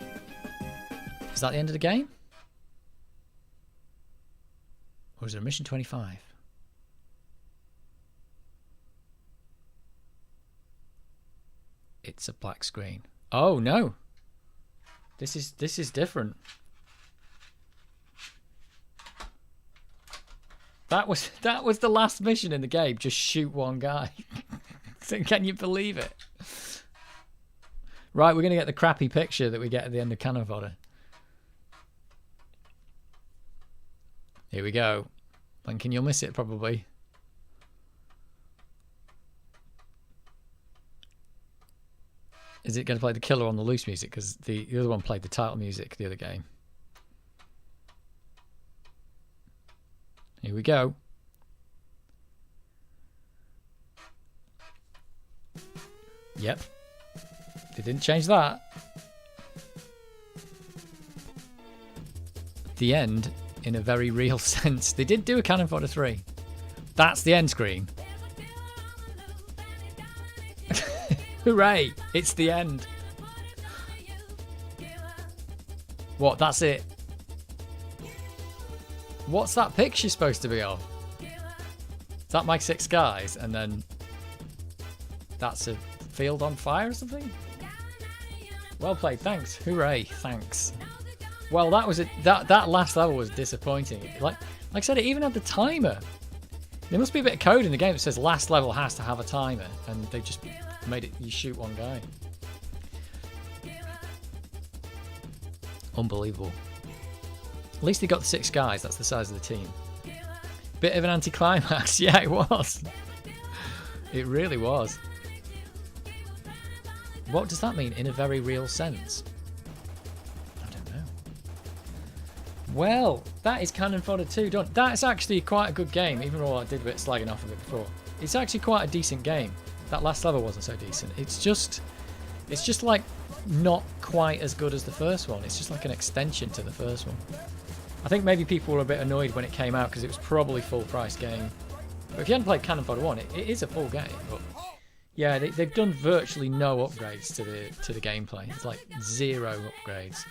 Is that the end of the game? Or is it a mission 25? It's a black screen. Oh no. This is different. That was the last mission in the game. Just shoot one guy. So can you believe it? Right, we're going to get the crappy picture that we get at the end of Cannon Fodder. Here we go. Thinking you'll miss it, probably. Is it going to play the killer on the loose music? Because the other one played the title music, the other game. Here we go. Yep. They didn't change that. The end, in a very real sense. They did do a Cannon Fodder 3. That's the end screen. Hooray! It's the end. What? That's it? What's that picture supposed to be of? Is that my 6 guys? And then that's a field on fire or something? Well played, thanks. Hooray, thanks. Well, that was that last level was disappointing. Like I said, it even had the timer. There must be a bit of code in the game that says last level has to have a timer, and they just made it you shoot one guy. Unbelievable. At least they got the 6 guys. That's the size of the team. Bit of an anticlimax. Yeah, it was. It really was. What does that mean in a very real sense? I don't know. Well, that is Cannon Fodder 2 done. That's actually quite a good game, even though I did a bit slagging off of it before. It's actually quite a decent game. That last level wasn't so decent. It's just like not quite as good as the first one. It's just like an extension to the first one. I think maybe people were a bit annoyed when it came out because it was probably full price game. But if you hadn't played Cannon Fodder 1, it is a full game. But yeah, they've done virtually no upgrades to the gameplay. It's like 0 upgrades.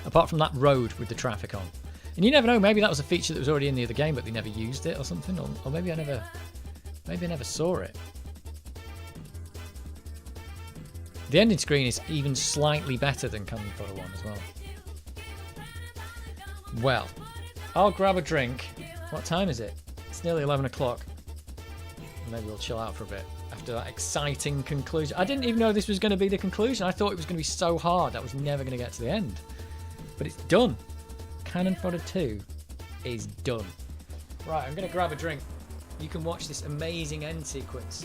Apart from that road with the traffic on. And you never know, maybe that was a feature that was already in the other game but they never used it or something. Or maybe I never saw it. The ending screen is even slightly better than Cannon Fodder 1 as well. Well, I'll grab a drink. What time is it? It's nearly 11 o'clock. Maybe we'll chill out for a bit. I after that exciting conclusion. I didn't even know this was going to be the conclusion. I thought it was going to be so hard I was never going to get to the end. But it's done. Cannon Fodder 2 is done. Right, I'm going to grab a drink. You can watch this amazing end sequence.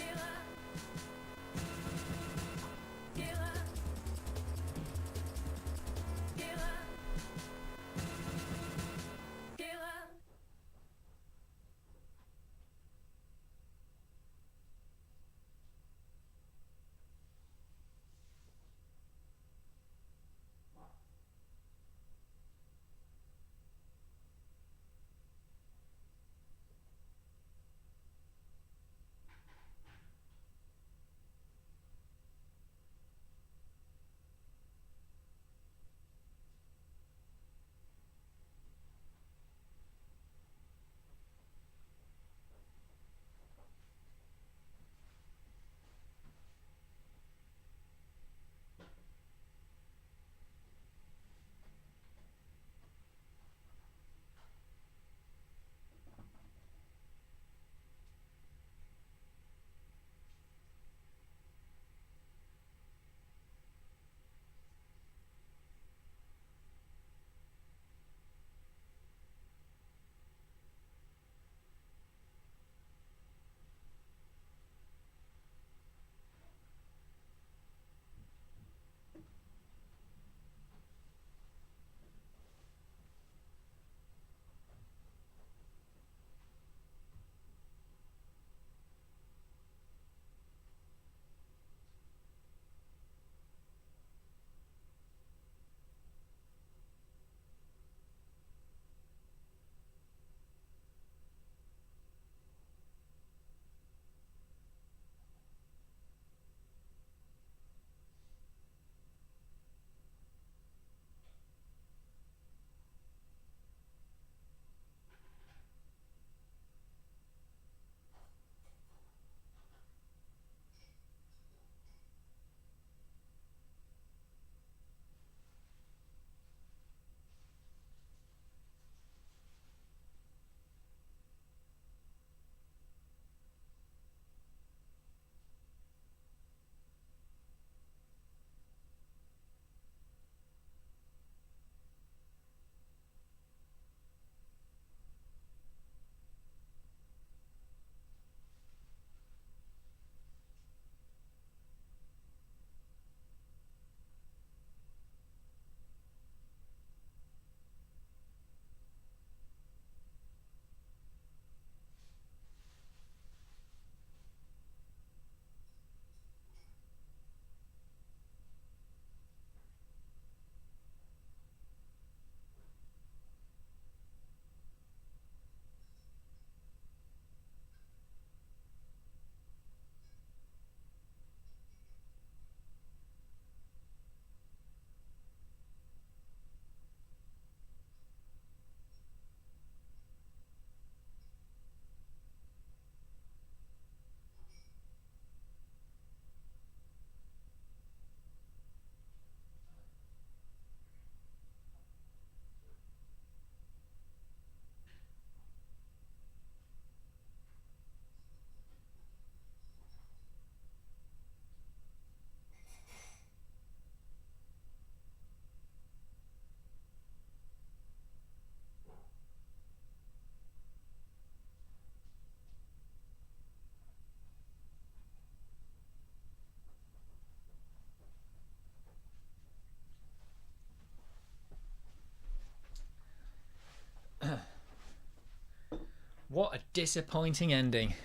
What a disappointing ending.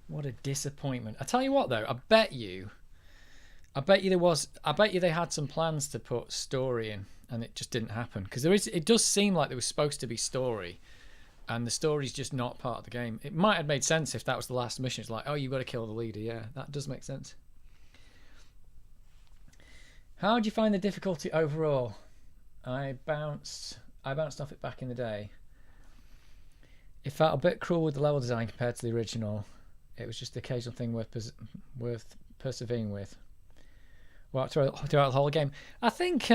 What a disappointment. I tell you what though, I bet you they had some plans to put story in and it just didn't happen. Because it does seem like there was supposed to be story and the story's just not part of the game. It might have made sense if that was the last mission. It's like, oh, you've got to kill the leader. Yeah, that does make sense. How did you find the difficulty overall? I bounced off it back in the day. It felt a bit cruel with the level design compared to the original. It was just the occasional thing worth persevering with. Well, throughout the whole game, I think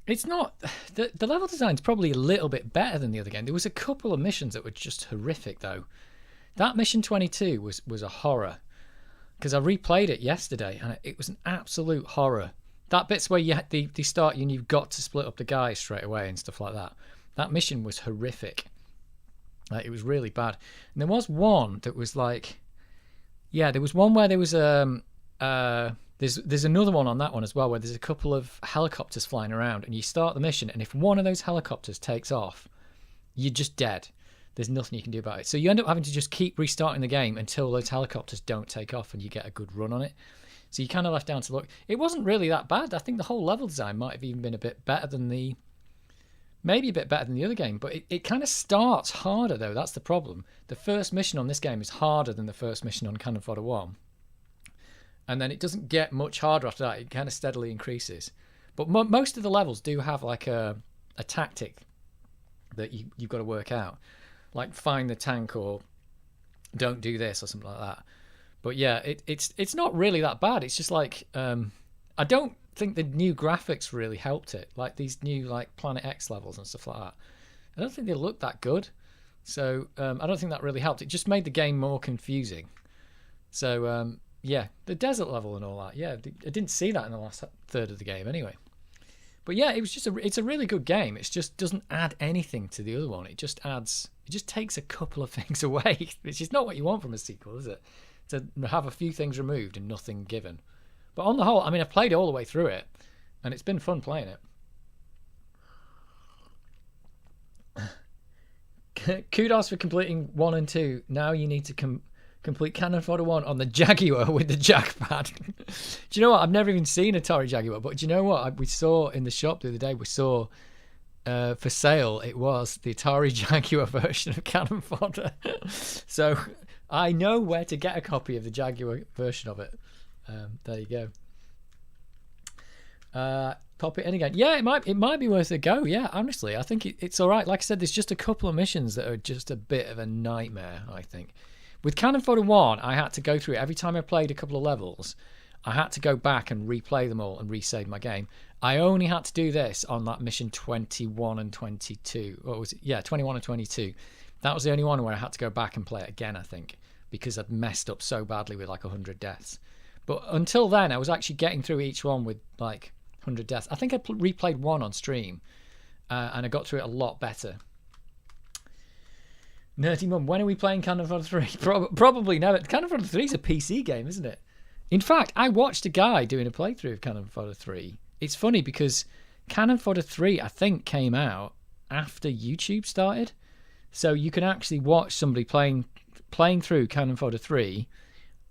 it's not the level design's probably a little bit better than the other game. There was a couple of missions that were just horrific though. That mission 22 was a horror, because I replayed it yesterday and it was an absolute horror. That bit's where you they start you and you've got to split up the guys straight away and stuff like that. That mission was horrific. It was really bad. And there was one that was like, yeah, there was one where there was there's another one on that one as well, where there's a couple of helicopters flying around, and you start the mission, and if one of those helicopters takes off, you're just dead. There's nothing you can do about it. So you end up having to just keep restarting the game until those helicopters don't take off and you get a good run on it. So you kind of left down to look. It wasn't really that bad. I think the whole level design might have even been a bit better than maybe a bit better than the other game, but it kind of starts harder though. That's the problem. The first mission on this game is harder than the first mission on Cannon Fodder 1. And then it doesn't get much harder after that. It kind of steadily increases. But most of the levels do have like a tactic that you've got to work out. Like find the tank or don't do this or something like that. But yeah, it's not really that bad. It's just like I don't think the new graphics really helped it. Like these new like Planet X levels and stuff like that. I don't think they look that good. So I don't think that really helped. It just made the game more confusing. So yeah, the desert level and all that. Yeah, I didn't see that in the last third of the game anyway. But yeah, it's a really good game. It just doesn't add anything to the other one. It just takes a couple of things away, which is not what you want from a sequel, is it? To have a few things removed and nothing given. But on the whole, I mean, I've played all the way through it, and it's been fun playing it. Kudos for completing 1 and 2. Now you need to complete Cannon Fodder 1 on the Jaguar with the jackpad. Do you know what? I've never even seen Atari Jaguar, but do you know what? We saw in the shop the other day, we saw for sale, it was the Atari Jaguar version of Cannon Fodder. So I know where to get a copy of the Jaguar version of it. There you go. Pop it in again. Yeah, it might be worth a go. Yeah, honestly, I think it's all right. Like I said, there's just a couple of missions that are just a bit of a nightmare, I think. With Cannon Fodder 1, I had to go through it. Every time I played a couple of levels, I had to go back and replay them all and resave my game. I only had to do this on that mission 21 and 22. What was it? Yeah, 21 and 22. That was the only one where I had to go back and play it again, I think, because I'd messed up so badly with like 100 deaths. But until then, I was actually getting through each one with like 100 deaths. I think I replayed one on stream, and I got through it a lot better. Nerdy Mum, when are we playing Cannon Fodder 3? Probably never. Cannon Fodder 3 is a PC game, isn't it? In fact, I watched a guy doing a playthrough of Cannon Fodder 3. It's funny because Cannon Fodder 3, I think, came out after YouTube started. So you can actually watch somebody playing through Cannon Fodder 3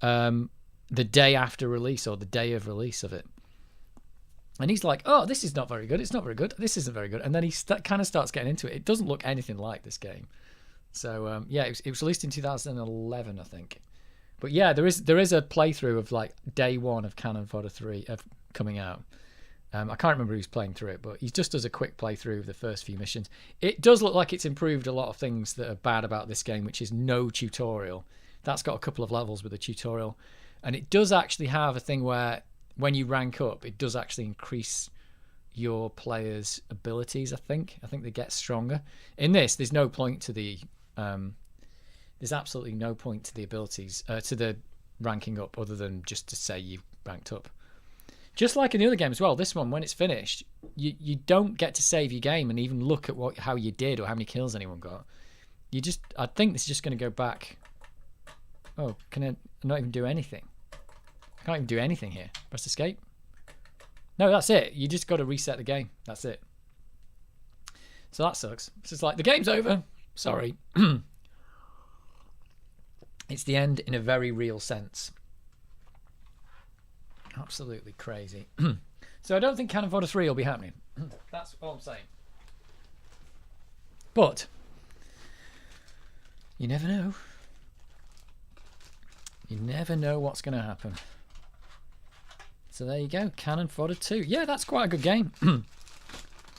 the day after release or the day of release of it. And he's like, oh, this is not very good. It's not very good. This isn't very good. And then he kind of starts getting into it. It doesn't look anything like this game. So yeah, it was released in 2011, I think. But yeah, there is a playthrough of like day one of Cannon Fodder 3 coming out. I can't remember who's playing through it, but he just does a quick playthrough of the first few missions. It does look like it's improved a lot of things that are bad about this game, which is no tutorial. That's got a couple of levels with a tutorial. And it does actually have a thing where when you rank up, it does actually increase your players' abilities, I think. I think they get stronger. In this, there's no point to the... there's absolutely no point to the abilities, to the ranking up, other than just to say you've ranked up. Just like in the other game as well, this one, when it's finished, you don't get to save your game and even look at how you did or how many kills anyone got. I think this is just going to go back. Oh, can I not even do anything? I can't even do anything here. Press escape. No, that's it. You just got to reset the game. That's it. So that sucks. It's just like, the game's over. Sorry. It's the end in a very real sense. Absolutely crazy. So I don't think Cannon Fodder 3 will be happening. That's all I'm saying. But you never know. You never know what's going to happen. So there you go. Cannon Fodder 2. Yeah, that's quite a good game.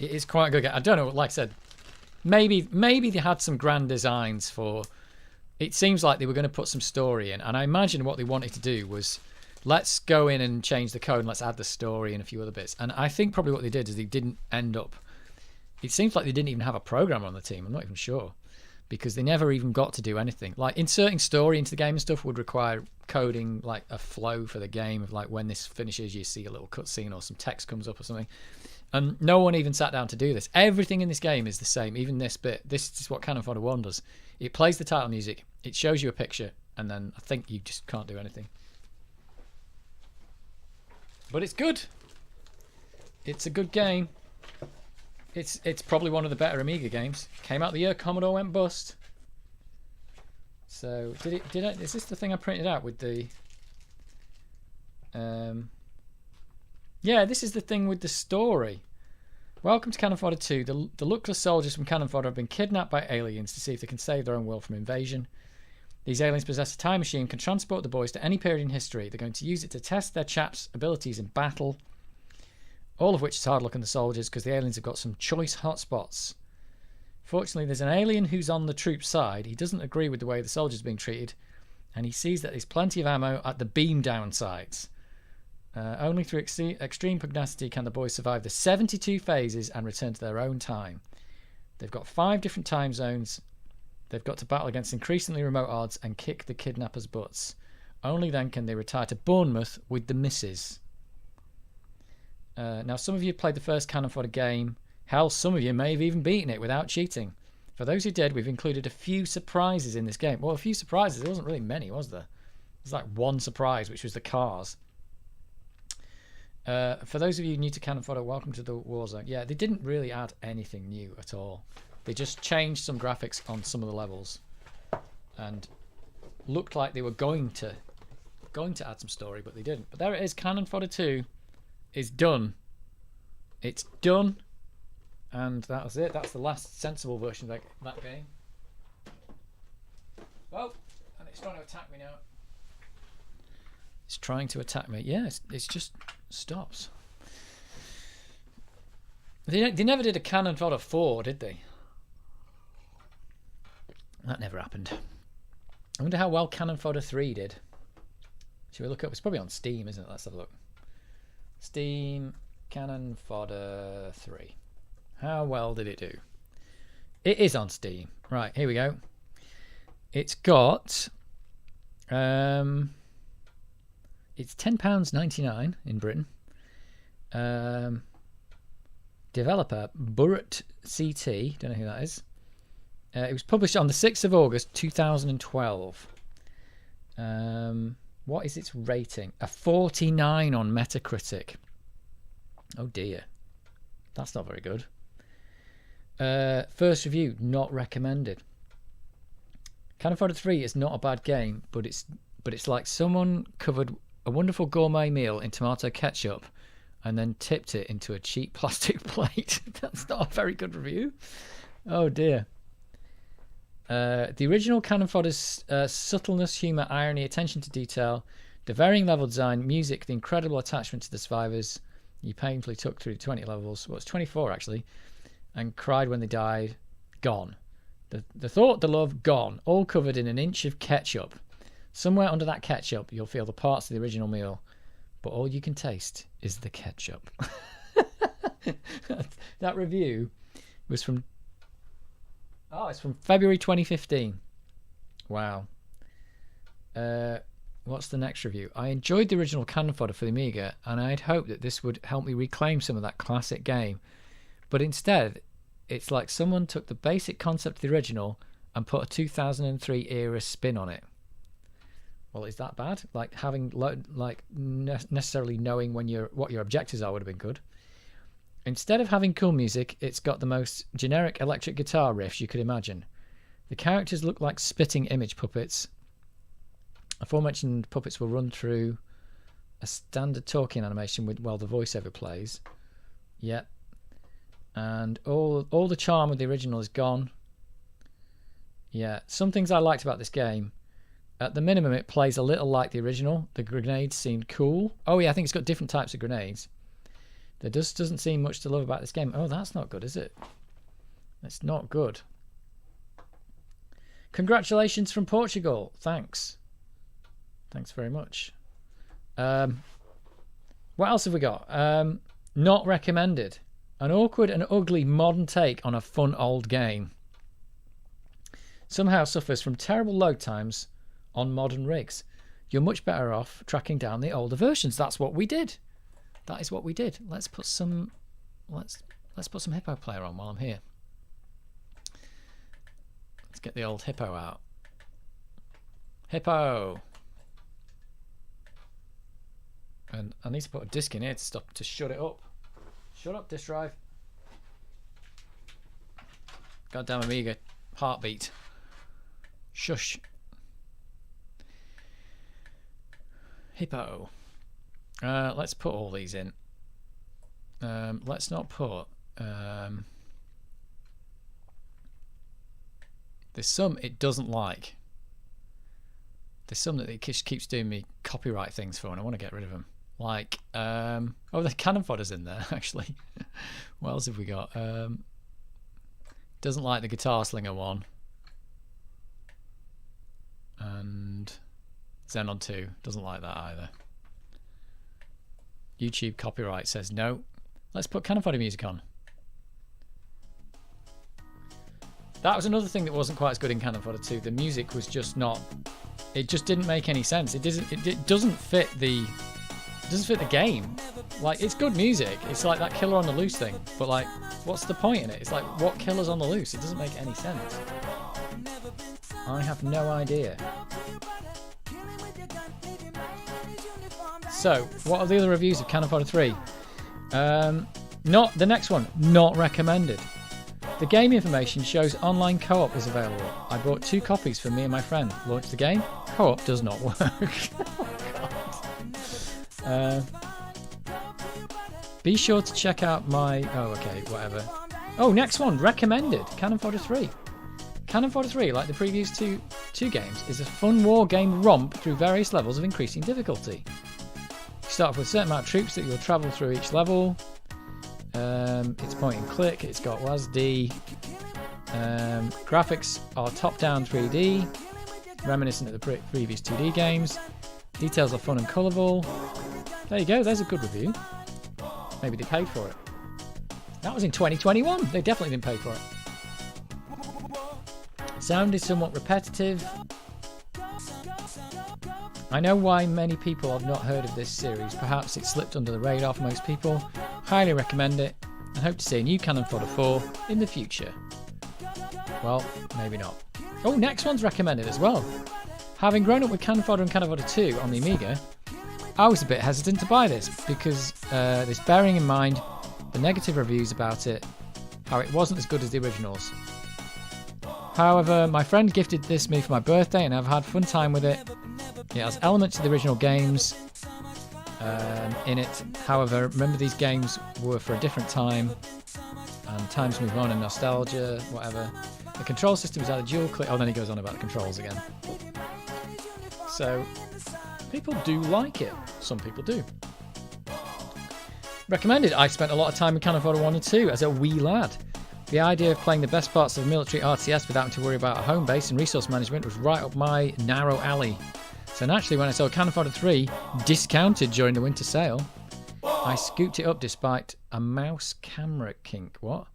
It is quite a good game. I don't know. Like I said, maybe they had some grand designs for... It seems like they were going to put some story in. And I imagine what they wanted to do was... Let's go in and change the code and let's add the story and a few other bits. And I think probably what they did is they didn't end up... It seems like they didn't even have a programmer on the team. I'm not even sure. because they never even got to do anything. Like inserting story into the game and stuff would require coding like a flow for the game of like when this finishes, you see a little cutscene or some text comes up or something. And no one even sat down to do this. Everything in this game is the same, even this bit. This is what Cannon Fodder 1 does. It plays the title music, it shows you a picture, and then I think you just can't do anything. But it's good. It's a good game. It's probably one of the better Amiga games. Came out the year Commodore went bust. So is this the thing I printed out with the yeah, this is the thing with the story. Welcome to Cannon Fodder 2. The luckless soldiers from Cannon Fodder have been kidnapped by aliens to see if they can save their own world from invasion. These aliens possess a time machine, can transport the boys to any period in history. They're going to use it to test their chaps' abilities in battle. All of which is hard luck on the soldiers because the aliens have got some choice hotspots. Fortunately, there's an alien who's on the troop's side. He doesn't agree with the way the soldiers are being treated, and he sees that there's plenty of ammo at the beam down sites. Only through extreme pugnacity can the boys survive the 72 phases and return to their own time. They've got 5 different time zones. They've got to battle against increasingly remote odds and kick the kidnappers' butts. Only then can they retire to Bournemouth with the missus. Now, some of you played the first Cannon Fodder game. Hell, some of you may have even beaten it without cheating. For those who did, we've included a few surprises in this game. Well, a few surprises. There wasn't really many, was there? There's like one surprise, which was the cars. For those of you new to Cannon Fodder, welcome to the Warzone. Yeah, they didn't really add anything new at all. They just changed some graphics on some of the levels, and looked like they were going to add some story, but they didn't. But there it is. Cannon Fodder 2 is done. It's done, and that was it. That's the last sensible version of that game. Well, and it's trying to attack me now. It's trying to attack me. Yeah, it's just stops. They never did a Cannon Fodder 4, did they? That never happened. I wonder how well Cannon Fodder 3 did. Should we look up? It's probably on Steam, isn't it? Let's have a look. Steam Cannon Fodder 3. How well did it do? It is on Steam. Right, here we go. It's got... it's £10.99 in Britain. Developer Burret CT, don't know who that is. It was published on the 6th of August 2012. What is its rating? A 49 on Metacritic. Oh dear, that's not very good. First review, not recommended. Cannon Fodder 3 is not a bad game, but it's like someone covered a wonderful gourmet meal in tomato ketchup and then tipped it into a cheap plastic plate. That's not a very good review. Oh dear. The original Cannon Fodder's subtleness, humour, irony, attention to detail, the varying level design, music, the incredible attachment to the survivors. You painfully took through 20 levels. Well, it's 24 actually. And cried when they died. Gone. The thought, the love, gone. All covered in an inch of ketchup. Somewhere under that ketchup, you'll feel the parts of the original meal, but all you can taste is the ketchup. That review was from... Oh, it's from February 2015. Wow. What's the next review? I enjoyed the original Cannon Fodder for the Amiga, and I'd hoped that this would help me reclaim some of that classic game. But instead, it's like someone took the basic concept of the original and put a 2003 era spin on it. Well, is that bad? Like having necessarily knowing what your objectives are would have been good. Instead of having cool music, it's got the most generic electric guitar riffs you could imagine. The characters look like spitting image puppets. Aforementioned puppets will run through a standard talking animation while the voiceover plays. Yep. And all the charm of the original is gone. Yeah, some things I liked about this game. At the minimum, it plays a little like the original. The grenades seemed cool. Oh yeah, I think it's got different types of grenades. There just doesn't seem much to love about this game. Oh, that's not good, is it? It's not good. Congratulations from Portugal. Thanks. Thanks very much. What else have we got? Not recommended. An awkward and ugly modern take on a fun old game. somehow suffers from terrible load times on modern rigs. You're much better off tracking down the older versions. That's what we did. That is what we did. Let's put some Hippo Player on while I'm here. Let's get the old Hippo out. Hippo. And I need to put a disk in here to shut it up. Shut up, disk drive. Goddamn Amiga heartbeat. Shush. Hippo. Let's put all these in. Let's not put. There's some it doesn't like. There's some that it keeps doing me copyright things for, and I want to get rid of them. Like, oh, the Cannon Fodder's in there actually. What else have we got? Doesn't like the Guitar Slinger one. And Xenon 2 doesn't like that either. YouTube copyright says no. Let's put Cannon Fodder music on. That was another thing that wasn't quite as good in Cannon Fodder 2. The music was just not. It just didn't make any sense. It doesn't fit the. It doesn't fit the game. Like, it's good music. It's like that Killer on the Loose thing. But like, what's the point in it? It's like, what killer's on the loose? It doesn't make any sense. I have no idea. So, what are the other reviews of Cannon Fodder 3? Not the next one. Not recommended. The game information shows online co-op is available. I bought 2 copies for me and my friend. Launched the game. Co-op does not work. Oh, God. Be sure to check out my... Oh, okay, whatever. Oh, next one. Recommended. Cannon Fodder 3. Cannon Fodder 3, like the previous two games, is a fun war game romp through various levels of increasing difficulty. You start off with a certain amount of troops that you'll travel through each level. It's point and click. It's got WASD. Graphics are top-down 3D, reminiscent of the previous 2D games. Details are fun and colourful. There you go. There's a good review. Maybe they paid for it. That was in 2021. They definitely didn't pay for it. Sound is somewhat repetitive. I know why many people have not heard of this series. Perhaps it slipped under the radar for most people. Highly recommend it and hope to see a new Cannon Fodder 4 in the future. Well, maybe not. Oh, next one's recommended as well. Having grown up with Cannon Fodder and Cannon Fodder 2 on the Amiga, I was a bit hesitant to buy this because this bearing in mind the negative reviews about it, how it wasn't as good as the originals. However, my friend gifted this me for my birthday and I've had fun time with it. It has elements of the original games in it. However, remember these games were for a different time and times move on and nostalgia, whatever. The control system is either dual click. Oh, then he goes on about the controls again. So, people do like it. Some people do. Recommended. I spent a lot of time in Cannon Fodder 1 and 2 as a wee lad. The idea of playing the best parts of a military RTS without having to worry about a home base and resource management was right up my narrow alley. So naturally, when I saw Cannon Fodder 3 discounted during the winter sale, I scooped it up despite a mouse camera kink. What?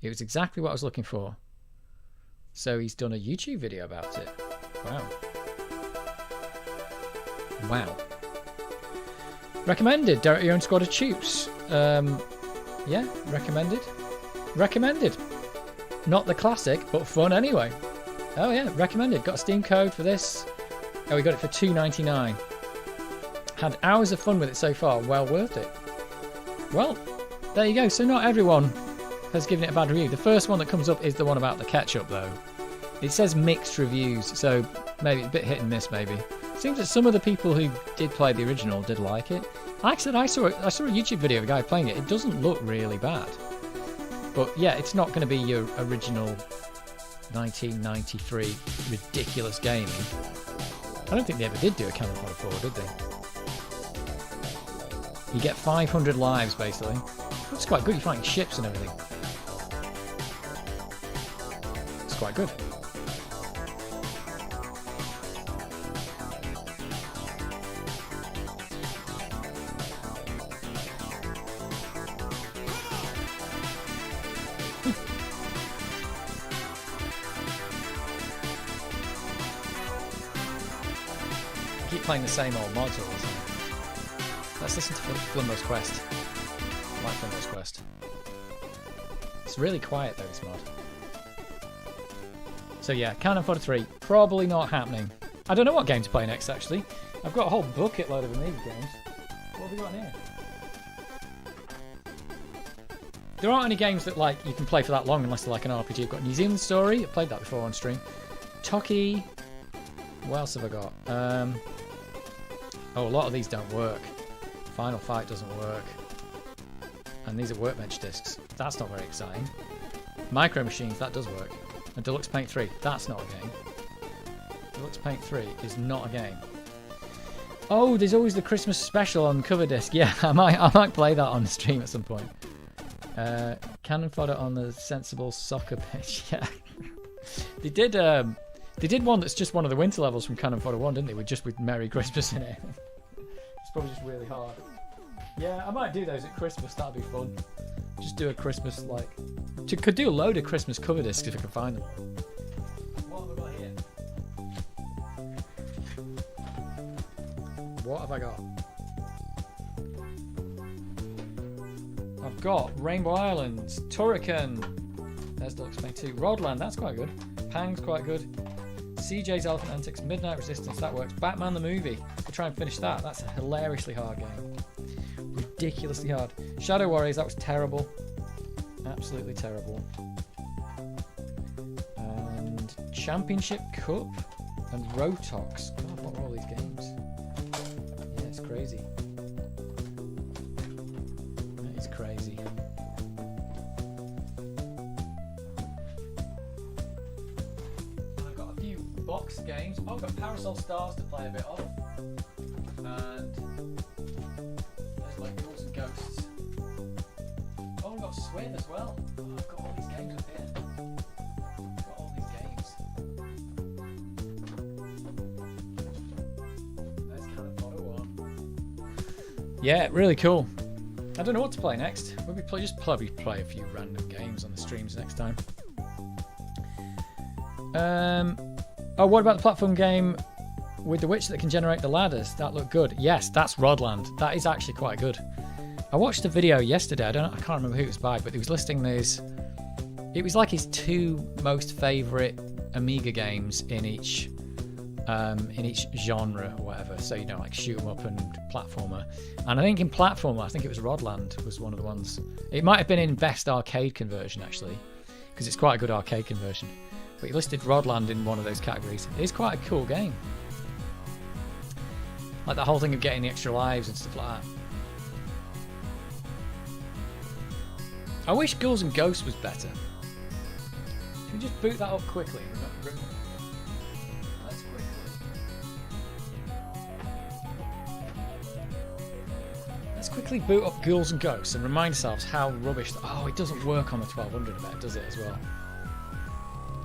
It was exactly what I was looking for. So he's done a YouTube video about it. Wow. Wow. Recommended. Direct your own squad of troops. Yeah, recommended. Recommended. Not the classic, but fun anyway. Oh yeah, recommended. Got a Steam code for this. Oh, we got it for $2.99. Had hours of fun with it so far. Well worth it. Well, there you go. So not everyone has given it a bad review. The first one that comes up is the one about the ketchup, though. It says mixed reviews, so maybe a bit hit and miss, maybe. Seems that some of the people who did play the original did like it. Like I said, I saw a YouTube video of a guy playing it. It doesn't look really bad. But yeah, it's not going to be your original 1993 ridiculous gaming. I don't think they ever did do a Cannon Fodder 4, did they? You get 500 lives, basically. That's quite good. You're fighting ships and everything. It's quite good. keep playing the same old mods all the time. Let's listen to Flumbo's Quest. I like Flumbo's Quest. It's really quiet though, this mod. So yeah, Cannon Fodder 3, probably not happening. I don't know what game to play next actually. I've got a whole bucket load of Amiga games. What have we got in here? There aren't any games that like you can play for that long unless they're like an RPG. I've got New Zealand Story, I've played that before on stream. Toki. What else have I got? Oh, a lot of these don't work. Final Fight doesn't work. And these are Workbench discs. That's not very exciting. Micro Machines, that does work. And Deluxe Paint 3, that's not a game. Deluxe Paint 3 is not a game. Oh, there's always the Christmas special on cover disc. Yeah, I might play that on the stream at some point. Cannon Fodder on the sensible soccer pitch. Yeah, they did one that's just one of the winter levels from Cannon Fodder 1, didn't they? With Merry Christmas in it. It's probably just really hard. Yeah, I might do those at Christmas. That'd be fun. Just do a Christmas could do a load of Christmas cover discs if I can find them. What have I got here? What have I got? I've got Rainbow Islands, Turrican. There's Deluxe Paint 2. Rodland, that's quite good. Pang's quite good. CJ's Elephant Antics, Midnight Resistance, that works. Batman the Movie, we'll try and finish that. That's a hilariously hard game. Ridiculously hard. Shadow Warriors, that was terrible. Absolutely terrible. And Championship Cup and Rotox. God, what are all these games? Yeah, it's crazy. That is crazy. I've got a few box games. Oh, I've got Parasol Stars to play a bit of. And there's like Ghouls and Ghosts. Oh, I've got Swim as well. Oh, I've got all these games up here. I've got all these games. There's Cannon Fodder 1. Yeah, really cool. I don't know what to play next. We'll be just probably play a few random games on the streams next time. Oh, what about the platform game with the witch that can generate the ladders? That looked good. Yes, that's Rodland. That is actually quite good. I watched a video yesterday. I can't remember who it was by, but he was listing these. It was like his two most favourite Amiga games in each genre or whatever. So you know, like shoot 'em up and platformer. And I think in platformer, I think it was Rodland was one of the ones. It might have been in best arcade conversion actually, because it's quite a good arcade conversion. But he listed Rodland in one of those categories. It is quite a cool game. Like the whole thing of getting the extra lives and stuff like that. I wish Ghouls and Ghosts was better. Can we just boot that up quickly? Let's quickly. Let's quickly boot up Ghouls and Ghosts and remind ourselves how rubbish. Oh, it doesn't work on the 1200 I bet, does it as well?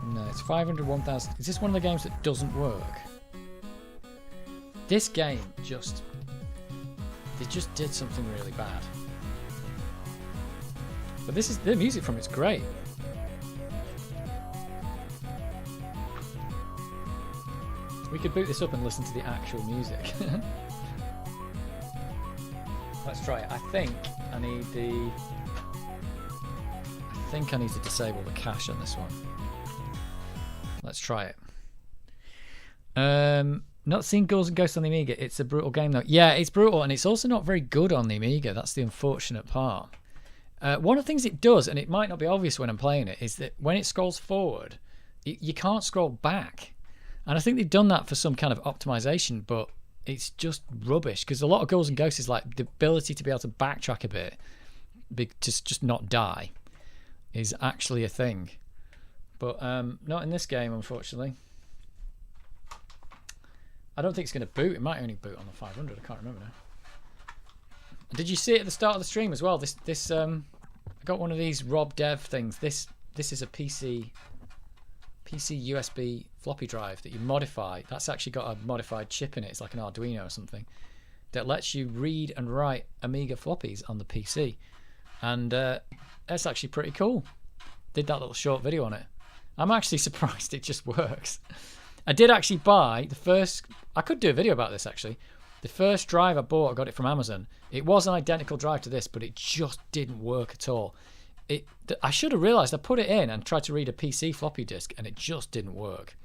No, it's 500, 1000. Is this one of the games that doesn't work? This game they just did something really bad. But this is the music from it's great. We could boot this up and listen to the actual music. Let's try it. I think I need to disable the cache on this one. Let's try it. Not seen Ghouls and Ghosts on the Amiga. It's a brutal game though. Yeah, it's brutal, and it's also not very good on the Amiga. That's the unfortunate part. One of the things it does, and it might not be obvious when I'm playing it, is that when it scrolls forward, you can't scroll back. And I think they've done that for some kind of optimization, but it's just rubbish, because a lot of Ghouls and Ghosts is like the ability to be able to backtrack a bit, to just not die, is actually a thing. But not in this game, unfortunately. I don't think it's going to boot. It might only boot on the 500. I can't remember now. Did you see it at the start of the stream as well? This I got one of these Rob Dev things. This is a PC USB floppy drive that you modify. That's actually got a modified chip in it. It's like an Arduino or something that lets you read and write Amiga floppies on the PC, and that's actually pretty cool. Did that little short video on it. I'm actually surprised it just works. I did actually buy the first. I could do a video about this actually. The first drive I bought, I got it from Amazon. It was an identical drive to this, but it just didn't work at all. I should have realised. I put it in and tried to read a PC floppy disk, and it just didn't work.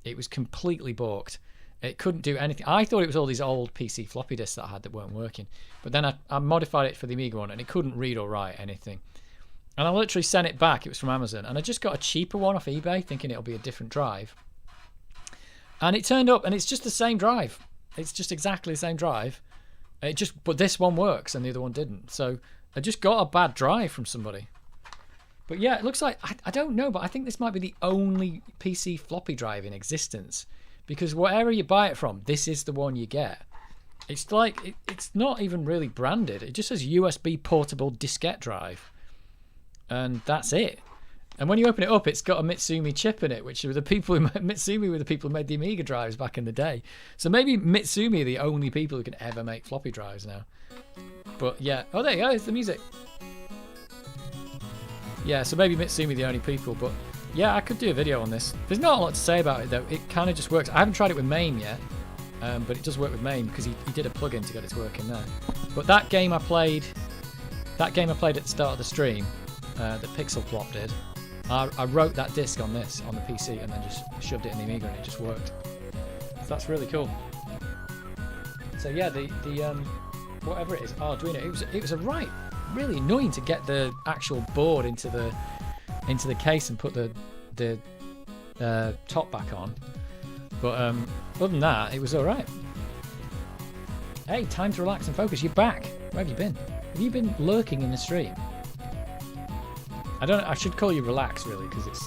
It was completely balked. It couldn't do anything. I thought it was all these old PC floppy disks that I had that weren't working. But then I modified it for the Amiga one, and it couldn't read or write anything. And I literally sent it back. It was from Amazon, and I just got a cheaper one off eBay, thinking it'll be a different drive. And it turned up, and it's just the same drive. It's just exactly the same drive. But this one works, and the other one didn't. So I just got a bad drive from somebody. But yeah, it looks like I don't know, but I think this might be the only PC floppy drive in existence, because wherever you buy it from, this is the one you get. It's like it's not even really branded. It just says USB portable diskette drive, and that's it. And when you open it up, it's got a Mitsumi chip in it, which were the people who Mitsumi were the people who made the Amiga drives back in the day. So maybe Mitsumi are the only people who can ever make floppy drives now. But yeah, oh there you go, it's the music. Yeah, so maybe Mitsumi are the only people, but yeah, I could do a video on this. There's not a lot to say about it though. It kind of just works. I haven't tried it with MAME yet, but it does work with MAME because he did a plugin to get it to work in there. But that game I played at the start of the stream, that Pixel Plop did. I wrote that disc on the PC and then just shoved it in the Amiga and it just worked. So that's really cool. So yeah, the whatever it is, Arduino, it was really annoying to get the actual board into the case and put the top back on. But other than that, it was all right. Hey, time to relax and focus. You're back. Where have you been? Have you been lurking in the stream? I should call you relax really, because it's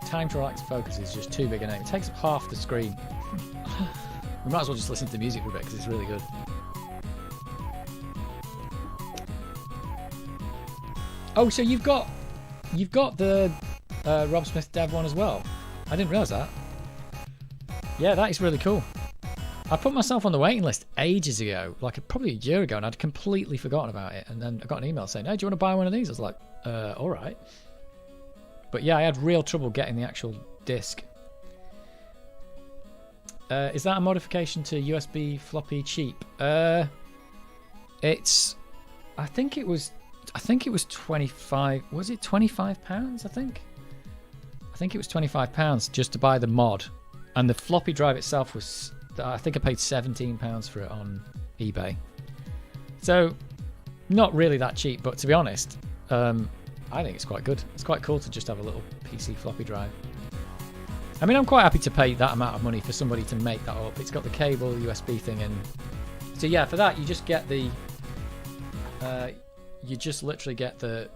time to relax and focus is just too big a name. It takes up half the screen. We might as well just listen to the music for a bit because it's really good. Oh, so you've got the Rob Smith Dev one as well. I didn't realise that. Yeah, that is really cool. I put myself on the waiting list ages ago, like probably a year ago, and I'd completely forgotten about it. And then I got an email saying, "Hey, do you want to buy one of these?" I was like, all right. But yeah, I had real trouble getting the actual disc. Is that a modification to USB floppy cheap? I think it was 25. Was it £25? I think it was £25 just to buy the mod, and the floppy drive itself was. I think I paid £17 for it on eBay. So not really that cheap, but to be honest, I think it's quite good. It's quite cool to just have a little PC floppy drive. I mean, I'm quite happy to pay that amount of money for somebody to make that up. It's got the cable, USB thing, and so yeah, for that you just get the you just literally get the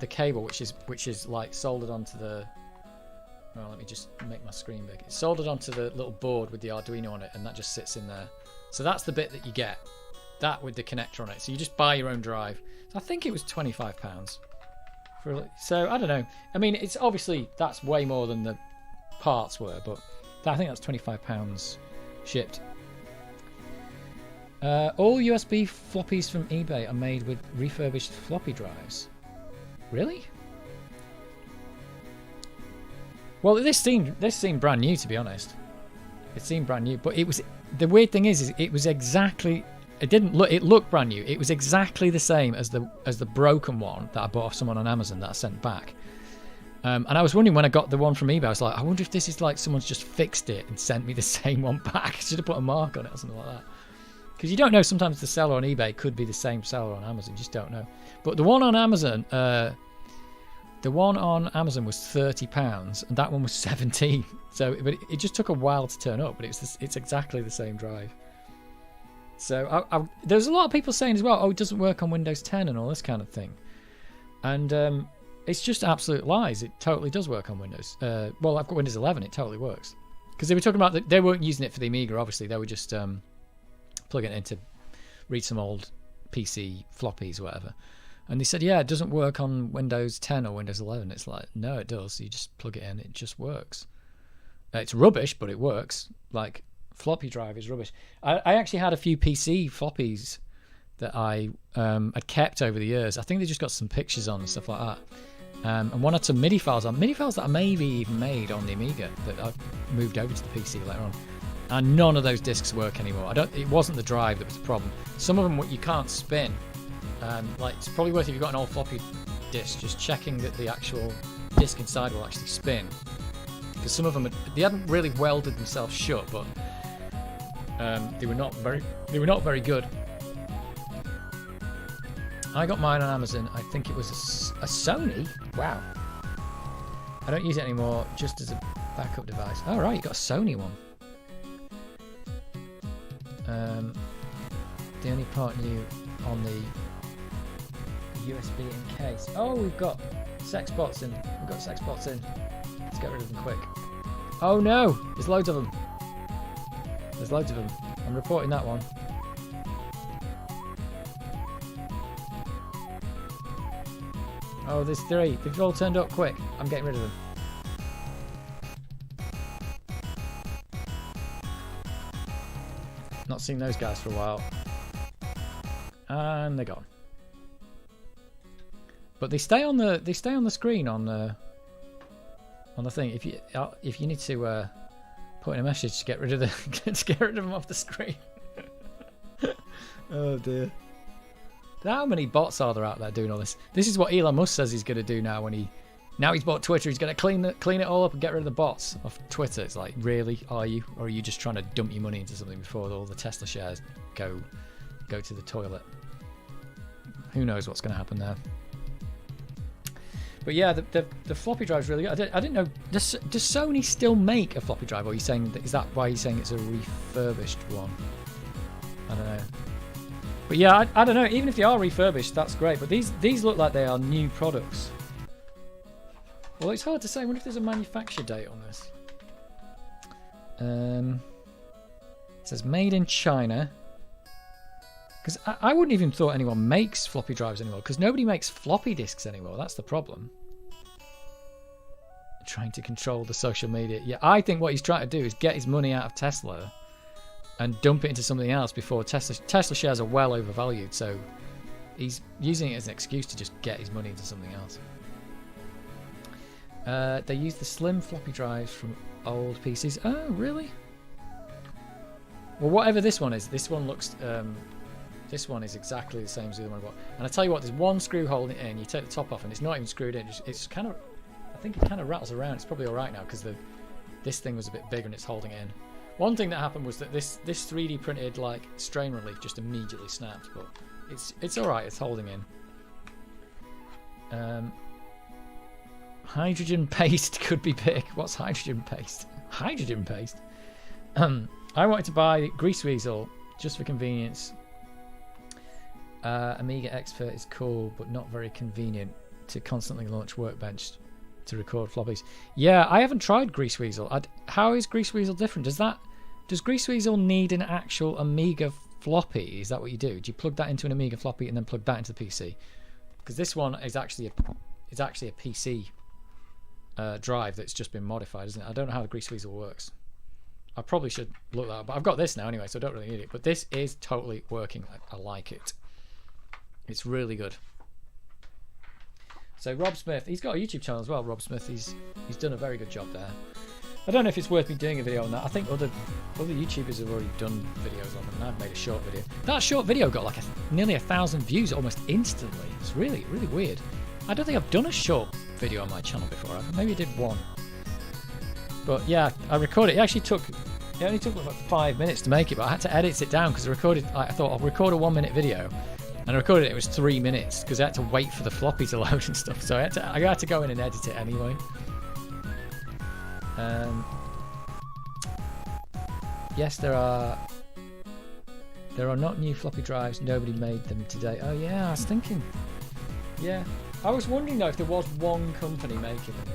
cable, which is like soldered onto the. Well, let me just make my screen big. It's soldered onto the little board with the Arduino on it, and that just sits in there. So that's the bit that you get. That with the connector on it. So you just buy your own drive. So I think it was £25. So I don't know. I mean, it's obviously that's way more than the parts were, but I think that's £25 shipped. All USB floppies from eBay are made with refurbished floppy drives. Really? Well, this seemed brand new, to be honest. It seemed brand new, but it was. The weird thing is it was exactly. It didn't look. It looked brand new. It was exactly the same as the broken one that I bought off someone on Amazon that I sent back. And I was wondering when I got the one from eBay, I was like, I wonder if this is like someone's just fixed it and sent me the same one back. I should have put a mark on it or something like that. Because you don't know. Sometimes the seller on eBay could be the same seller on Amazon. You just don't know. But the one on Amazon. The one on Amazon was £30 and that one was 17. So, but it just took a while to turn up. But it's exactly the same drive. So there's a lot of people saying as well, oh, it doesn't work on Windows 10 and all this kind of thing. And it's just absolute lies. It totally does work on Windows. Well, I've got Windows 11. It totally works. Because they were talking about they weren't using it for the Amiga. Obviously, they were just plugging it in to read some old PC floppies or whatever. And they said, yeah, it doesn't work on Windows 10 or Windows 11. It's like, no, it does. You just plug it in. It just works. It's rubbish, but it works. Like, floppy drive is rubbish. I actually had a few PC floppies that I had kept over the years. I think they just got some pictures on and stuff like that. And one had some MIDI files on. MIDI files that I maybe even made on the Amiga that I've moved over to the PC later on. And none of those discs work anymore. It wasn't the drive that was the problem. Some of them you can't spin. Like it's probably worth if you've got an old floppy disk, just checking that the actual disc inside will actually spin. Because some of them they hadn't really welded themselves shut, but they were not very good. I got mine on Amazon. I think it was a Sony. Wow. I don't use it anymore, just as a backup device. Oh right, you got a Sony one. The only part new on the USB in case. Oh, we've got sex bots in. Let's get rid of them quick. Oh no, there's loads of them. I'm reporting that one. Oh, there's 3. They've all turned up quick. I'm getting rid of them. Not seen those guys for a while. And they're gone. But they stay on the screen on the thing. If you need to put in a message to get rid of them off the screen. Oh dear. How many bots are there out there doing all this? This is what Elon Musk says he's going to do now now he's bought Twitter. He's going to clean it all up and get rid of the bots off Twitter. It's like, really, are you? Or are you just trying to dump your money into something before all the Tesla shares go to the toilet? Who knows what's going to happen there? But yeah, the floppy drive is really good. I didn't know. Does Sony still make a floppy drive? Or are you saying is that why you're saying it's a refurbished one? I don't know. But yeah, I don't know. Even if they are refurbished, that's great. But these look like they are new products. Well, it's hard to say. I wonder if there's a manufacture date on this. It says made in China. Because I wouldn't even thought anyone makes floppy drives anymore. Because nobody makes floppy disks anymore. That's the problem. Trying to control the social media. Yeah, I think what he's trying to do is get his money out of Tesla and dump it into something else before Tesla shares are well overvalued. So he's using it as an excuse to just get his money into something else. They use the slim floppy drives from old PCs. Oh, really? Well, whatever this one is, this one looks... this one is exactly the same as the other one I bought. And I tell you what, there's one screw holding it in. You take the top off and it's not even screwed in. It's kind of... I think it kind of rattles around. It's probably alright now because this thing was a bit bigger and it's holding it in. One thing that happened was that this 3D printed like strain relief just immediately snapped, but it's alright, it's holding in. Hydrogen paste could be big. What's hydrogen paste? Hydrogen paste? I wanted to buy Grease Weasel just for convenience. Amiga Expert is cool, but not very convenient to constantly launch Workbench to record floppies. Yeah, I haven't tried Grease Weasel. How is Grease Weasel different? Does Grease Weasel need an actual Amiga floppy? Is that what you do? Do you plug that into an Amiga floppy and then plug that into the PC? Because this one is actually a PC drive that's just been modified, isn't it? I don't know how the Grease Weasel works. I probably should look that up, but I've got this now anyway, so I don't really need it. But this is totally working. I like it. It's really good. So Rob Smith, he's got a YouTube channel as well. Rob Smith, he's done a very good job there. I don't know if it's worth me doing a video on that. I think other YouTubers have already done videos on them, and I've made a short video. That short video got like nearly 1,000 views almost instantly. It's really, really weird. I don't think I've done a short video on my channel before. Maybe I did one. But yeah, I recorded it. It only took about 5 minutes to make it, but I had to edit it down because I thought I'll record a 1 minute video. And I recorded it was 3 minutes because I had to wait for the floppy to load and stuff. So I had to go in and edit it anyway. Yes, there are not new floppy drives. Nobody made them today. Oh yeah, I was thinking. Yeah, I was wondering though if there was one company making them.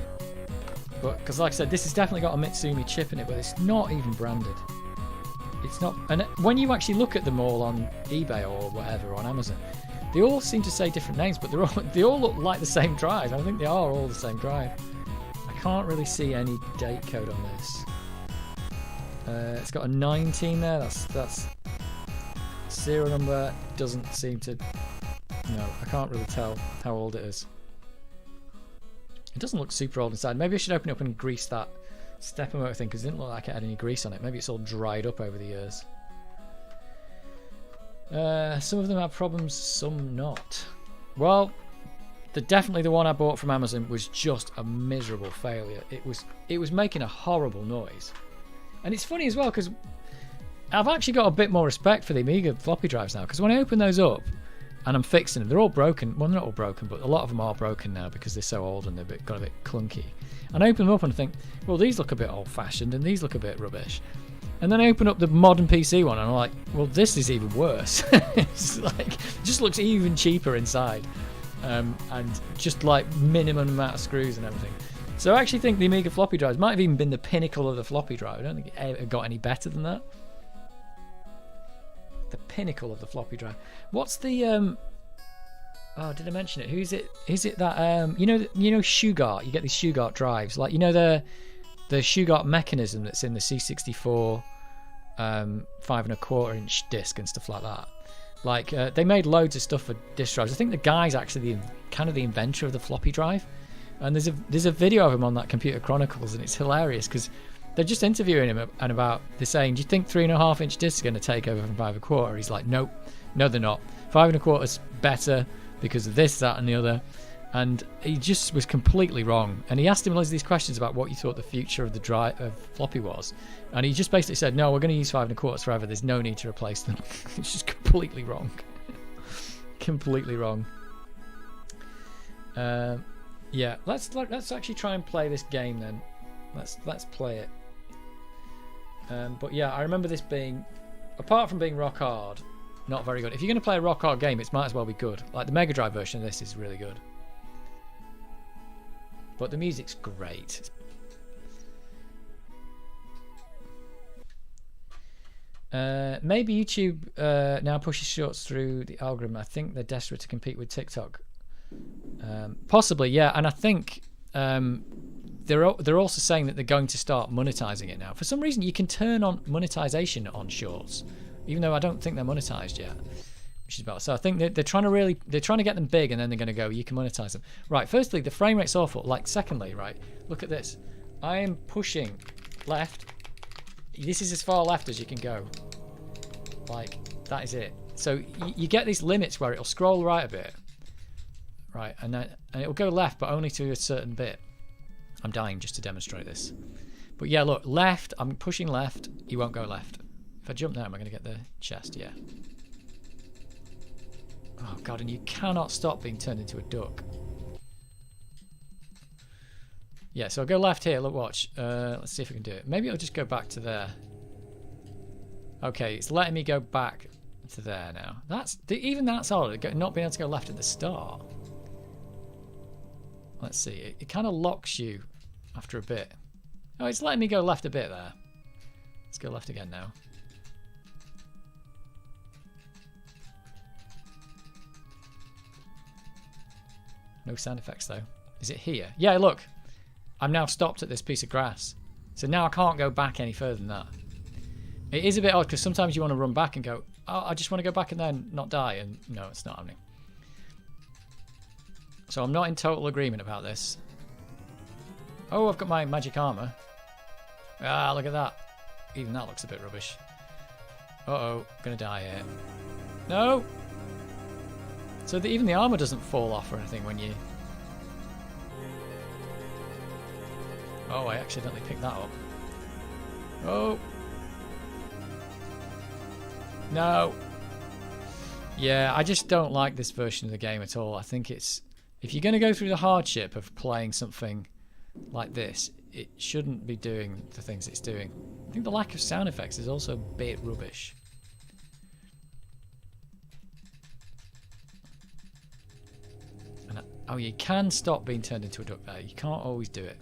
But because like I said, this has definitely got a Mitsumi chip in it, but it's not even branded. It's not, and when you actually look at them all on eBay or whatever, or on Amazon, they all seem to say different names, but they all look like the same drive. I think they are all the same drive. I can't really see any date code on this. It's got a 19 there. That's serial number doesn't seem to. No, I can't really tell how old it is. It doesn't look super old inside. Maybe I should open it up and grease that stepper motor thing because it didn't look like it had any grease on it. Maybe it's all dried up over the years. Some of them have problems, some not. Well, definitely the one I bought from Amazon was just a miserable failure. It was making a horrible noise. And it's funny as well because I've actually got a bit more respect for the Amiga floppy drives now, because when I open those up and I'm fixing them, they're all broken. Well, they're not all broken, but a lot of them are broken now because they're so old and they've got a bit clunky. And I open them up and I think, well, these look a bit old-fashioned and these look a bit rubbish. And then I open up the modern PC one and I'm like, well, this is even worse. It's like, it just looks even cheaper inside. And just like minimum amount of screws and everything. So I actually think the Amiga floppy drives might have even been the pinnacle of the floppy drive. I don't think it ever got any better than that. The pinnacle of the floppy drive. What's the oh, did I mention it? Who is it? Is it that you know Shugart? You get these Shugart drives, like, you know, the Shugart mechanism that's in the C64 5¼ inch disc and stuff like that. Like they made loads of stuff for disk drives. I think the guy's actually kind of the inventor of the floppy drive. And there's a video of him on that Computer Chronicles, and it's hilarious because they're just interviewing him and they're saying, do you think 3½ inch discs are going to take over from 5¼ He's like, nope, no they're not. 5¼ is better because of this, that and the other. And he just was completely wrong. And he asked him loads of these questions about what you thought the future of the drive of floppy was. And he just basically said, no, we're going to use 5¼ forever. There's no need to replace them. It's just completely wrong. Completely wrong. Yeah, let's actually try and play this game then. Let's play it. But yeah, I remember this being, apart from being rock hard, not very good. If you're going to play a rock hard game, it might as well be good. Like the Mega Drive version of this is really good. But the music's great. Maybe YouTube now pushes shorts through the algorithm. I think they're desperate to compete with TikTok. Possibly, yeah. And I think they're also saying that they're going to start monetizing it now. For some reason, you can turn on monetization on shorts, even though I don't think they're monetized yet. Which is about. So I think they're trying to get them big, and then they're going to go, you can monetize them. Right. Firstly, the frame rate's awful. Like, secondly, right. Look at this. I am pushing left. This is as far left as you can go. Like, that is it. So you get these limits where it'll scroll right a bit. Right, and it'll go left, but only to a certain bit. I'm dying just to demonstrate this. But yeah, look, left, I'm pushing left, he won't go left. If I jump now, am I going to get the chest? Yeah. Oh god, and you cannot stop being turned into a duck. Yeah, so I'll go left here, look, watch. Let's see if we can do it. Maybe I'll just go back to there. Okay, it's letting me go back to there now. Even that's odd, not being able to go left at the start. Let's see, it kind of locks you after a bit. Oh, it's letting me go left a bit there. Let's go left again now. No sound effects though. Is it here? Yeah, look. I'm now stopped at this piece of grass. So now I can't go back any further than that. It is a bit odd because sometimes you want to run back and go, oh, I just want to go back and then not die. And no, it's not happening. So I'm not in total agreement about this. Oh, I've got my magic armor. Ah, look at that. Even that looks a bit rubbish. Uh-oh, gonna die here. No! So even the armor doesn't fall off or anything when you... Oh, I accidentally picked that up. Oh! No! Yeah, I just don't like this version of the game at all. I think it's... If you're going to go through the hardship of playing something like this, it shouldn't be doing the things it's doing. I think the lack of sound effects is also a bit rubbish. And oh, you can stop being turned into a duck there. You can't always do it.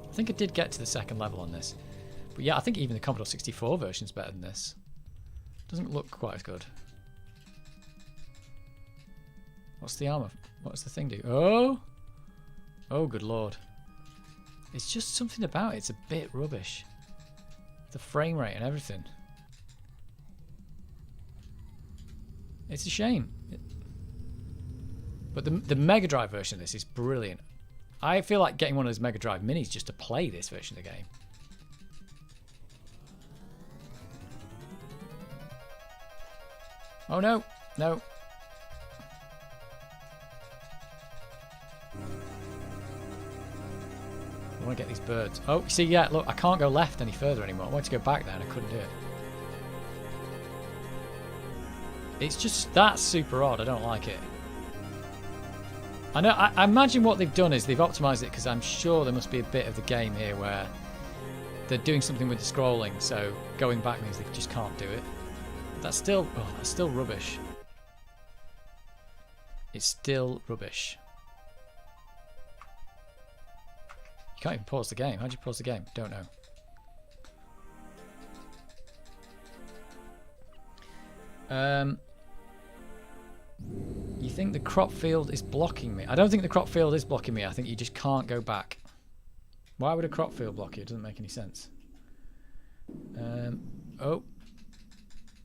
I think I did get to the second level on this. But yeah, I think even the Commodore 64 version is better than this. Doesn't look quite as good. What's the armor? What does the thing do? Oh! Oh, good lord. It's just something about it. It's a bit rubbish. The frame rate and everything. It's a shame. But the Mega Drive version of this is brilliant. I feel like getting one of those Mega Drive Minis just to play this version of the game. Oh no, no. I want to get these birds. Oh, see, yeah, look, I can't go left any further anymore. I wanted to go back there and I couldn't do it. It's just, that's super odd. I don't like it. I know, I imagine what they've done is they've optimized it because I'm sure there must be a bit of the game here where they're doing something with the scrolling, so going back means they just can't do it. That's still, oh, that's still rubbish. It's still rubbish. You can't even pause the game. How'd you pause the game? Don't know. You think the crop field is blocking me? I don't think the crop field is blocking me. I think you just can't go back. Why would a crop field block you? It doesn't make any sense. Oh.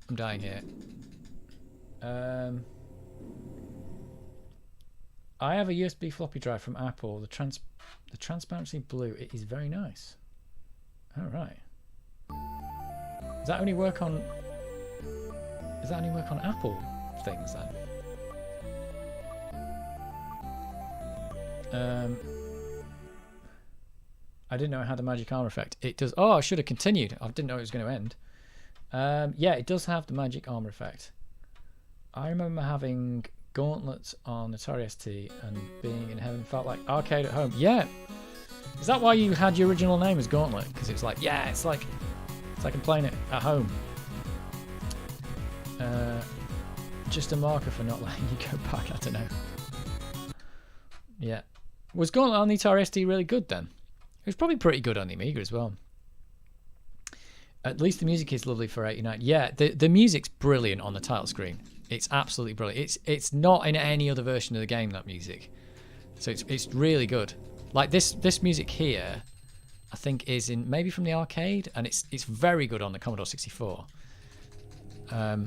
I'm dying here. I have a USB floppy drive from Apple. The transparency blue. It is very nice. All right. Does that only work on? Does that only work on Apple things then? I didn't know it had a magic armor effect. It does. Oh, I should have continued. I didn't know it was going to end. Yeah, it does have the magic armor effect. I remember having gauntlets on Atari ST and being in heaven felt like arcade at home. Yeah. Is that why you had your original name as Gauntlet? Because it was like, yeah, it's like I'm playing it at home. Just a marker for not letting you go back. I don't know. Yeah. Was Gauntlet on the Atari ST really good then? It was probably pretty good on the Amiga as well. At least the music is lovely for 89. Yeah, the music's brilliant on the title screen. It's absolutely brilliant. It's not in any other version of the game, that music. So it's really good. Like this music here, I think is in maybe from the arcade, and it's very good on the Commodore 64. But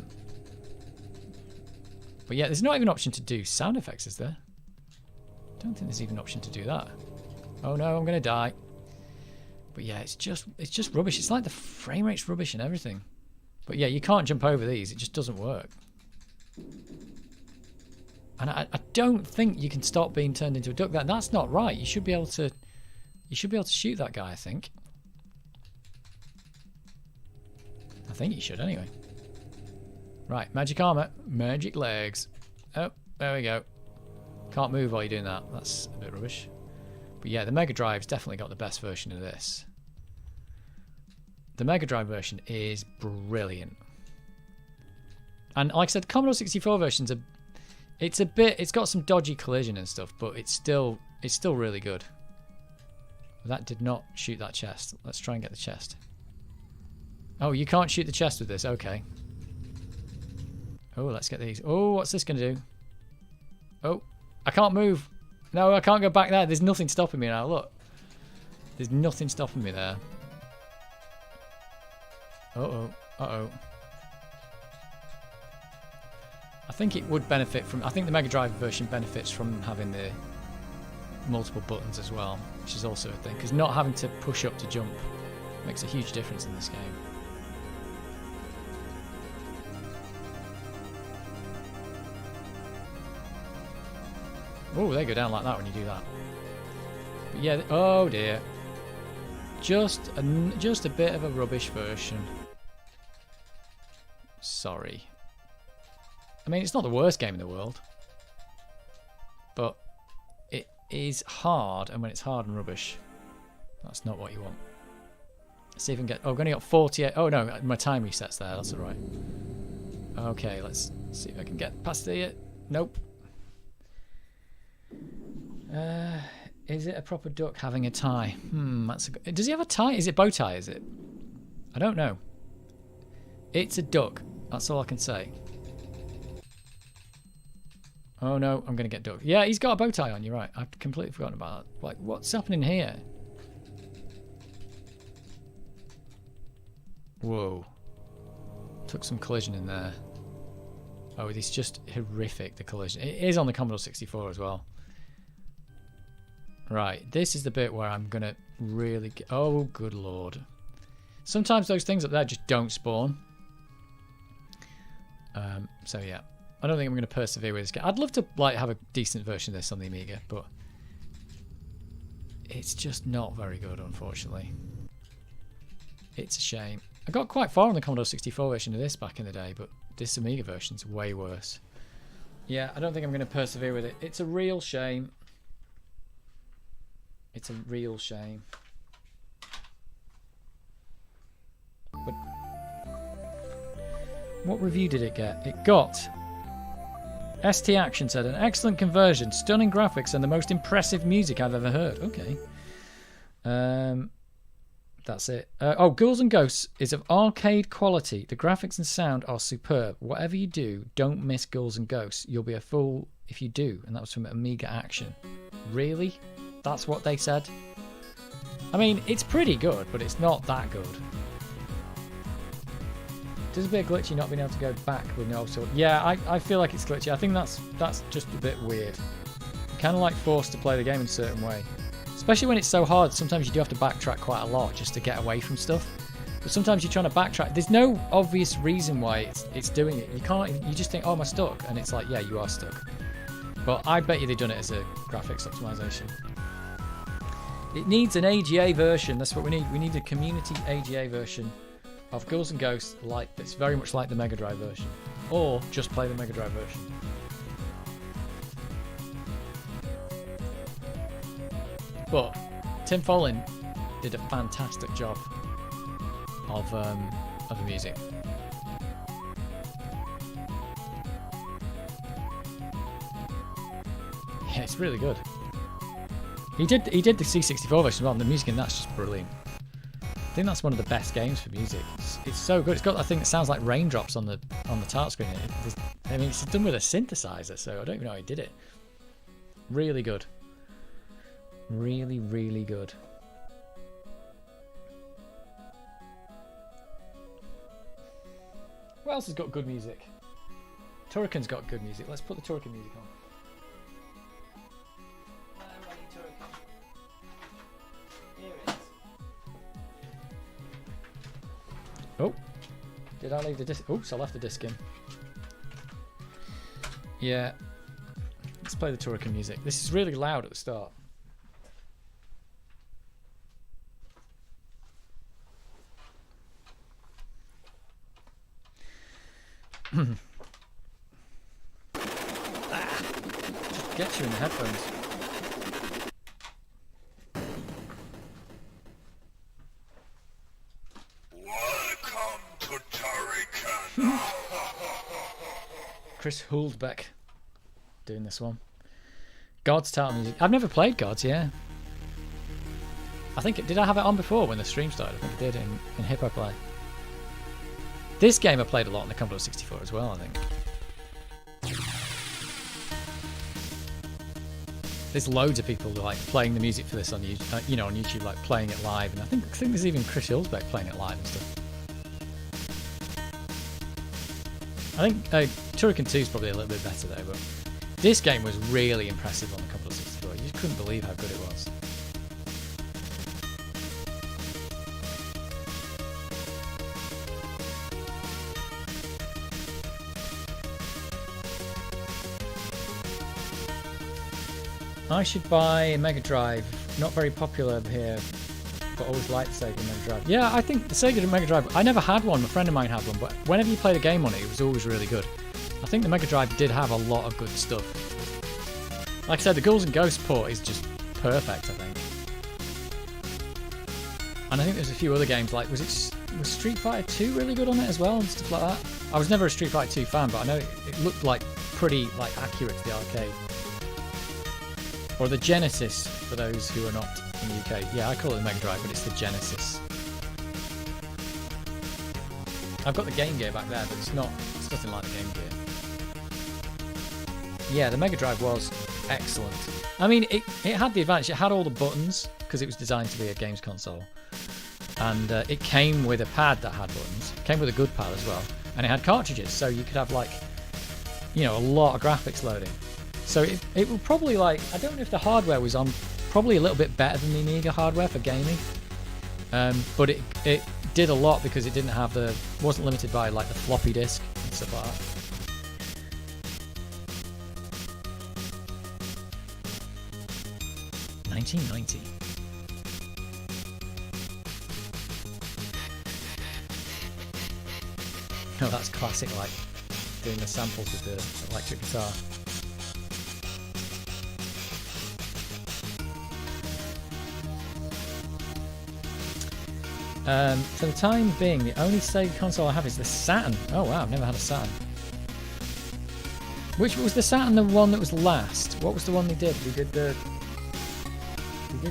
yeah, there's not even an option to do sound effects, is there? I don't think there's even an option to do that. Oh no, I'm gonna die. But yeah, it's just rubbish. It's like the frame rate's rubbish and everything. But yeah, you can't jump over these. It just doesn't work. And I don't think you can stop being turned into a duck. That's not right. You should be able to shoot that guy, I think. I think you should anyway. Right, magic armor, magic legs. Oh, there we go. Can't move while you're doing that. That's a bit rubbish. But yeah, the Mega Drive's definitely got the best version of this. The Mega Drive version is brilliant. And like I said, the Commodore 64 version's it's got some dodgy collision and stuff, but it's still really good. That did not shoot that chest. Let's try and get the chest. Oh, you can't shoot the chest with this. Okay. Oh, let's get these. Oh, what's this going to do? Oh, I can't move. No, I can't go back there. There's nothing stopping me now. Look. There's nothing stopping me there. Uh-oh. Uh-oh. I think it would benefit from... I think the Mega Drive version benefits from having the multiple buttons as well, which is also a thing. Because not having to push up to jump makes a huge difference in this game. Oh, they go down like that when you do that. But yeah, oh dear. Just a bit of a rubbish version. Sorry. I mean, it's not the worst game in the world. But it is hard, and when it's hard and rubbish, that's not what you want. Let's see if we can get... Oh, I've only got 48... Oh no, my time resets there, that's alright. Okay, let's see if I can get past the... Nope. Is it a proper duck having a tie? That's a good... Does he have a tie? Is it bow tie, is it? I don't know. It's a duck. That's all I can say. Oh no, I'm going to get ducked. Yeah, he's got a bow tie on, you're right. I've completely forgotten about that. Like, what's happening here? Whoa. Took some collision in there. Oh, it's just horrific, the collision. It is on the Commodore 64 as well. Right, this is the bit where I'm going to really get... Oh, good lord. Sometimes those things up there just don't spawn. So yeah, I don't think I'm going to persevere with this game. I'd love to like have a decent version of this on the Amiga, but it's just not very good, unfortunately. It's a shame. I got quite far on the Commodore 64 version of this back in the day, but this Amiga version's way worse. Yeah, I don't think I'm going to persevere with it. It's a real shame. It's a real shame. But what review did it get? It got... ST Action said, an excellent conversion, stunning graphics, and the most impressive music I've ever heard. Okay. That's it. Oh, Ghouls and Ghosts is of arcade quality. The graphics and sound are superb. Whatever you do, don't miss Ghouls and Ghosts. You'll be a fool if you do. And that was from Amiga Action. Really? That's what they said? I mean, it's pretty good, but it's not that good. Does a bit glitchy not being able to go back with no sort? Yeah, I feel like it's glitchy. I think that's just a bit weird. You're kind of like forced to play the game in a certain way. Especially when it's so hard, sometimes you do have to backtrack quite a lot just to get away from stuff. But sometimes you're trying to backtrack. There's no obvious reason why it's doing it. You just think, oh, am I stuck? And it's like, yeah, you are stuck. But I bet you they've done it as a graphics optimization. It needs an AGA version. That's what we need. We need a community AGA version of Ghouls and Ghosts that's very much like the Mega Drive version. Or just play the Mega Drive version. But Tim Follin did a fantastic job of the music. Yeah, it's really good. He did the C64 version as well, and the music in that's just brilliant. I think that's one of the best games for music. It's so good. It's got that thing that sounds like raindrops on the tart screen. I mean, it's done with a synthesizer, so I don't even know how he did it. Really good. Really, really good. What else has got good music? Turrican's got good music. Let's put the Turrican music on. Oh, did I leave the disc? Oops, I left the disc in. Yeah, let's play the Turrican music. This is really loud at the start. Just gets you in the headphones. Chris Huldbeck doing this one. God's title music. I've never played Gods, yeah. I think did I have it on before when the stream started? I think I did in Hippo Play. This game I played a lot on the Commodore 64 as well, I think. There's loads of people like playing the music for this on YouTube, on YouTube, like playing it live, and I think there's even Chris Huldbeck playing it live and stuff. I think Turrican 2 is probably a little bit better though, but this game was really impressive on the Commodore 64. You just couldn't believe how good it was. I should buy a Mega Drive. Not very popular here, but always liked the Sega Mega Drive. Yeah, I think the Sega Mega Drive, I never had one, a friend of mine had one, but whenever you played a game on it, it was always really good. I think the Mega Drive did have a lot of good stuff. Like I said, the Ghouls and Ghosts port is just perfect, I think. And I think there's a few other games, like, was Street Fighter 2 really good on it as well, and stuff like that? I was never a Street Fighter 2 fan, but I know it looked like pretty accurate to the arcade. Or the Genesis, for those who are not in the UK. Yeah, I call it the Mega Drive, but it's the Genesis. I've got the Game Gear back there, but it's nothing like the Game Gear. Yeah, the Mega Drive was excellent. I mean, it had the advantage, it had all the buttons, because it was designed to be a games console. And it came with a pad that had buttons. It came with a good pad as well. And it had cartridges, so you could have like you know, a lot of graphics loading. So it will probably, like, I don't know if the hardware was on probably a little bit better than the Amiga hardware for gaming, but it did a lot because it didn't have wasn't limited by like the floppy disk and stuff like that. 1990. Oh, that's classic, like doing the samples with the electric guitar. For the time being, the only Sega console I have is the Saturn. Oh wow, I've never had a Saturn. Which was the Saturn, the one that was last? What was the one they did? They did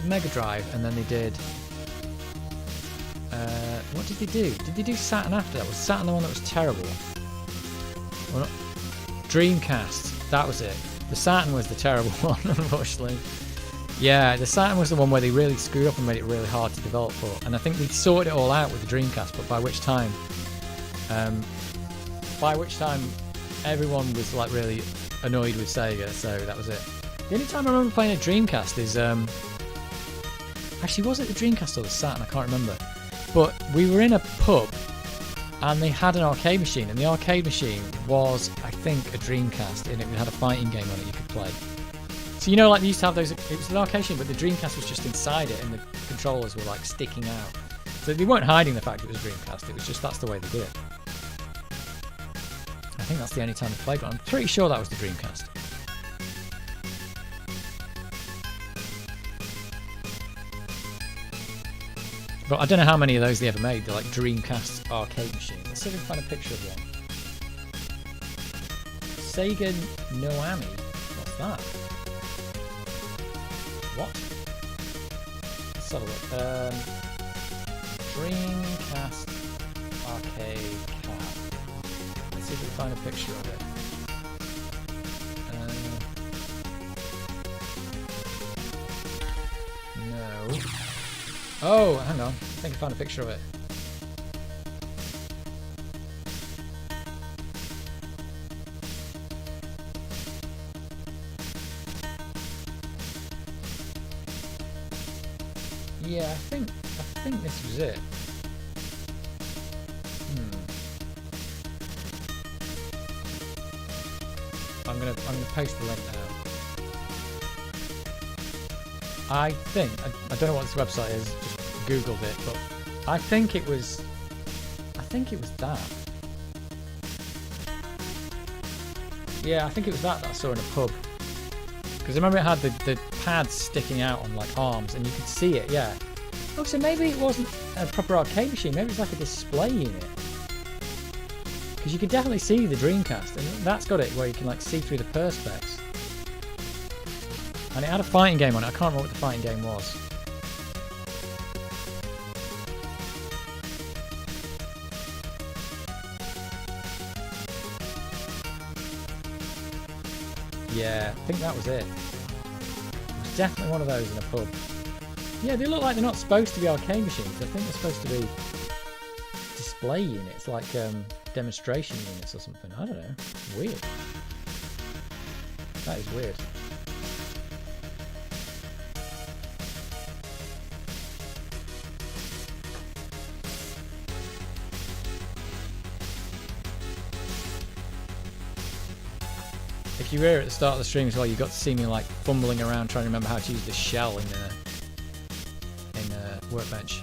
Mega Drive, and then they did. What did they do? Did they do Saturn after that? Was Saturn the one that was terrible? Well, Dreamcast. That was it. The Saturn was the terrible one, unfortunately. Yeah, the Saturn was the one where they really screwed up and made it really hard to develop for. And I think they sorted it all out with the Dreamcast, but by which time everyone was like really annoyed with Sega, so that was it. The only time I remember playing a Dreamcast is actually, was it the Dreamcast or the Saturn? I can't remember. But we were in a pub and they had an arcade machine, and the arcade machine was, I think, a Dreamcast, and it had a fighting game on it you could play. So you know, like they used to have those, it was an arcade machine, but the Dreamcast was just inside it and the controllers were like sticking out. So they weren't hiding the fact it was a Dreamcast, it was just that's the way they did it. I think that's the only time I played one. I'm pretty sure that was the Dreamcast. But I don't know how many of those they ever made. They're like Dreamcast arcade machines. Let's see if we can find a picture of one. Sega Noami. What's that? What? Let's have a look. Dreamcast arcade cab. Let's see if we can find a picture of it. No. Oh, hang on. I think I found a picture of it. Yeah, I think this was it. I'm gonna paste the link now. I think I don't know what this website is. Just googled it, but I think it was that. Yeah, I think it was that I saw in a pub. Because I remember it had the pads sticking out on like arms, and you could see it. Yeah. Oh, so maybe it wasn't a proper arcade machine. Maybe it's like a display unit. Because you could definitely see the Dreamcast, and that's got it where you can like see through the perspex. And it had a fighting game on it. I can't remember what the fighting game was. Yeah, I think that was it. It was definitely one of those in a pub. Yeah, they look like they're not supposed to be arcade machines. I think they're supposed to be display units, like demonstration units or something. I don't know. Weird. That is weird. If you were at the start of the stream as well, you got to see me like fumbling around trying to remember how to use the shell in Workbench,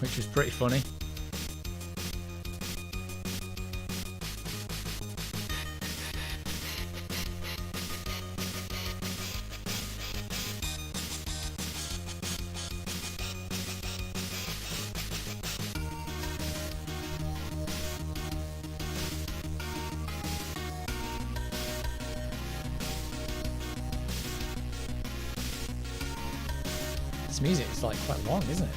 which was pretty funny. This music is like quite long, isn't it?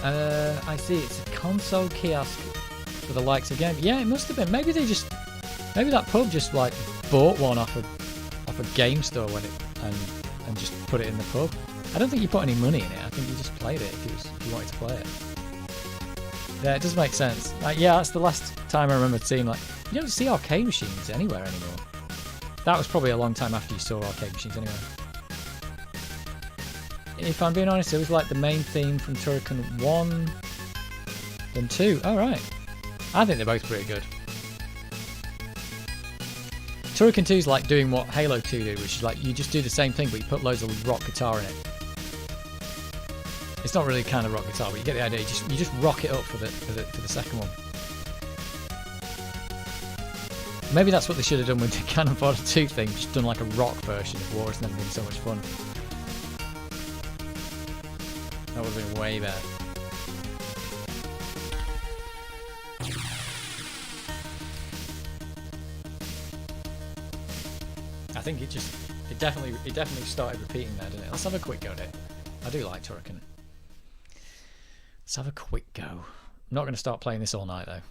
I see. It's a console kiosk for the likes of game. Yeah, it must have been. Maybe that pub just like bought one off a game store when it and just put it in the pub. I don't think you put any money in it. I think you just played it if you wanted to play it. Yeah, it does make sense. Like, yeah, that's the last time I remember seeing, like, you don't see arcade machines anywhere anymore. That was probably a long time after you saw arcade machines anyway. If I'm being honest, it was like the main theme from Turrican 1 and 2. Oh, right. I think they're both pretty good. Turrican 2 is like doing what Halo 2 did, which is like you just do the same thing, but you put loads of rock guitar in it. It's not really a kind of rock guitar, but you get the idea. You just rock it up for the second one. Maybe that's what they should have done with the Cannon Fodder 2 thing, just done like a rock version of Wars, and then been so much fun. That would have been way better. I think it definitely started repeating there, didn't it? Let's have a quick go at it. I do like Turrican. Let's have a quick go. I'm not going to start playing this all night though.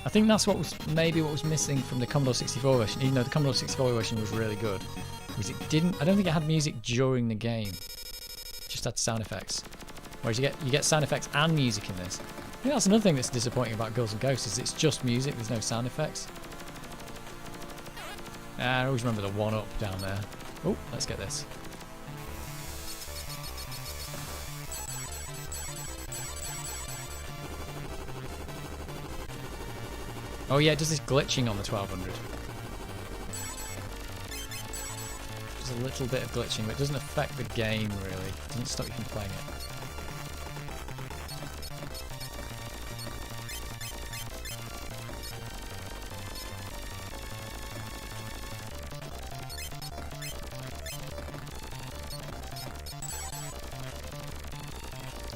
I think that's what was missing from the Commodore 64 version, even though the Commodore 64 version was really good. Was I don't think it had music during the game. It just had sound effects. Whereas you get sound effects and music in this. I think that's another thing that's disappointing about Ghouls and Ghosts, is it's just music, there's no sound effects. I always remember the 1-up down there. Oh, let's get this. Oh yeah, it does this glitching on the 1200. Just a little bit of glitching, but it doesn't affect the game really. It doesn't stop you from playing it.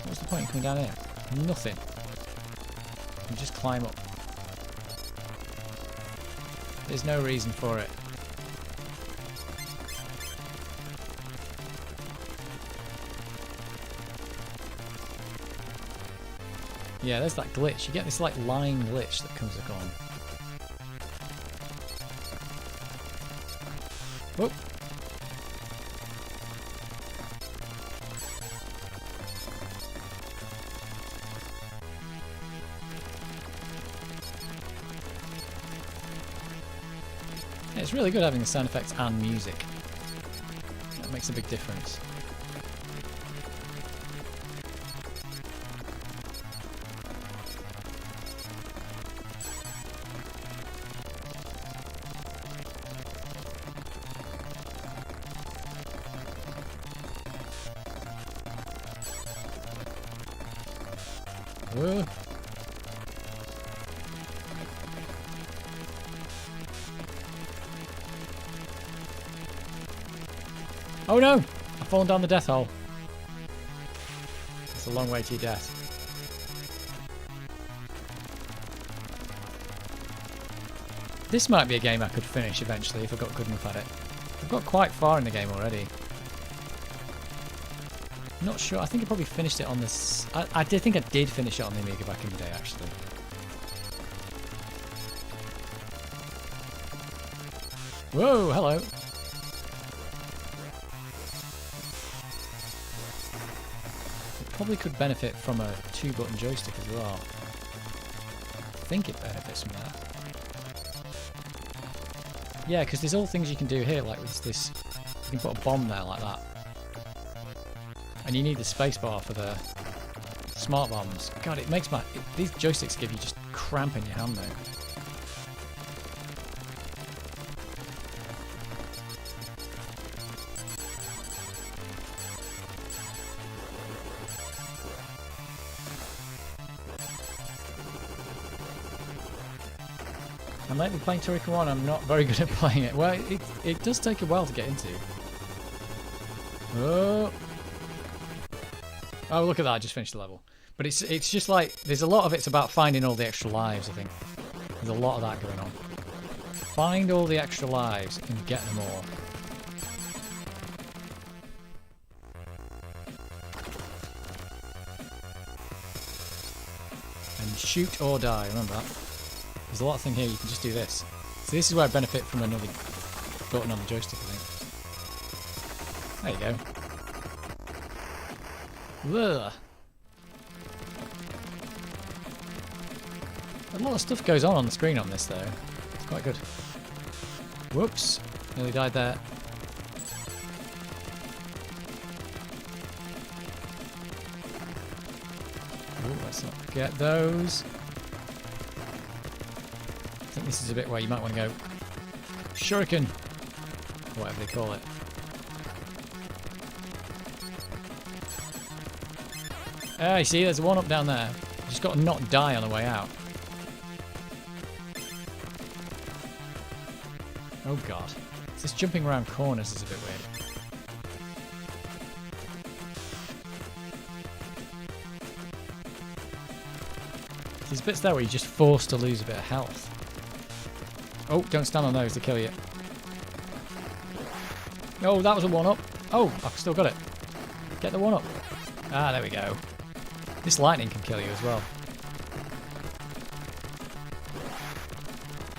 What's the point in coming down here? Nothing. You can just climb up. There's no reason for it. Yeah, there's that glitch. You get this like line glitch that comes on. Whoop. It's really good having the sound effects and music. That makes a big difference. Whoa. Oh no! I've fallen down the death hole. It's a long way to your death. This might be a game I could finish eventually if I got good enough at it. I've got quite far in the game already. I'm not sure. I think I probably finished it on this. I did think I did finish it on the Amiga back in the day, actually. Whoa! Hello. Probably could benefit from a 2-button joystick as well. I think it benefits from that. Yeah, because there's all things you can do here, like with this. You can put a bomb there like that. And you need the spacebar for the smart bombs. God, it makes these joysticks give you just cramp in your hand though. I'm lately playing Turrican 1, I'm not very good at playing it. Well, it does take a while to get into. Oh, look at that, I just finished the level. But it's just like, there's a lot of it's about finding all the extra lives, I think. There's a lot of that going on. find all the extra lives and get them all. And shoot or die, remember that. There's a lot of thing here, you can just do this. So this is where I benefit from another button on the joystick, I think. There you go. Ugh. A lot of stuff goes on the screen on this though. It's quite good. Whoops. Nearly died there. Ooh, let's not get those. I think this is a bit where you might want to go shuriken. Whatever they call it. Ah, you see, there's one up down there. You just got to not die on the way out. Oh god. This jumping around corners is a bit weird. There's bits there where you're just forced to lose a bit of health. Oh, don't stand on those, they kill you. Oh, that was a one-up. Oh, I've still got it. Get the one-up. Ah, there we go. This lightning can kill you as well.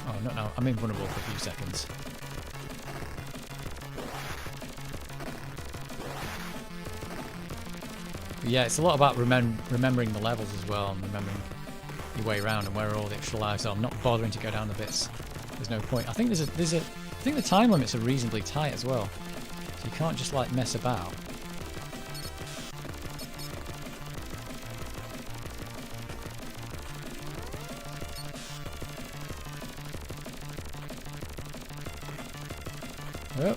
Oh, no, I'm invulnerable for a few seconds. But yeah, it's a lot about remembering the levels as well, and remembering your way around and where all the extra lives are. I'm not bothering to go down the bits. There's no point. I think I think the time limits are reasonably tight as well, so you can't just like mess about. Oh.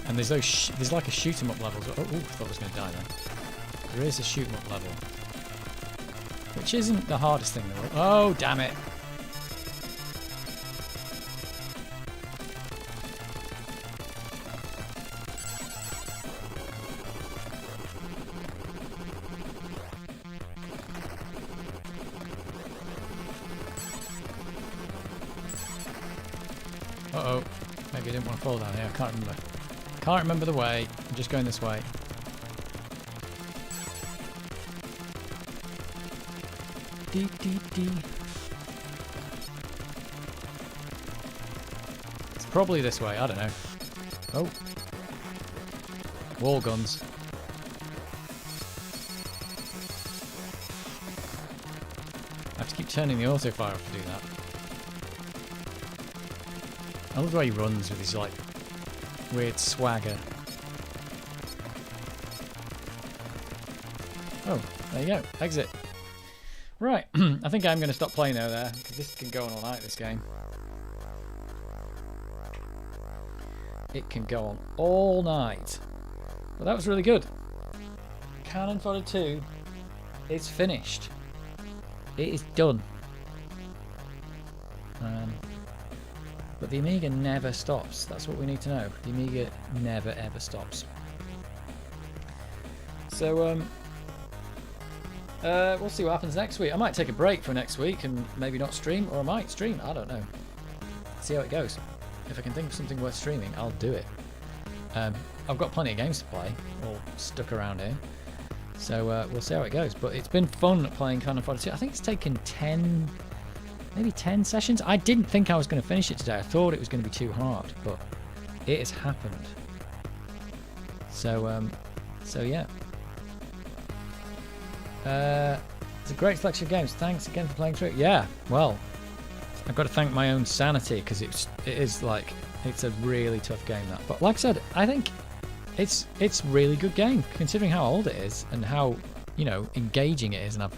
And there's there's like a shoot 'em up level. Oh, I thought I was going to die then. There is a shoot 'em up level, which isn't the hardest thing in the world. Oh, damn it! Uh-oh. Maybe I didn't want to fall down here. I can't remember. Can't remember the way. I'm just going this way. Dee dee dee. It's probably this way. I don't know. Oh. Wall guns. I have to keep turning the auto fire off to do that. I love the way he runs with his like weird swagger. Oh, there you go. Exit. Right. I think I'm going to stop playing there, because this can go on all night, this game. It can go on all night. But that was really good. Cannon Fodder 2 is finished. It is done. But the Amiga never stops. That's what we need to know. The Amiga never ever stops. So we'll see what happens next week. I might take a break for next week and maybe not stream, or I might stream. I don't know. See how it goes. If I can think of something worth streaming, I'll do it. I've got plenty of games to play, all stuck around here. So we'll see how it goes. But it's been fun playing Cannon Fodder 2. I think it's taken maybe 10 sessions. I didn't think I was going to finish it today. I thought it was going to be too hard, but it has happened. So yeah. It's a great selection of games. Thanks again for playing through it. Yeah, well, I've got to thank my own sanity, because it's a really tough game, that. But like I said, I think it's a really good game, considering how old it is and how, you know, engaging it is, and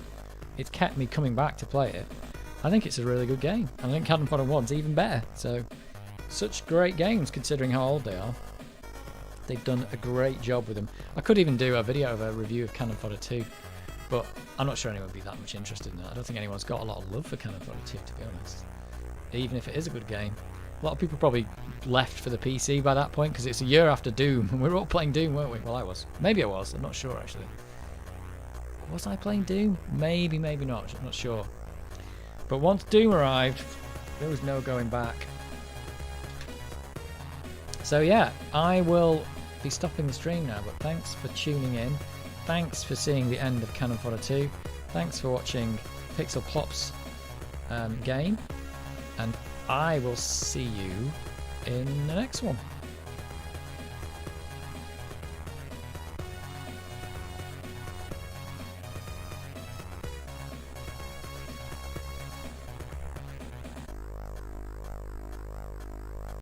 it's kept me coming back to play it. I think it's a really good game. I think Cannon Fodder 1's even better. So, such great games considering how old they are. They've done a great job with them. I could even do a video of a review of Cannon Fodder 2, but I'm not sure anyone would be that much interested in that. I don't think anyone's got a lot of love for Cannon Fodder 2, to be honest. Even if it is a good game. A lot of people probably left for the PC by that point because it's a year after Doom and we were all playing Doom, weren't we? Well, I was. Maybe I was. I'm not sure actually. Was I playing Doom? Maybe, maybe not. I'm not sure. But once Doom arrived, there was no going back. So yeah, I will be stopping the stream now, but thanks for tuning in. Thanks for seeing the end of Cannon Fodder 2. Thanks for watching Pixel Plop's game. And I will see you in the next one.